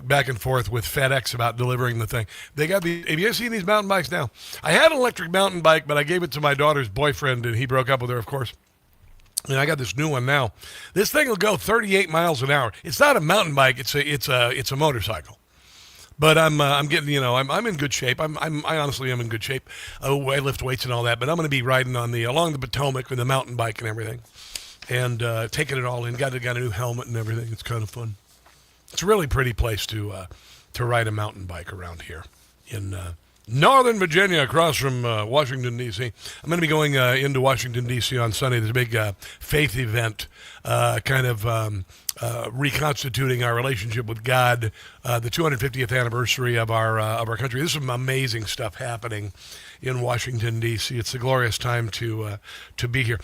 back and forth with FedEx about delivering the thing. They got have you ever seen these mountain bikes now? I had an electric mountain bike, but I gave it to my daughter's boyfriend, and he broke up with her, of course. And I got this new one now. This thing will go 38 miles an hour. It's not a mountain bike. It's a motorcycle. But I'm getting, I'm in good shape. I honestly am in good shape. Oh, I lift weights and all that. But I'm going to be riding along the Potomac with a mountain bike and everything, and taking it all in. Got a new helmet and everything. It's kind of fun. It's a really pretty place to ride a mountain bike around here in Northern Virginia, across from Washington, D.C. I'm going to be going into Washington, D.C. on Sunday. There's a big faith event, reconstituting our relationship with God, the 250th anniversary of our country. There's some amazing stuff happening in Washington, D.C. It's a glorious time to be here.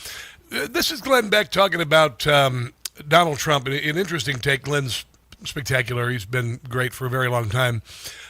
This is Glenn Beck talking about Donald Trump. An interesting take. Glenn's spectacular. He's been great for a very long time.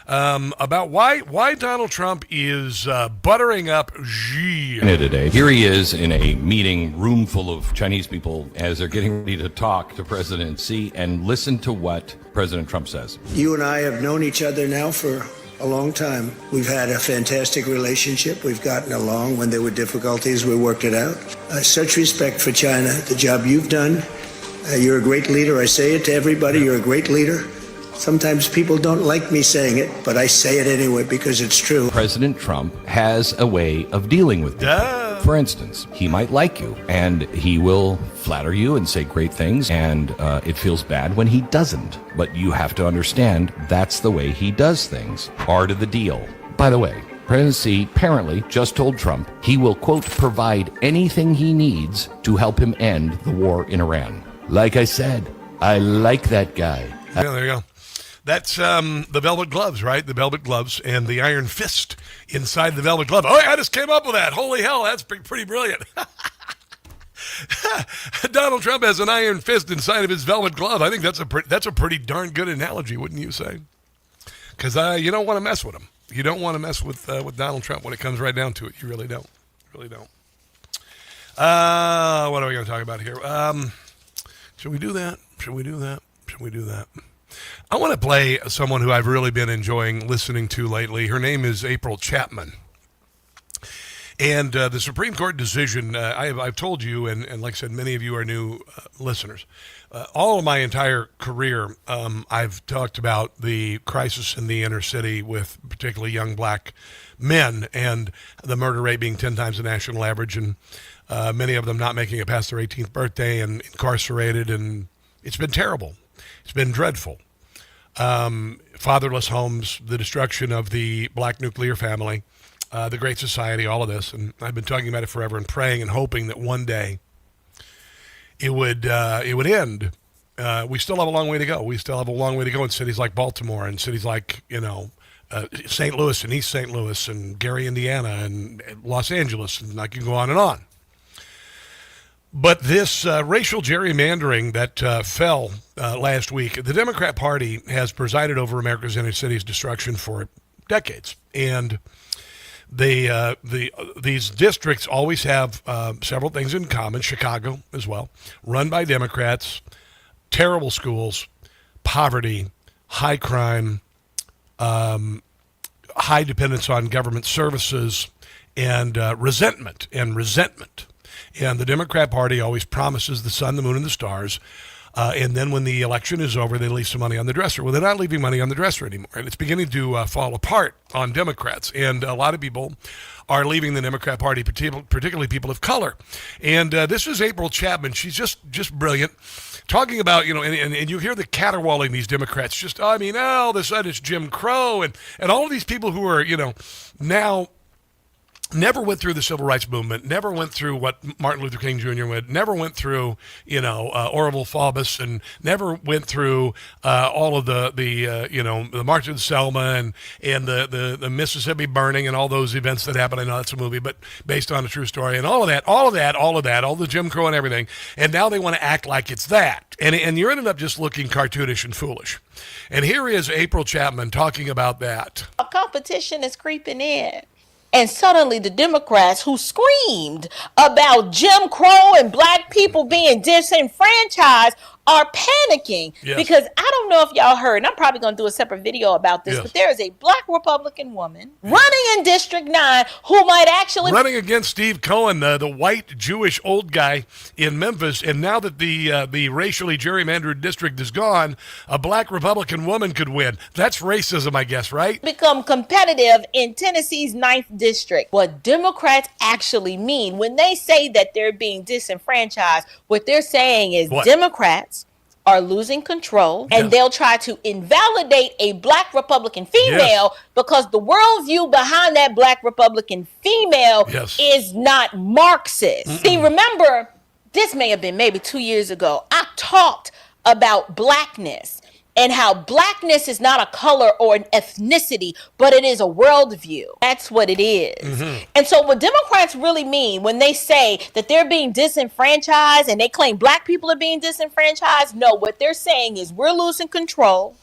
About why Donald Trump is buttering up Xi. Today, here he is in a meeting room full of Chinese people as they're getting ready to talk to President Xi, and listen to what President Trump says. You and I have known each other now for a long time. We've had a fantastic relationship. We've gotten along. When there were difficulties, we worked it out. Such respect for China, the job you've done. You're a great leader. I say it to everybody. You're a great leader. Sometimes people don't like me saying it, but I say it anyway because it's true. President Trump has a way of dealing with people. For instance, he might like you, and he will flatter you and say great things, and it feels bad when he doesn't. But you have to understand that's the way he does things. Part of the deal. By the way, President Xi apparently just told Trump he will, quote, provide anything he needs to help him end the war in Iran. Like I said, I like that guy. Yeah, there you go. That's the velvet gloves, right? The velvet gloves and the iron fist inside the velvet glove. Oh, I just came up with that. Holy hell, that's pretty brilliant. Donald Trump has an iron fist inside of his velvet glove. I think that's a pretty darn good analogy, wouldn't you say? Because you don't want to mess with him. You don't want to mess with Donald Trump when it comes right down to it. You really don't. Really don't. What are we going to talk about here? Should we do that? I want to play someone who I've really been enjoying listening to lately. Her name is April Chapman. And the Supreme Court decision, I've told you, and like I said, many of you are new listeners. All of my entire career, I've talked about the crisis in the inner city with particularly young black men, and the murder rate being 10 times the national average, and many of them not making it past their 18th birthday and incarcerated, and it's been terrible. It's been dreadful. Fatherless homes, the destruction of the black nuclear family, the Great Society, all of this. And I've been talking about it forever and praying and hoping that one day it would end. We still have a long way to go. We still have a long way to go in cities like Baltimore and cities like, St. Louis and East St. Louis and Gary, Indiana and Los Angeles, and I can go on and on. But this racial gerrymandering that fell last week, the Democrat Party has presided over America's inner cities' destruction for decades. And these districts always have several things in common, Chicago as well, run by Democrats, terrible schools, poverty, high crime, high dependence on government services, and resentment. And the Democrat Party always promises the sun, the moon, and the stars And then when the election is over, they leave some money on the dresser. Well, they're not leaving money on the dresser anymore. And it's beginning to fall apart on Democrats. And a lot of people are leaving the Democrat Party, particularly people of color. And this is April Chapman. She's just brilliant. Talking about, and you hear the caterwauling these Democrats. All of a sudden it's Jim Crow. And all of these people who are, now never went through the civil rights movement, never went through what Martin Luther King Jr. went, never went through, Orville Faubus, and never went through all of the March on Selma and the Mississippi burning and all those events that happened. I know that's a movie, but based on a true story and all of that, all the Jim Crow and everything. And now they want to act like it's that. And you're ended up just looking cartoonish and foolish. And here is April Chapman talking about that. A competition is creeping in. And suddenly the Democrats who screamed about Jim Crow and black people being disenfranchised are panicking. Yes. Because I don't know if y'all heard, and I'm probably going to do a separate video about this, Yes. but there is a black Republican woman running in District 9 who might actually... running against Steve Cohen, the white Jewish old guy in Memphis. And now that the racially gerrymandered district is gone, a black Republican woman could win. That's racism, I guess, right? become competitive in Tennessee's 9th district. What Democrats actually mean when they say that they're being disenfranchised, what they're saying is What? Democrats are losing control, and they'll try to invalidate a black Republican female because the worldview behind that black Republican female is not Marxist. See, remember, this may have been maybe 2 years ago, I talked about blackness and how blackness is not a color or an ethnicity, but it is a worldview. That's what it is. And so what Democrats really mean when they say that they're being disenfranchised and they claim black people are being disenfranchised, no, what they're saying is we're losing control.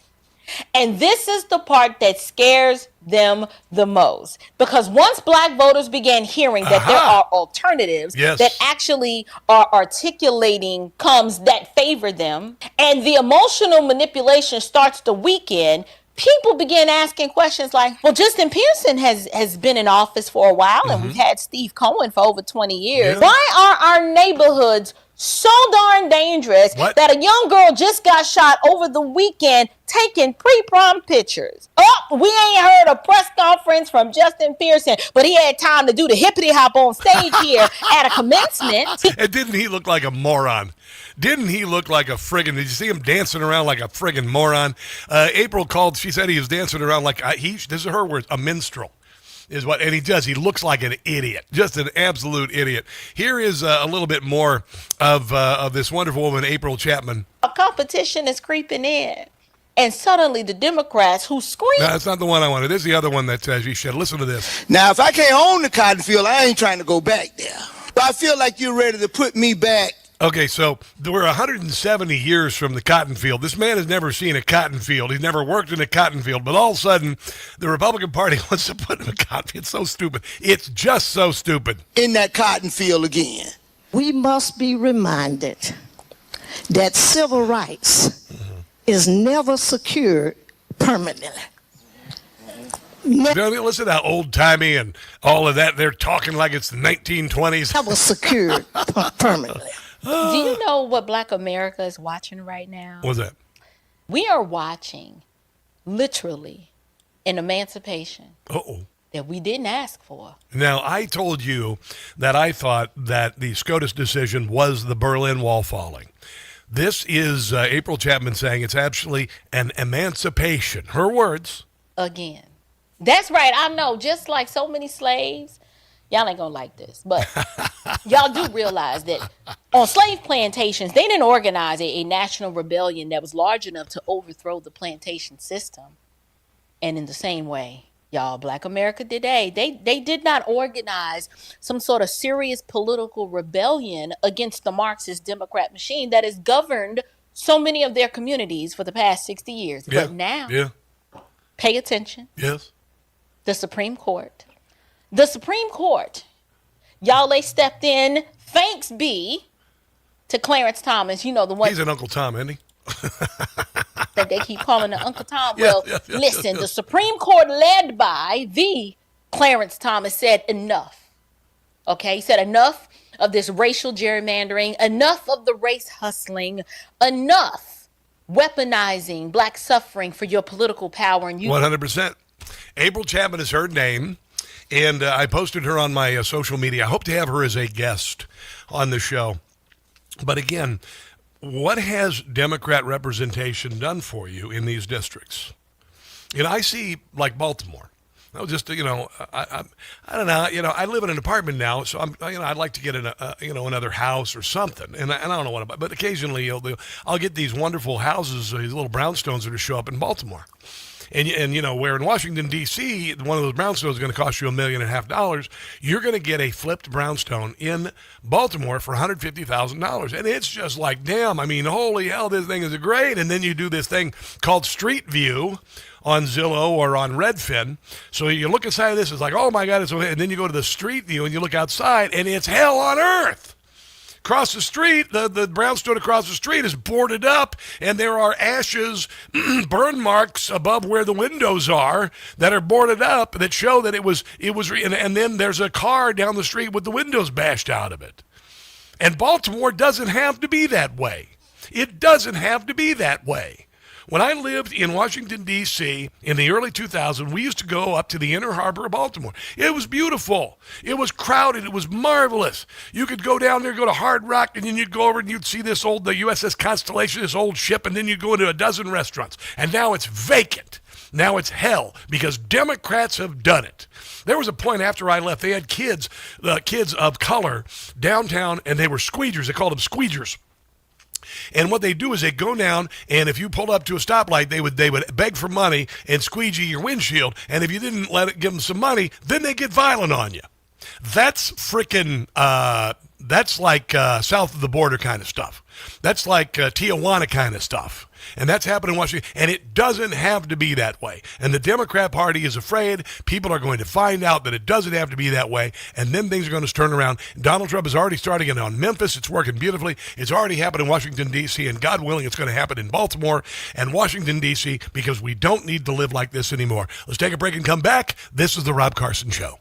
And this is the part that scares them the most. Because once black voters began hearing that there are alternatives that actually are articulating comes that favor them, and the emotional manipulation starts to weaken, people begin asking questions like, well, Justin Pearson has been in office for a while, and we've had Steve Cohen for over 20 years. Why are our neighborhoods so darn dangerous that a young girl just got shot over the weekend taking pre-prom pictures? Oh, we ain't heard a press conference from Justin Pearson, but he had time to do the hippity hop on stage here at a commencement. And didn't he look like a moron? Didn't he look like a friggin', did you see him dancing around like a friggin' moron? April called, she said he was dancing around like, this is her words, a minstrel. Is what, and he does. He looks like an idiot, just an absolute idiot. Here is a little bit more of this wonderful woman, April Chapman. A competition is creeping in, and suddenly the Democrats who scream. No, that's not the one I wanted. This is the other one that you should listen to this. Now, if I can't own the cotton field, I ain't trying to go back there. But I feel like you're ready to put me back. Okay, so we're 170 years from the cotton field. This man has never seen a cotton field. He's never worked in a cotton field. But all of a sudden, the Republican Party wants to put him in a cotton field. It's so stupid. It's just so stupid. In that cotton field again. We must be reminded that civil rights is never secured permanently. Listen to how old-timey and all of that. They're talking like it's the 1920s. Never secured permanently. Do you know what Black America is watching right now? What's that? We are watching, literally, an emancipation that we didn't ask for. Now, I told you that I thought that the SCOTUS decision was the Berlin Wall falling. This is April Chapman saying it's actually an emancipation. Her words. Again. That's right. I know. Just like so many slaves, y'all ain't gonna like this, but y'all do realize that on slave plantations, they didn't organize a national rebellion that was large enough to overthrow the plantation system. And in the same way, y'all, Black America today, they did not organize some sort of serious political rebellion against the Marxist Democrat machine that has governed so many of their communities for the past 60 years. Yeah. But now, Yeah. pay attention. Yes. The Supreme Court. The Supreme Court, y'all, they stepped in, thanks be to Clarence Thomas, you know, the one. He's an Uncle Tom, isn't he? That they keep calling the Uncle Tom. Yeah, Well, yeah, yeah, listen, yeah. the Supreme Court led by the Clarence Thomas said enough. Okay, he said enough of this racial gerrymandering, enough of the race hustling, enough weaponizing Black suffering for your political power. And you 100%. April Chapman is her name, and I posted her on my social media. I hope to have her as a guest on the show. But again, what has Democrat representation done for you in these districts? You know, I see like Baltimore. I was just, you know, I don't know, you know, I live in an apartment now, so I'd like to get another house or something, and I don't know what, but occasionally I'll get these wonderful houses, these little brownstones that show up in Baltimore. And you know, where in Washington, D.C., one of those brownstones is going to cost you $1.5 million, you're going to get a flipped brownstone in Baltimore for $150,000. And it's just like, damn, I mean, holy hell, this thing is great. And then you do this thing called Street View on Zillow or on Redfin. So you look inside of this, it's like, oh my God, and then you go to the Street View and you look outside and it's hell on earth. Across the street, the brownstone across the street is boarded up, and there are ashes, burn marks above where the windows are that are boarded up that show that it was, and then there's a car down the street with the windows bashed out of it. And Baltimore doesn't have to be that way. It doesn't have to be that way. When I lived in Washington, D.C. in the early 2000s, we used to go up to the Inner Harbor of Baltimore. It was beautiful. It was crowded. It was marvelous. You could go down there, go to Hard Rock, and then you'd go over and you'd see the USS Constellation, this old ship, and then you'd go into a dozen restaurants. And now it's vacant. Now it's hell because Democrats have done it. There was a point after I left, they had kids of color downtown, and they were squeegers. They called them squeegers. And what they do is they go down, and if you pulled up to a stoplight, they would beg for money and squeegee your windshield. And if you didn't give them some money, then they get violent on you. That's freaking, that's like south of the border kind of stuff. That's like Tijuana kind of stuff. And that's happened in Washington, and it doesn't have to be that way. And the Democrat Party is afraid people are going to find out that it doesn't have to be that way, and then things are going to turn around. Donald Trump is already starting it on Memphis. It's working beautifully. It's already happened in Washington, D.C., and God willing, it's going to happen in Baltimore and Washington, D.C., because we don't need to live like this anymore. Let's take a break and come back. This is The Rob Carson Show.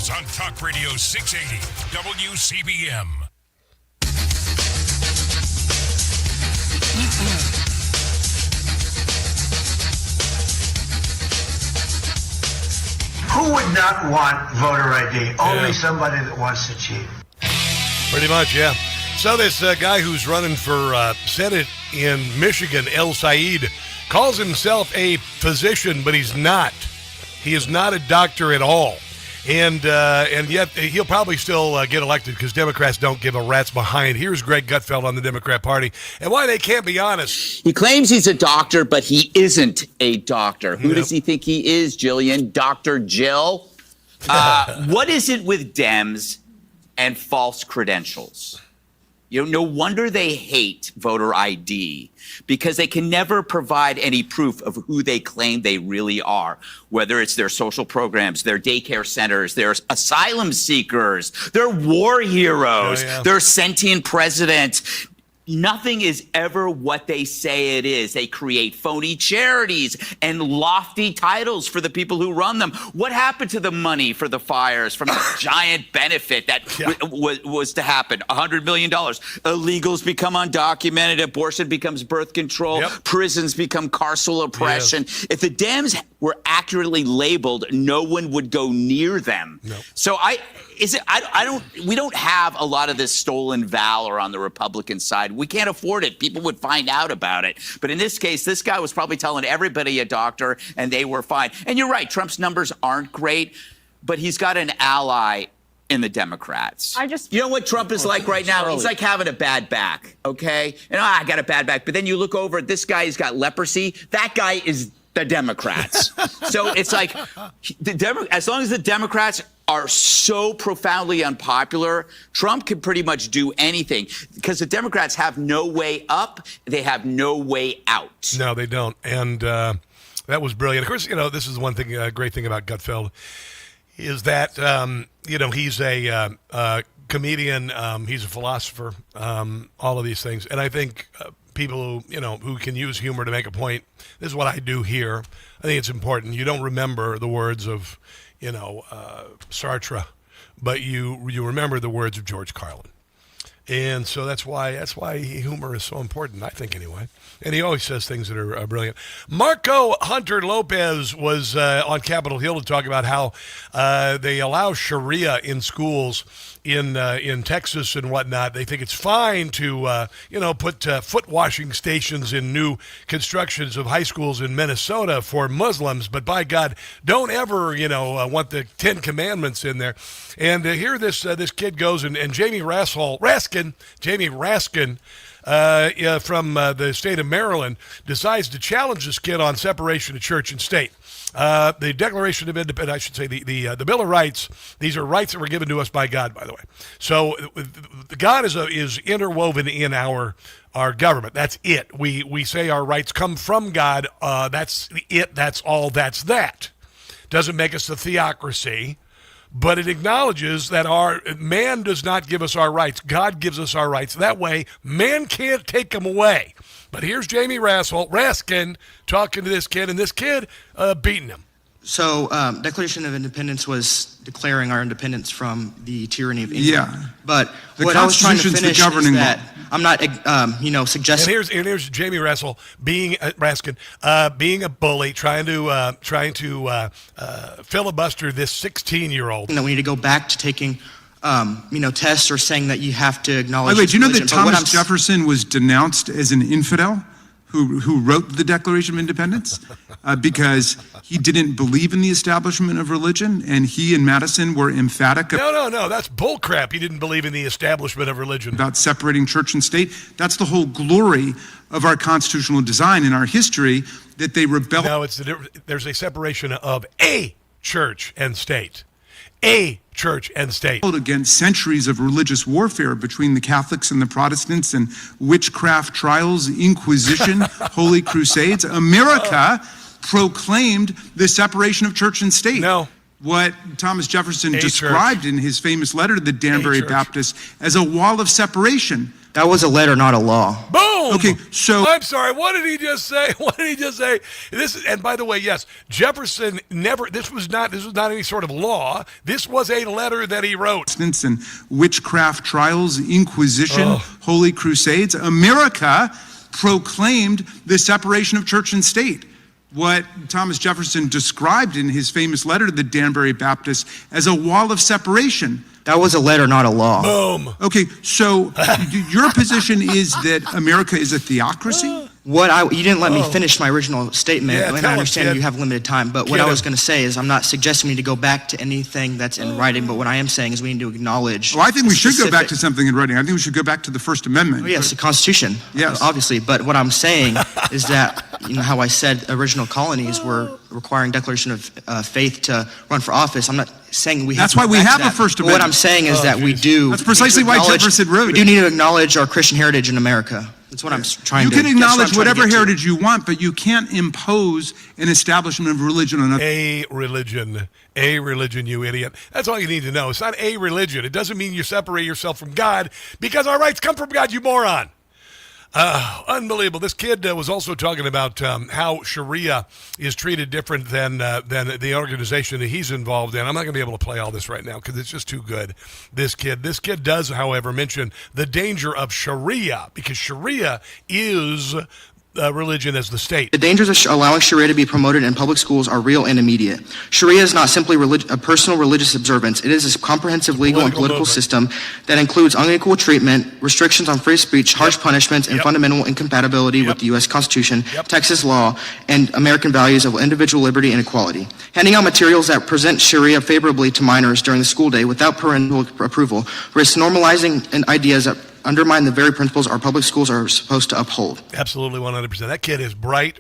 News on Talk Radio 680 WCBM. Who would not want voter ID? Only somebody that wants to cheat. Pretty much, yeah. So this guy who's running for Senate in Michigan, El Said, calls himself a physician, but he's not. He is not a doctor at all. And yet he'll probably still get elected because Democrats don't give a rat's behind. Here's Greg Gutfeld on the Democrat Party and why they can't be honest. He claims he's a doctor, but he isn't a doctor. Who does he think he is, Jillian? Dr. Jill? What is it with Dems and false credentials? You know, no wonder they hate voter ID, because they can never provide any proof of who they claim they really are, whether it's their social programs, their daycare centers, their asylum seekers, their war heroes, their sentient president. Nothing is ever what they say it is. They create phony charities and lofty titles for the people who run them. What happened to the money for the fires from the giant benefit that was to happen? $100 million. Illegals become undocumented. Abortion becomes birth control. Prisons become carceral oppression. If the Dems were accurately labeled, no one would go near them. So we don't have a lot of this stolen valor on the Republican side. We can't afford it. People would find out about it. But in this case, this guy was probably telling everybody a doctor, and they were fine. And you're right, Trump's numbers aren't great, but he's got an ally in the Democrats. You know what Trump is like right now? He's like having a bad back, okay? And I got a bad back. But then you look over at this guy, he's got leprosy. That guy is the Democrats. So it's like, as long as the Democrats are so profoundly unpopular, Trump can pretty much do anything, because the Democrats have no way up, they have no way out. No, they don't. And that was brilliant. Of course, you know, this is the one thing, great thing about Gutfeld, is that, you know, he's a comedian, he's a philosopher, all of these things. And I think people who, you know, who can use humor to make a point, this is what I do here. I think it's important. You don't remember the words of, you know, Sartre, but you remember the words of George Carlin. And so that's why humor is so important, I think, anyway. And he always says things that are brilliant. Marco Hunter Lopez was on Capitol Hill to talk about how they allow Sharia in schools in Texas and whatnot. They think it's fine to, you know, put foot washing stations in new constructions of high schools in Minnesota for Muslims. But by God, don't ever, you know, want the 10 Commandments in there. And here this kid goes, and Jamie Raskin from the state of Maryland decides to challenge this kid on separation of church and state. The Declaration of Independence, I should say, the Bill of Rights, these are rights that were given to us by God, by the way. So God is interwoven in our government. That's it. We say our rights come from God. That's it. That's all. That's that. Doesn't make us a theocracy, but it acknowledges that man does not give us our rights. God gives us our rights. That way, man can't take them away. But here's Jamie Raskin talking to this kid, and this kid beating him. So, Declaration of Independence was declaring our independence from the tyranny of England. Yeah. But what I was trying to finish is that I'm not, suggesting. And here's Jamie Raskin being a bully, trying to filibuster this 16-year-old. We need to go back to taking, tests, or saying that you have to acknowledge. Wait, do you know that Thomas Jefferson was denounced as an infidel who wrote the Declaration of Independence because he didn't believe in the establishment of religion, and he and Madison were emphatic. No, that's bullcrap. He didn't believe in the establishment of religion. About separating church and state. That's the whole glory of our constitutional design in our history, that they rebelled. No, there's a separation of a church and state. A church and state. Against centuries of religious warfare between the Catholics and the Protestants, and witchcraft trials, Inquisition, Holy Crusades. America proclaimed the separation of church and state. No. What Thomas Jefferson described in his famous letter to the Danbury Baptists as a wall of separation That was a letter, not a law. Boom! Okay, so I'm sorry, what did he just say? What did he just say? And by the way, yes, Jefferson never, this was not any sort of law. This was a letter that he wrote. And witchcraft trials, Inquisition, Holy Crusades. America proclaimed the separation of church and state. What Thomas Jefferson described in his famous letter to the Danbury Baptists as a wall of separation. That was a letter, not a law. Boom. Okay, so your position is that America is a theocracy? You didn't let me finish my original statement, and I understand you have limited time, but what I was going to say is I'm not suggesting we need to go back to anything that's in writing, but what I am saying is we need to acknowledge... Well, I think we should go back to something in writing. I think we should go back to the First Amendment. Oh, yes, the Constitution, yes. Obviously, but what I'm saying is that, how I said original colonies were requiring declaration of faith to run for office. I'm not saying we have That's why we have a First Amendment. What I'm saying is that we do... That's precisely why Jefferson wrote it. We do need to acknowledge our Christian heritage in America. That's what I'm trying to... You can acknowledge whatever heritage you want, but you can't impose an establishment of religion on a religion, you idiot. That's all you need to know. It's not a religion. It doesn't mean you separate yourself from God, because our rights come from God, you moron. Unbelievable. This kid was also talking about how Sharia is treated different than the organization that he's involved in. I'm not going to be able to play all this right now because it's just too good. This kid does, however, mention the danger of Sharia, because Sharia is religion as the state. The dangers of allowing Sharia to be promoted in public schools are real and immediate. Sharia is not simply a personal religious observance. It is a comprehensive legal and political system that includes unequal treatment, restrictions on free speech, harsh punishments, and fundamental incompatibility with the U.S. Constitution, Texas law, and American values of individual liberty and equality. Handing out materials that present Sharia favorably to minors during the school day without parental approval risks normalizing ideas that undermine the very principles our public schools are supposed to uphold. Absolutely, 100%. That kid is bright,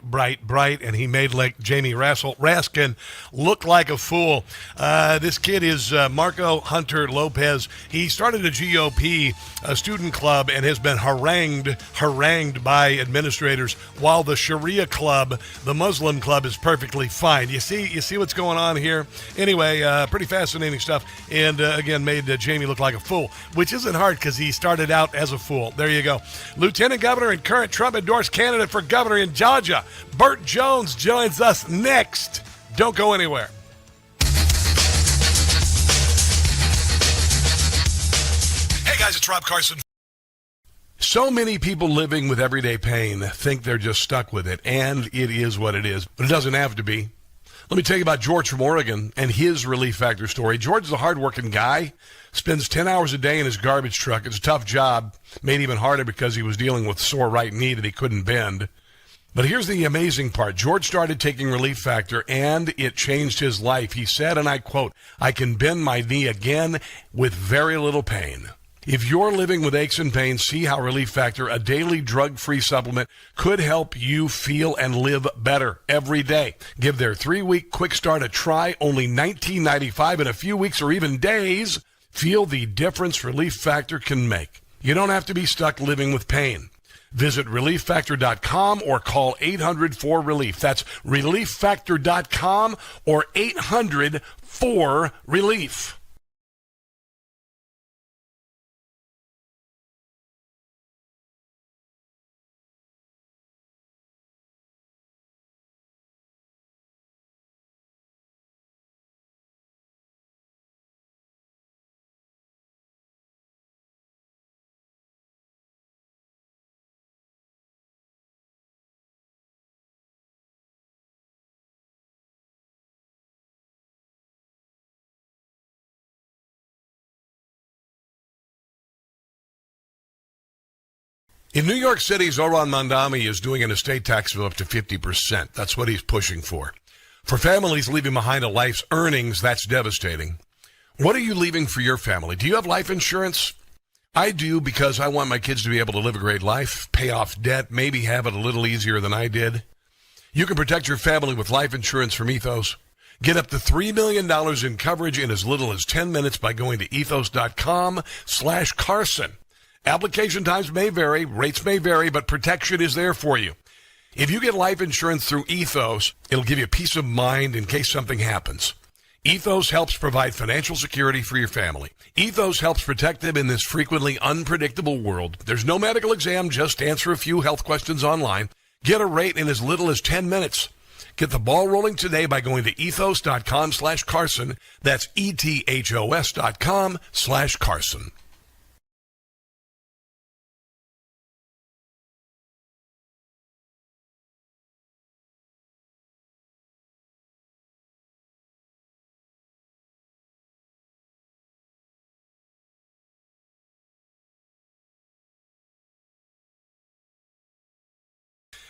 and he made like Jamie Raskin look like a fool. This kid is Marco Hunter Lopez. He started a GOP student club and has been harangued by administrators, while the Sharia club, the Muslim club, is perfectly fine. You see what's going on here? Anyway, pretty fascinating stuff, and again, made Jamie look like a fool, which isn't hard because he started out as a fool. There you go. Lieutenant Governor and current Trump-endorsed candidate for governor in Georgia, Burt Jones, joins us next. Don't go anywhere. Hey guys, it's Rob Carson. So many people living with everyday pain think they're just stuck with it, and it is what it is, but it doesn't have to be. Let me tell you about George from Oregon and his Relief Factor story. George is a hardworking guy, spends 10 hours a day in his garbage truck. It's a tough job, made even harder because he was dealing with sore right knee that he couldn't bend. But here's the amazing part. George started taking Relief Factor, and it changed his life. He said, and I quote, "I can bend my knee again with very little pain." If you're living with aches and pains, see how Relief Factor, a daily drug-free supplement, could help you feel and live better every day. Give their 3-week quick start a try, only $19.95 in a few weeks or even days. Feel the difference Relief Factor can make. You don't have to be stuck living with pain. Visit ReliefFactor.com or call 800-4RELIEF. That's ReliefFactor.com or 800-4RELIEF. In New York City, Zoran Mandami is doing an estate tax of up to 50%. That's what he's pushing for. For families leaving behind a life's earnings, that's devastating. What are you leaving for your family? Do you have life insurance? I do, because I want my kids to be able to live a great life, pay off debt, maybe have it a little easier than I did. You can protect your family with life insurance from Ethos. Get up to $3 million in coverage in as little as 10 minutes by going to ethos.com/Carson. Application times may vary, rates may vary, but protection is there for you. If you get life insurance through Ethos, it'll give you peace of mind in case something happens. Ethos helps provide financial security for your family. Ethos helps protect them in this frequently unpredictable world. There's no medical exam, just answer a few health questions online. Get a rate in as little as 10 minutes. Get the ball rolling today by going to ethos.com/Carson. That's ethos.com/Carson.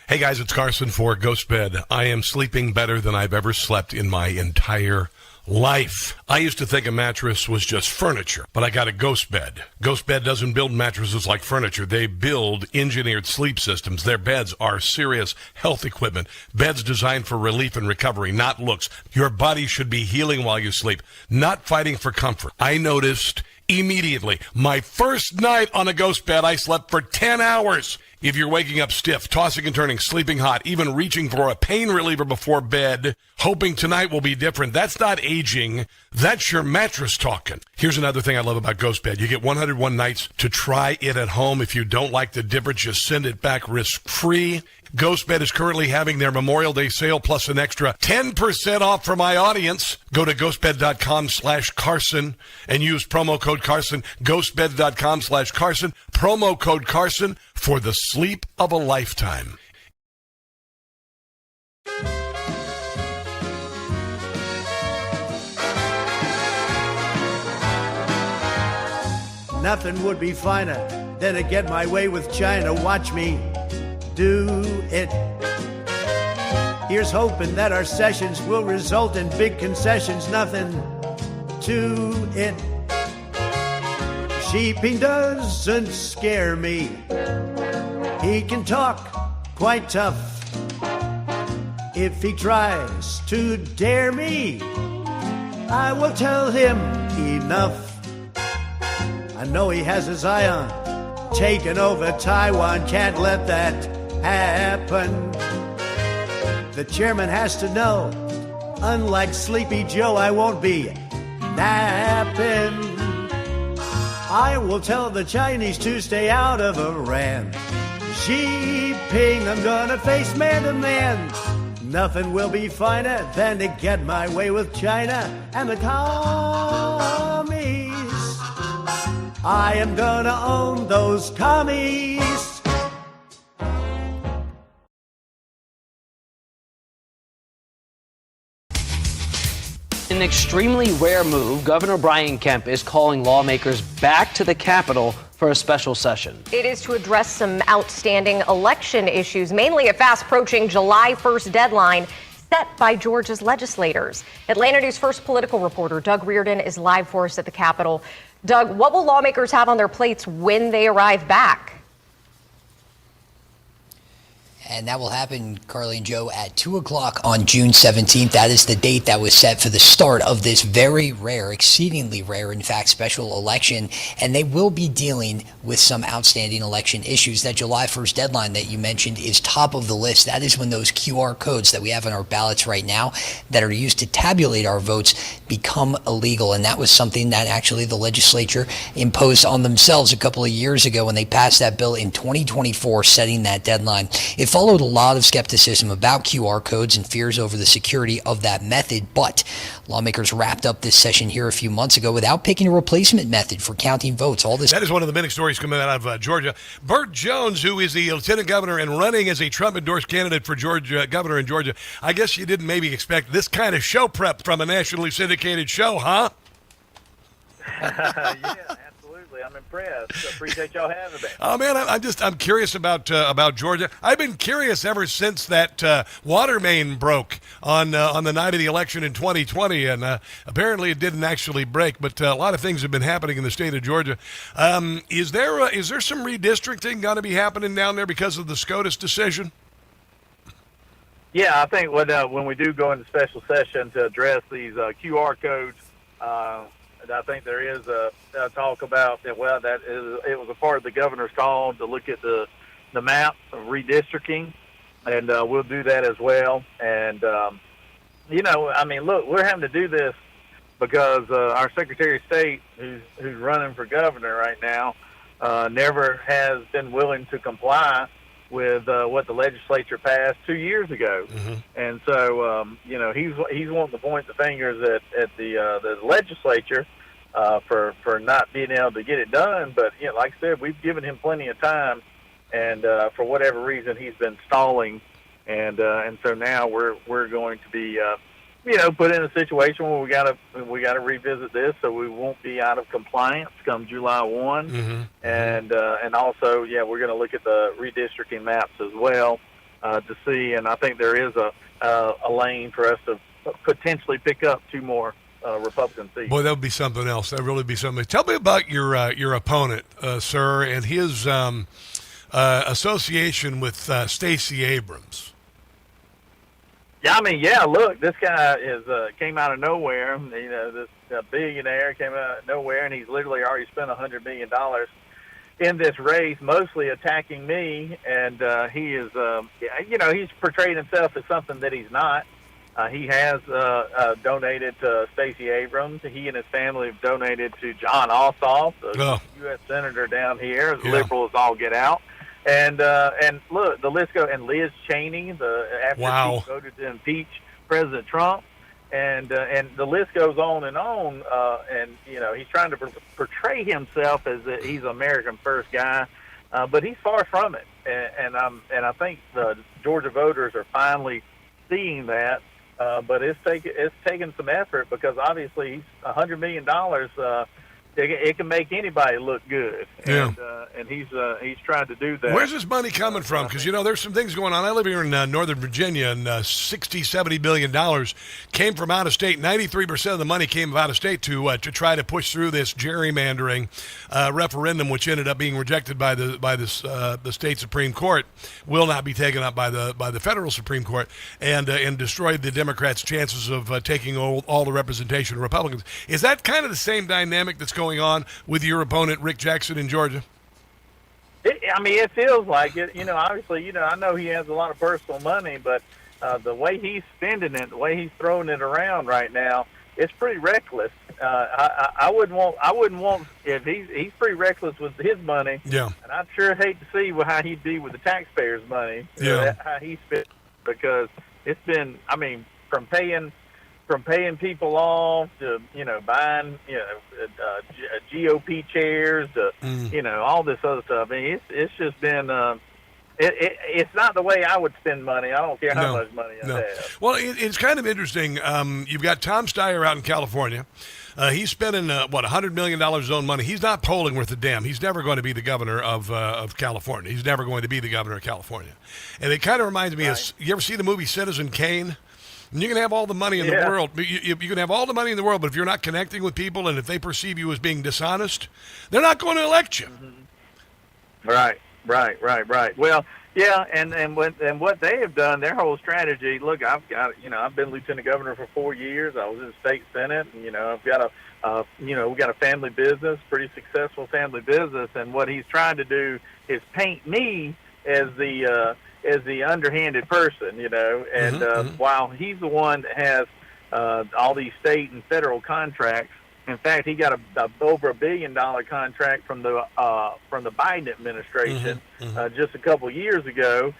Hey guys, it's Carson for Ghost Bed. I am sleeping better than I've ever slept in my entire life. I used to think a mattress was just furniture, but I got a Ghost Bed. Ghost Bed doesn't build mattresses like furniture. They build engineered sleep systems. Their beds are serious health equipment. Beds designed for relief and recovery, not looks. Your body should be healing while you sleep, not fighting for comfort. I noticed immediately. My first night on a Ghost Bed, I slept for 10 hours. If you're waking up stiff, tossing and turning, sleeping hot, even reaching for a pain reliever before bed, hoping tonight will be different, that's not aging. That's your mattress talking. Here's another thing I love about Ghost Bed. You get 101 nights to try it at home. If you don't like the difference, just send it back risk-free. Ghost Bed is currently having their Memorial Day sale plus an extra 10% off for my audience. Go to ghostbed.com/Carson and use promo code Carson. Ghostbed.com/Carson. Promo code Carson for the sleep of a lifetime. Nothing would be finer than to get my way with China. Watch me do it. Here's hoping that our sessions will result in big concessions. Nothing to it. Sheeping doesn't scare me. He can talk quite tough. If he tries to dare me, I will tell him enough. I know he has his eye on taking over Taiwan. Can't let that happen. The chairman has to know, unlike Sleepy Joe, I won't be napping. I will tell the Chinese to stay out of Iran. Xi Jinping, I'm gonna face man to man. Nothing will be finer than to get my way with China and the commies. I am gonna own those commies. In an extremely rare move, Governor Brian Kemp is calling lawmakers back to the Capitol for a special session. It is to address some outstanding election issues, mainly a fast-approaching July 1st deadline set by Georgia's legislators. Atlanta News First political reporter Doug Reardon is live for us at the Capitol. Doug, what will lawmakers have on their plates when they arrive back? And that will happen, Carly and Joe, at 2 o'clock on June 17th. That is the date that was set for the start of this very rare, exceedingly rare, in fact, special election. And they will be dealing with some outstanding election issues. That July 1st deadline that you mentioned is top of the list. That is when those QR codes that we have on our ballots right now that are used to tabulate our votes become illegal. And that was something that actually the legislature imposed on themselves a couple of years ago when they passed that bill in 2024, setting that deadline. It followed a lot of skepticism about QR codes and fears over the security of that method, but lawmakers wrapped up this session here a few months ago without picking a replacement method for counting votes. All this. That is one of the many stories coming out of Georgia. Burt Jones, who is the lieutenant governor and running as a Trump-endorsed candidate for Georgia governor in Georgia. I guess you didn't maybe expect this kind of show prep from a nationally syndicated show, huh? Yeah, absolutely. I'm impressed. I appreciate y'all having me. Oh man, I'm curious about Georgia. I've been curious ever since that water main broke on the night of the election in 2020, and apparently it didn't actually break. But a lot of things have been happening in the state of Georgia. Is there some redistricting going to be happening down there because of the SCOTUS decision? Yeah, I think when we do go into special session to address these QR codes, I think there is a talk about that. Well, it was a part of the governor's call to look at the map of redistricting, and we'll do that as well. And I mean, look, we're having to do this because our Secretary of State, who's running for governor right now, never has been willing to comply with what the legislature passed 2 years ago. And so, he's wanting to point the fingers at the legislature for not being able to get it done. But, like I said, we've given him plenty of time, and for whatever reason, he's been stalling. And so now we're going to be, put in a situation where we gotta revisit this, so we won't be out of compliance come July 1. And also, we're going to look at the redistricting maps as well to see. And I think there is a lane for us to potentially pick up 2 more Republican seats. Boy, that would be something else. That would really be something. Tell me about your opponent, sir, and his association with Stacey Abrams. Look, this guy came out of nowhere. This billionaire came out of nowhere, and he's literally already spent $100 million in this race, mostly attacking me. And he is, he's portrayed himself as something that he's not. He has donated to Stacey Abrams. He and his family have donated to John Ossoff, the U.S. senator down here, as liberal as all get out. And look, the list goes. And Liz Cheney, after she voted to impeach President Trump, and the list goes on. And he's trying to portray himself as he's an American first guy, but he's far from it. And I think the Georgia voters are finally seeing that. But it's taken some effort, because obviously he's $100 million. It can make anybody look good, and he's trying to do that. Where's this money coming from? Because there's some things going on. I live here in Northern Virginia, and $60-70 billion came from out of state. 93% of the money came from out of state to try to push through this gerrymandering referendum, which ended up being rejected by the state Supreme Court. Will not be taken up by the federal Supreme Court, and destroyed the Democrats' chances of taking all the representation of Republicans. Is that kind of the same dynamic that's going on with your opponent, Rick Jackson, in Georgia? It feels like it. Obviously, I know he has a lot of personal money, but the way he's spending it, the way he's throwing it around right now, it's pretty reckless. I wouldn't want if he's pretty reckless with his money. Yeah. And I'd sure hate to see how he'd be with the taxpayers' money. Yeah. How he spent, because it's been, from paying people off to buying GOP chairs to all this other stuff. It's just been it's not the way I would spend money. I don't care how much money I have. Well, it's kind of interesting. You've got Tom Steyer out in California. He's spending $100 million of his own money. He's not polling worth a damn. He's never going to be the governor of California. He's never going to be the governor of California. And it kind of reminds me of, you ever see the movie Citizen Kane? And you can have all the money in the world. You can have all the money in the world, but if you're not connecting with people, and if they perceive you as being dishonest, they're not going to elect you. Right. Well, and what they have done, their whole strategy. Look, I've been lieutenant governor for 4 years. I was in the state senate. And, I've got we've got a family business, pretty successful family business, and what he's trying to do is paint me as the underhanded person, and while he's the one that has all these state and federal contracts. In fact, he got over $1 billion contract from the Biden administration just a couple years ago.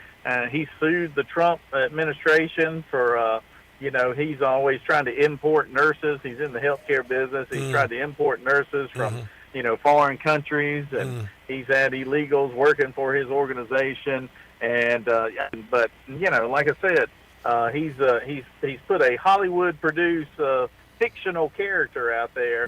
He sued the Trump administration for, he's always trying to import nurses. He's in the healthcare business. He's tried to import nurses from, foreign countries, and he's had illegals working for his organization. And but like I said, he's put a Hollywood-produced fictional character out there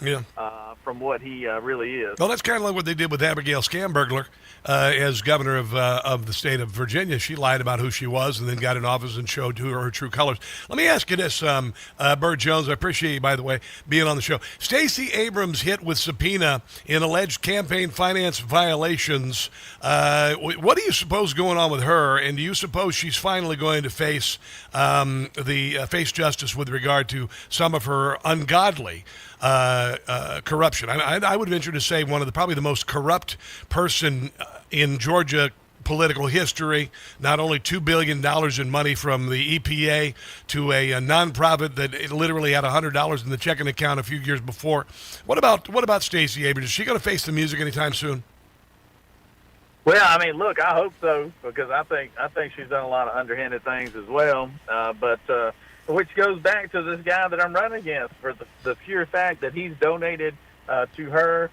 from what he really is. Well, that's kind of like what they did with Abigail Scambergler as governor of the state of Virginia. She lied about who she was and then got in office and showed her true colors. Let me ask you this, Bert Jones. I appreciate you, by the way, being on the show. Stacey Abrams hit with subpoena in alleged campaign finance violations. What do you suppose is going on with her, and do you suppose she's finally going to face face justice with regard to some of her ungodly corruption? I would venture to say probably the most corrupt person in Georgia political history, not only $2 billion in money from the EPA to a nonprofit that literally had $100 in the checking account a few years before. What about Stacey Abrams? Is she going to face the music anytime soon? Well, I mean, look, I hope so, because I think she's done a lot of underhanded things as well. But which goes back to this guy that I'm running against, for the pure fact that he's donated to her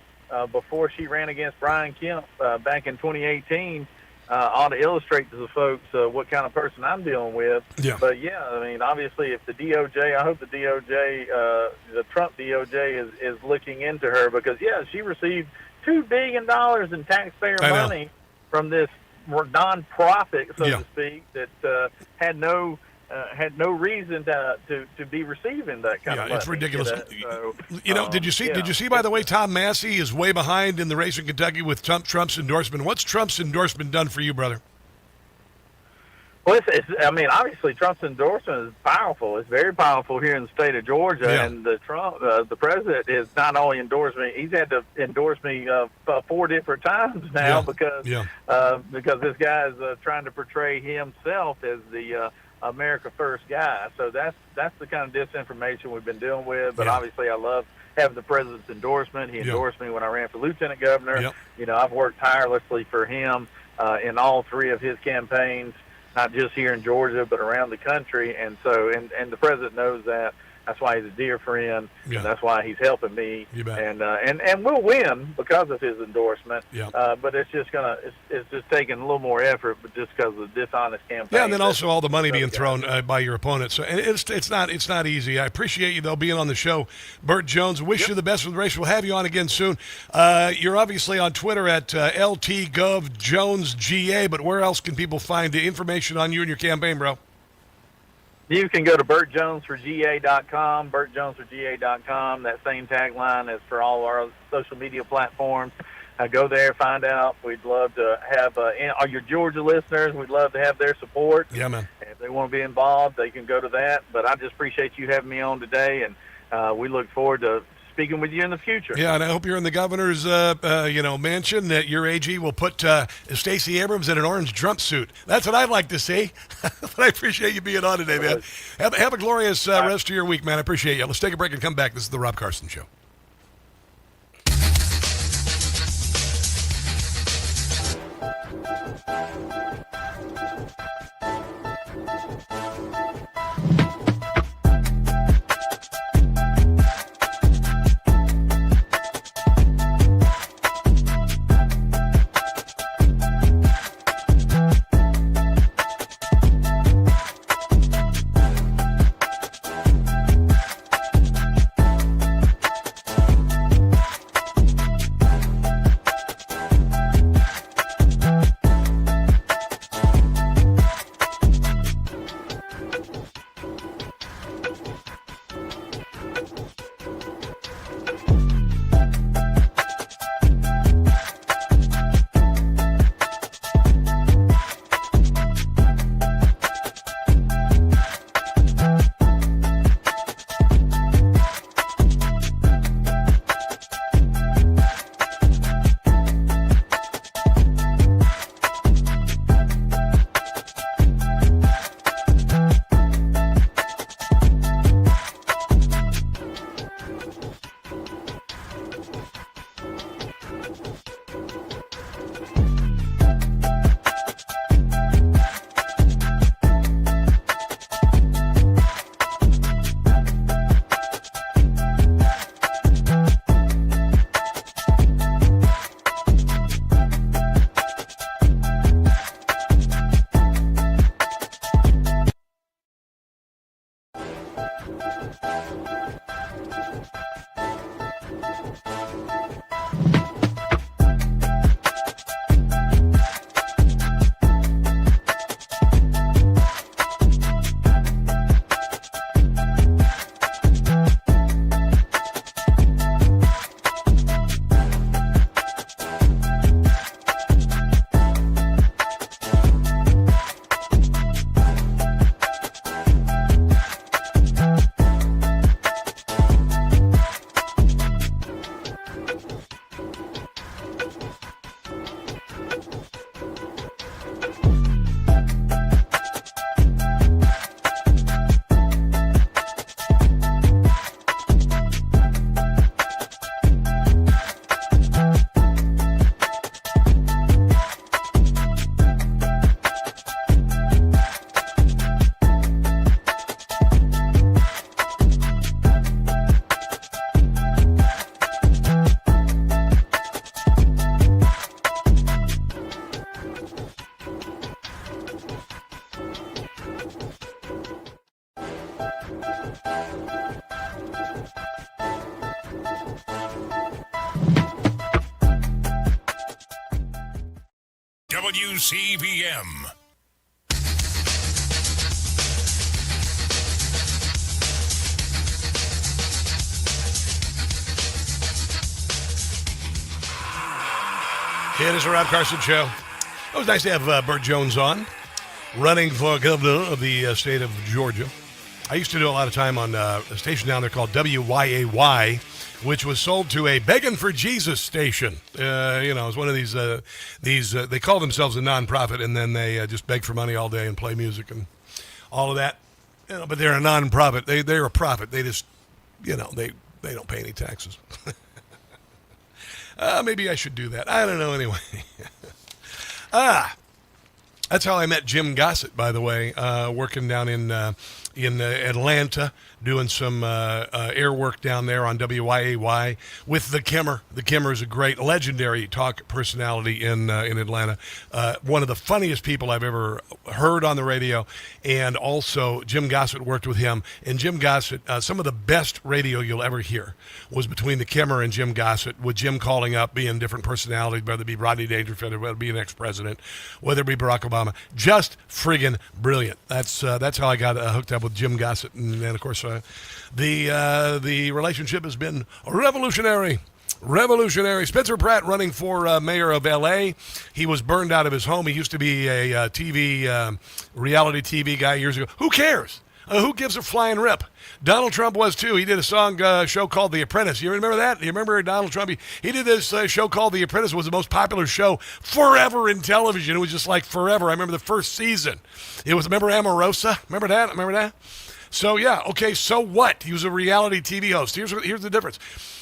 before she ran against Brian Kemp back in 2018. Ought to illustrate to the folks what kind of person I'm dealing with. Yeah. But yeah, I mean, obviously, if the DOJ, I hope the DOJ, the Trump DOJ, is looking into her, because yeah, she received $2 billion in taxpayer money from this non-profit, so to speak, that had no reason to be receiving that kind of money. Yeah, it's ridiculous. You know, did you see, by the way, Tom Massey is way behind in the race in Kentucky with Trump's endorsement. What's Trump's endorsement done for you, brother? Well, I mean, obviously, Trump's endorsement is powerful. It's very powerful here in the state of Georgia, and the president has not only endorsed me; he's had to endorse me 4 different times now because this guy is trying to portray himself as the America First guy. So that's the kind of disinformation we've been dealing with. But obviously, I love having the president's endorsement. He endorsed me when I ran for lieutenant governor. You know, I've worked tirelessly for him in all 3 of his campaigns, not just here in Georgia, but around the country. And so, and the president knows that. That's why he's a dear friend. And that's why he's helping me. And we'll win because of his endorsement. But it's just taking a little more effort, but just because of the dishonest campaign. Yeah, and then also all the money being thrown by your opponent. So, and it's not easy. I appreciate you though being on the show, Burt Jones. Wish you the best with the race. We'll have you on again soon. You're obviously on Twitter at LTGovJonesGA, but where else can people find the information on you and your campaign, bro? You can go to BurtJonesForGA.com, BurtJonesForGA.com. That same tagline is for all our social media platforms. Go there, find out. We'd love to have all your Georgia listeners. We'd love to have their support. Yeah, man. And if they want to be involved, they can go to that. But I just appreciate you having me on today, and we look forward to speaking with you in the future. Yeah, and I hope you're in the governor's, mansion, that your AG will put Stacey Abrams in an orange jumpsuit. That's what I'd like to see. But I appreciate you being on today, man. Have a glorious rest of your week, man. I appreciate you. Let's take a break and come back. This is the Rob Carson Show. WCBM. It is a Rob Carson show. It was nice to have Burt Jones on, running for governor of the state of Georgia. I used to do a lot of time on a station down there called WYAY, which was sold to a Begging for Jesus station. It's one of these, they call themselves a nonprofit, and then they just beg for money all day and play music and all of that. But they're a nonprofit. They're a profit. They just, they don't pay any taxes. Maybe I should do that. I don't know anyway. That's how I met Jim Gossett, by the way, working down in Atlanta, doing some air work down there on WYAY with the Kimmer. The Kimmer is a great, legendary talk personality in Atlanta. One of the funniest people I've ever heard on the radio, and also Jim Gossett worked with him. And Jim Gossett, some of the best radio you'll ever hear was between the Kimmer and Jim Gossett, with Jim calling up, being different personalities, whether it be Rodney Dangerfield, whether it be an ex-president, whether it be Barack Obama. Just friggin' brilliant. That's how I got hooked up with Jim Gossett. And of course, the relationship has been revolutionary. Spencer Pratt running for mayor of L.A. He was burned out of his home. He used to be a reality TV guy years ago. Who cares? Who gives a flying rip? Donald Trump was too. He did a show called The Apprentice. You remember that? You remember Donald Trump? He did this show called The Apprentice. It was the most popular show forever in television. It was just like forever. I remember the first season. Remember Omarosa? Remember that? So, yeah, okay, so what? He was a reality TV host. Here's the difference.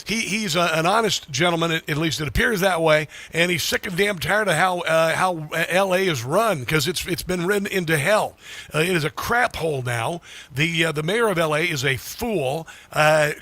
He's an honest gentleman, at least it appears that way, and he's sick and damn tired of how L.A. is run, because it's been ridden into hell. It is a crap hole now. The mayor of L.A. is a fool.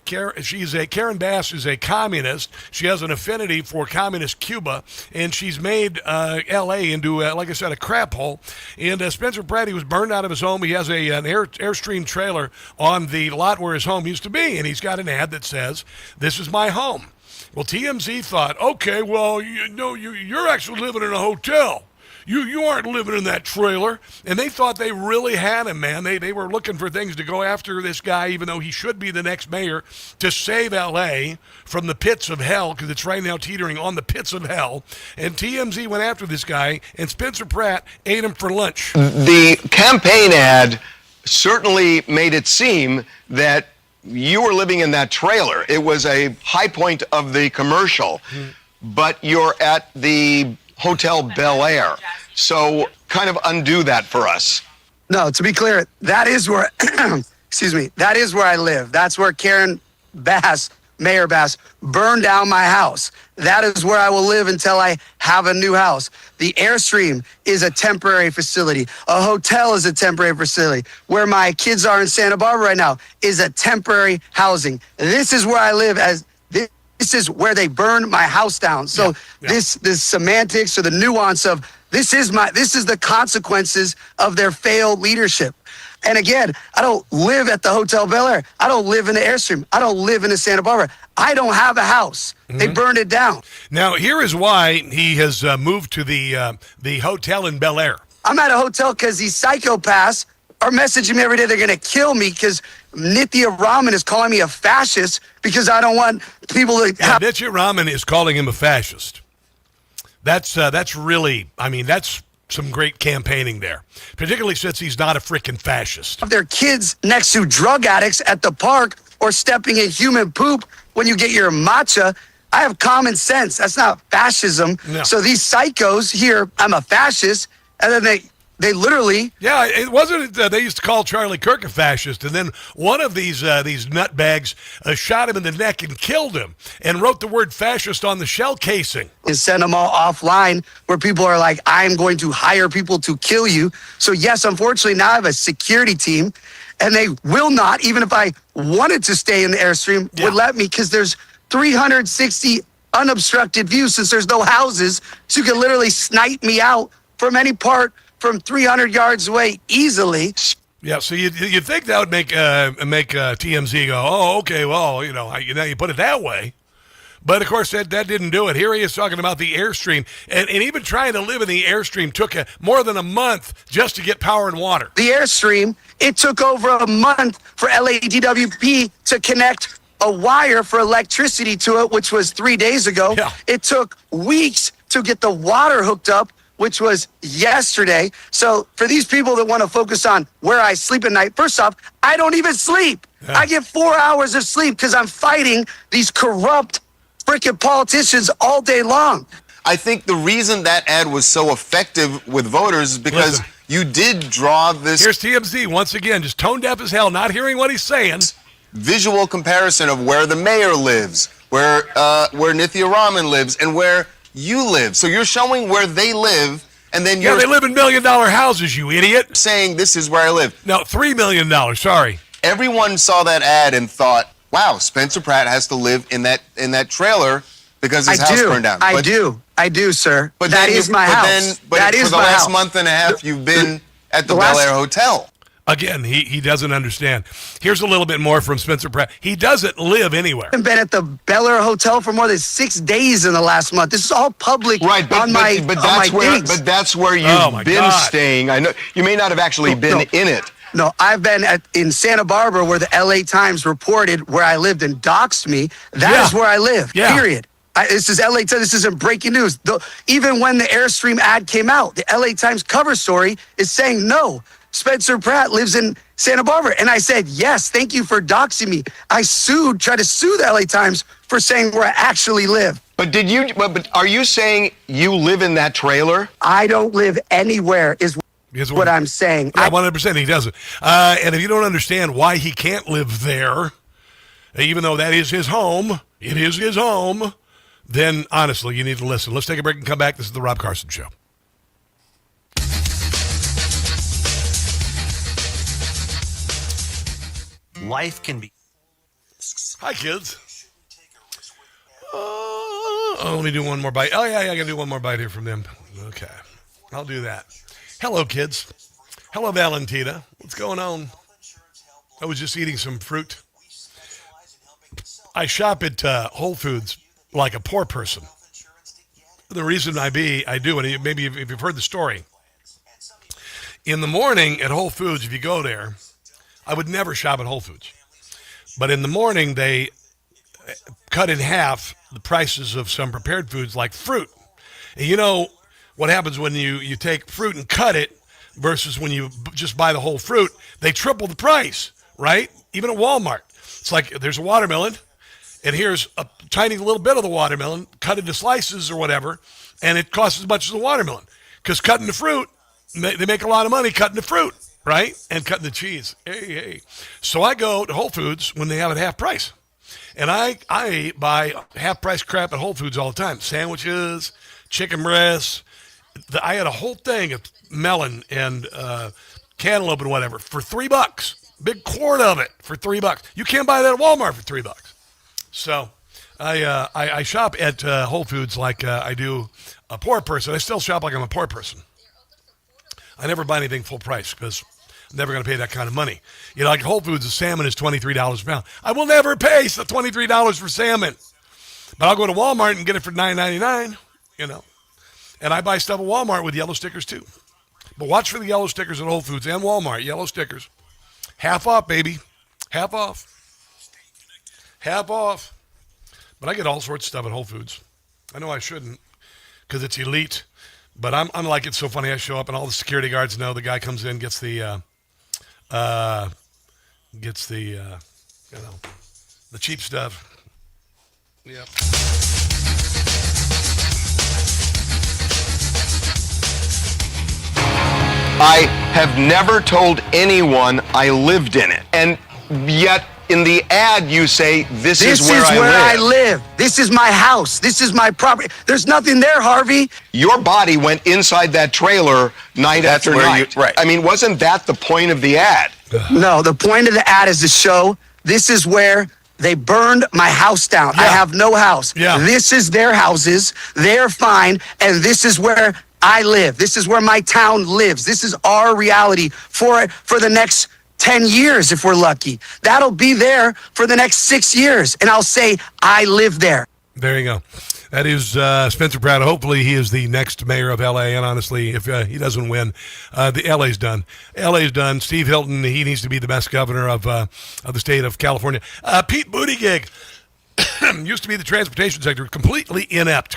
Karen Bass is a communist. She has an affinity for communist Cuba, and she's made L.A. into, like I said, a crap hole. And Spencer Pratt, he was burned out of his home. He has an Airstream trailer on the lot where his home used to be, and he's got an ad that says, "This is my home." Well, TMZ thought, okay, well, you're actually living in a hotel. You aren't living in that trailer. And they thought they really had him, man. They were looking for things to go after this guy, even though he should be the next mayor, to save L.A. from the pits of hell, because it's right now teetering on the pits of hell. And TMZ went after this guy, and Spencer Pratt ate him for lunch. The campaign ad certainly made it seem that you were living in that trailer. It was a high point of the commercial, but you're at the Hotel Bel Air. So kind of undo that for us. No, to be clear, that is where, that is where I live. That's where Karen Bass, Mayor Bass, burned down my house. That is where I will live until I have a new house. The Airstream is a temporary facility. A hotel is a temporary facility. Where my kids are in Santa Barbara right now is a temporary housing. This is where I live. This is where they burned my house down. So this semantics or the nuance of this is the consequences of their failed leadership. And again, I don't live at the Hotel Bel Air. I don't live in the Airstream. I don't live in the Santa Barbara. I don't have a house. They burned it down. Now, here is why he has moved to the hotel in Bel Air. I'm at a hotel because these psychopaths are messaging me every day. They're going to kill me because Nithya Raman is calling me a fascist because I don't want people to have... Nithya Raman is calling him a fascist. That's really, that's some great campaigning there, particularly since he's not a freaking fascist. Their kids next to drug addicts at the park or stepping in human poop when you get your matcha. I have common sense. That's not fascism. No. So these psychos here, I'm a fascist, and then they literally... Yeah, it wasn't... they used to call Charlie Kirk a fascist, and then one of these nutbags shot him in the neck and killed him, and wrote the word fascist on the shell casing. And send them all offline where people are like, I'm going to hire people to kill you. So yes, unfortunately, now I have a security team, and they will not, even if I wanted to stay in the Airstream, would let me, because there's 360 unobstructed views since there's no houses, so you can literally snipe me out from any part from 300 yards away easily. Yeah, so you think that would make TMZ go, oh, okay, well, you put it that way. But, of course, that didn't do it. Here he is talking about the Airstream. And even trying to live in the Airstream took more than a month just to get power and water. The Airstream, it took over a month for LADWP to connect a wire for electricity to it, which was 3 days ago. Yeah. It took weeks to get the water hooked up, which was yesterday. So for these people that want to focus on where I sleep at night, first off, I don't even sleep. Yeah. I get 4 hours of sleep because I'm fighting these corrupt freaking politicians all day long. I think the reason that ad was so effective with voters is because you did draw this. Here's TMZ once again, just tone deaf as hell, not hearing what he's saying. Visual comparison of where the mayor lives, where Nithya Raman lives, and where you live. So you're showing where they live, and then you're they live in $1 million houses, you idiot. saying this is where I live. No, $3 million. Sorry. Everyone saw that ad and thought, "Wow, Spencer Pratt has to live in that trailer because his house burned down." I do, sir. But that is my house. That is for the my last house. month and a half, you've been at the Bel Air Hotel. Again, he doesn't understand. Here's a little bit more from Spencer Pratt. He doesn't live anywhere. I've been at the Bel Air Hotel for more than 6 days in the last month. This is all public Right, but that's where you've been staying. I know you may not have actually been in it. No, I've been in Santa Barbara where the LA Times reported where I lived and doxed me. That is where I live, period. This is LA Times. This isn't breaking news. Even when the Airstream ad came out, the LA Times cover story is saying, no, Spencer Pratt lives in Santa Barbara. And I said, yes, thank you for doxing me. I tried to sue the LA Times for saying where I actually live. But but are you saying you live in that trailer? I don't live anywhere is what I'm saying. Yeah, 100% he doesn't. And if you don't understand why he can't live there, even though that is his home, it is his home, then honestly, you need to listen. Let's take a break and come back. This is the Rob Carson Show. Life can be... Hi, kids. Let me do one more bite. Oh, yeah, I got to do one more bite here from them. Okay, I'll do that. Hello, kids. Hello, Valentina. What's going on? I was just eating some fruit. I shop at Whole Foods like a poor person. The reason I do, and maybe if you've heard the story, in the morning at Whole Foods, if you go there, I would never shop at Whole Foods. But in the morning, they cut in half the prices of some prepared foods like fruit. And you know what happens when you take fruit and cut it versus when you just buy the whole fruit? They triple the price, right? Even at Walmart. It's like there's a watermelon, and here's a tiny little bit of the watermelon cut into slices or whatever, and it costs as much as the watermelon. Because cutting the fruit, they make a lot of money cutting the fruit, right? And cutting the cheese. Hey. So I go to Whole Foods when they have it half price. And I buy half price crap at Whole Foods all the time. Sandwiches, chicken breasts. I had a whole thing of melon and cantaloupe and whatever for $3. Big quart of it for $3. You can't buy that at Walmart for $3. So I shop at Whole Foods like I do a poor person. I still shop like I'm a poor person. I never buy anything full price because I'm never going to pay that kind of money. You know, like Whole Foods, the salmon is $23 a pound. I will never pay the $23 for salmon. But I'll go to Walmart and get it for $9.99, you know. And I buy stuff at Walmart with yellow stickers too. But watch for the yellow stickers at Whole Foods and Walmart, yellow stickers. Half off, baby. Half off. Half off. But I get all sorts of stuff at Whole Foods. I know I shouldn't because it's elite. But I'm like, it's so funny. I show up and all the security guards know the guy comes in, gets the the cheap stuff. Yep. I have never told anyone I lived in it. And yet in the ad you say, this is where I live. This is my house. This is my property. There's nothing there, Harvey. Your body went inside that trailer night after night. Right. I mean, wasn't that the point of the ad? No, the point of the ad is to show this is where they burned my house down. Yeah. I have no house. Yeah. This is their houses. They're fine. And this is where I live. This is where my town lives. This is our reality for the next 10 years, if we're lucky. That'll be there for the next 6 years. And I'll say, I live there. There you go. That is Spencer Pratt. Hopefully he is the next mayor of L.A., and honestly, if he doesn't win, the L.A.'s done. L.A.'s done. Steve Hilton, he needs to be the best governor of the state of California. Pete Buttigieg used to be the transportation secretary, completely inept.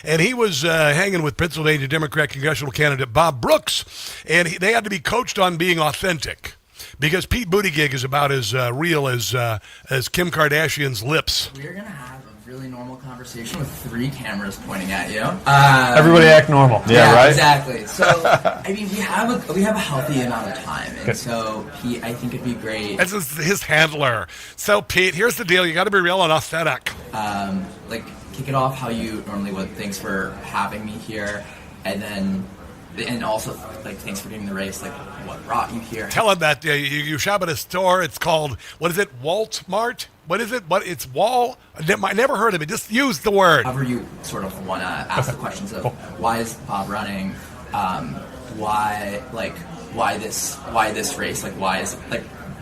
And he was hanging with Pennsylvania Democrat congressional candidate Bob Brooks, and they had to be coached on being authentic. Because Pete Buttigieg is about as real as Kim Kardashian's lips. We're going to have a really normal conversation with 3 cameras pointing at you. Everybody act normal. Yeah, right? Exactly. So, I mean, we have a healthy amount of time. And so, Pete, I think it'd be great. This is his handler. So, Pete, here's the deal. You got to be real and authentic. Kick it off how you normally would. Thanks for having me here. And also, thanks for doing the race. What brought you here? Tell him that you shop at a store. It's called, what is it, Walmart? What is it? It's Wall? I never heard of it. Just use the word. However you sort of want to ask the questions of why is Bob running? Why this race?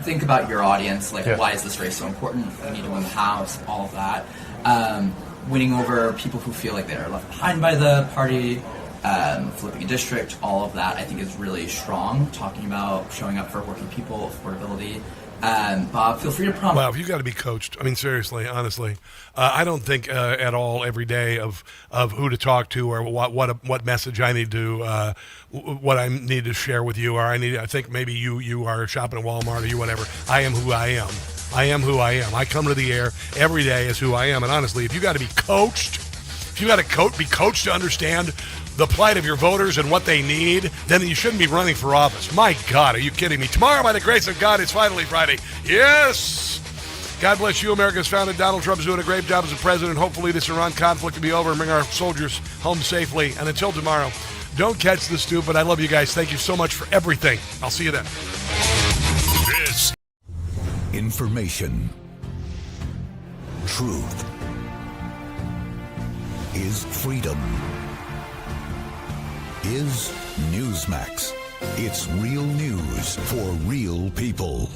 Think about your audience. Why is this race so important? We need to win the House. All of that. Winning over people who feel like they're left behind by the party. Flipping a district, all of that I think is really strong. Talking about showing up for working people, affordability. Bob, feel free to prompt. Wow, you got to be coached. I mean, seriously, honestly, I don't think at all every day of who to talk to or what message I need to what I need to share with you, or I think maybe you are shopping at Walmart or you whatever. I am who I am. I am who I am. I come to the air every day as who I am, and honestly, if you got to be coached, be coached to understand the plight of your voters and what they need, then you shouldn't be running for office. My God, are you kidding me? Tomorrow, by the grace of God, it's finally Friday. Yes! God bless you, America's founded. Donald Trump is doing a great job as a president. Hopefully this Iran conflict will be over and bring our soldiers home safely. And until tomorrow, don't catch the stupid. I love you guys. Thank you so much for everything. I'll see you then. This information, truth is freedom. Is Newsmax. It's real news for real people.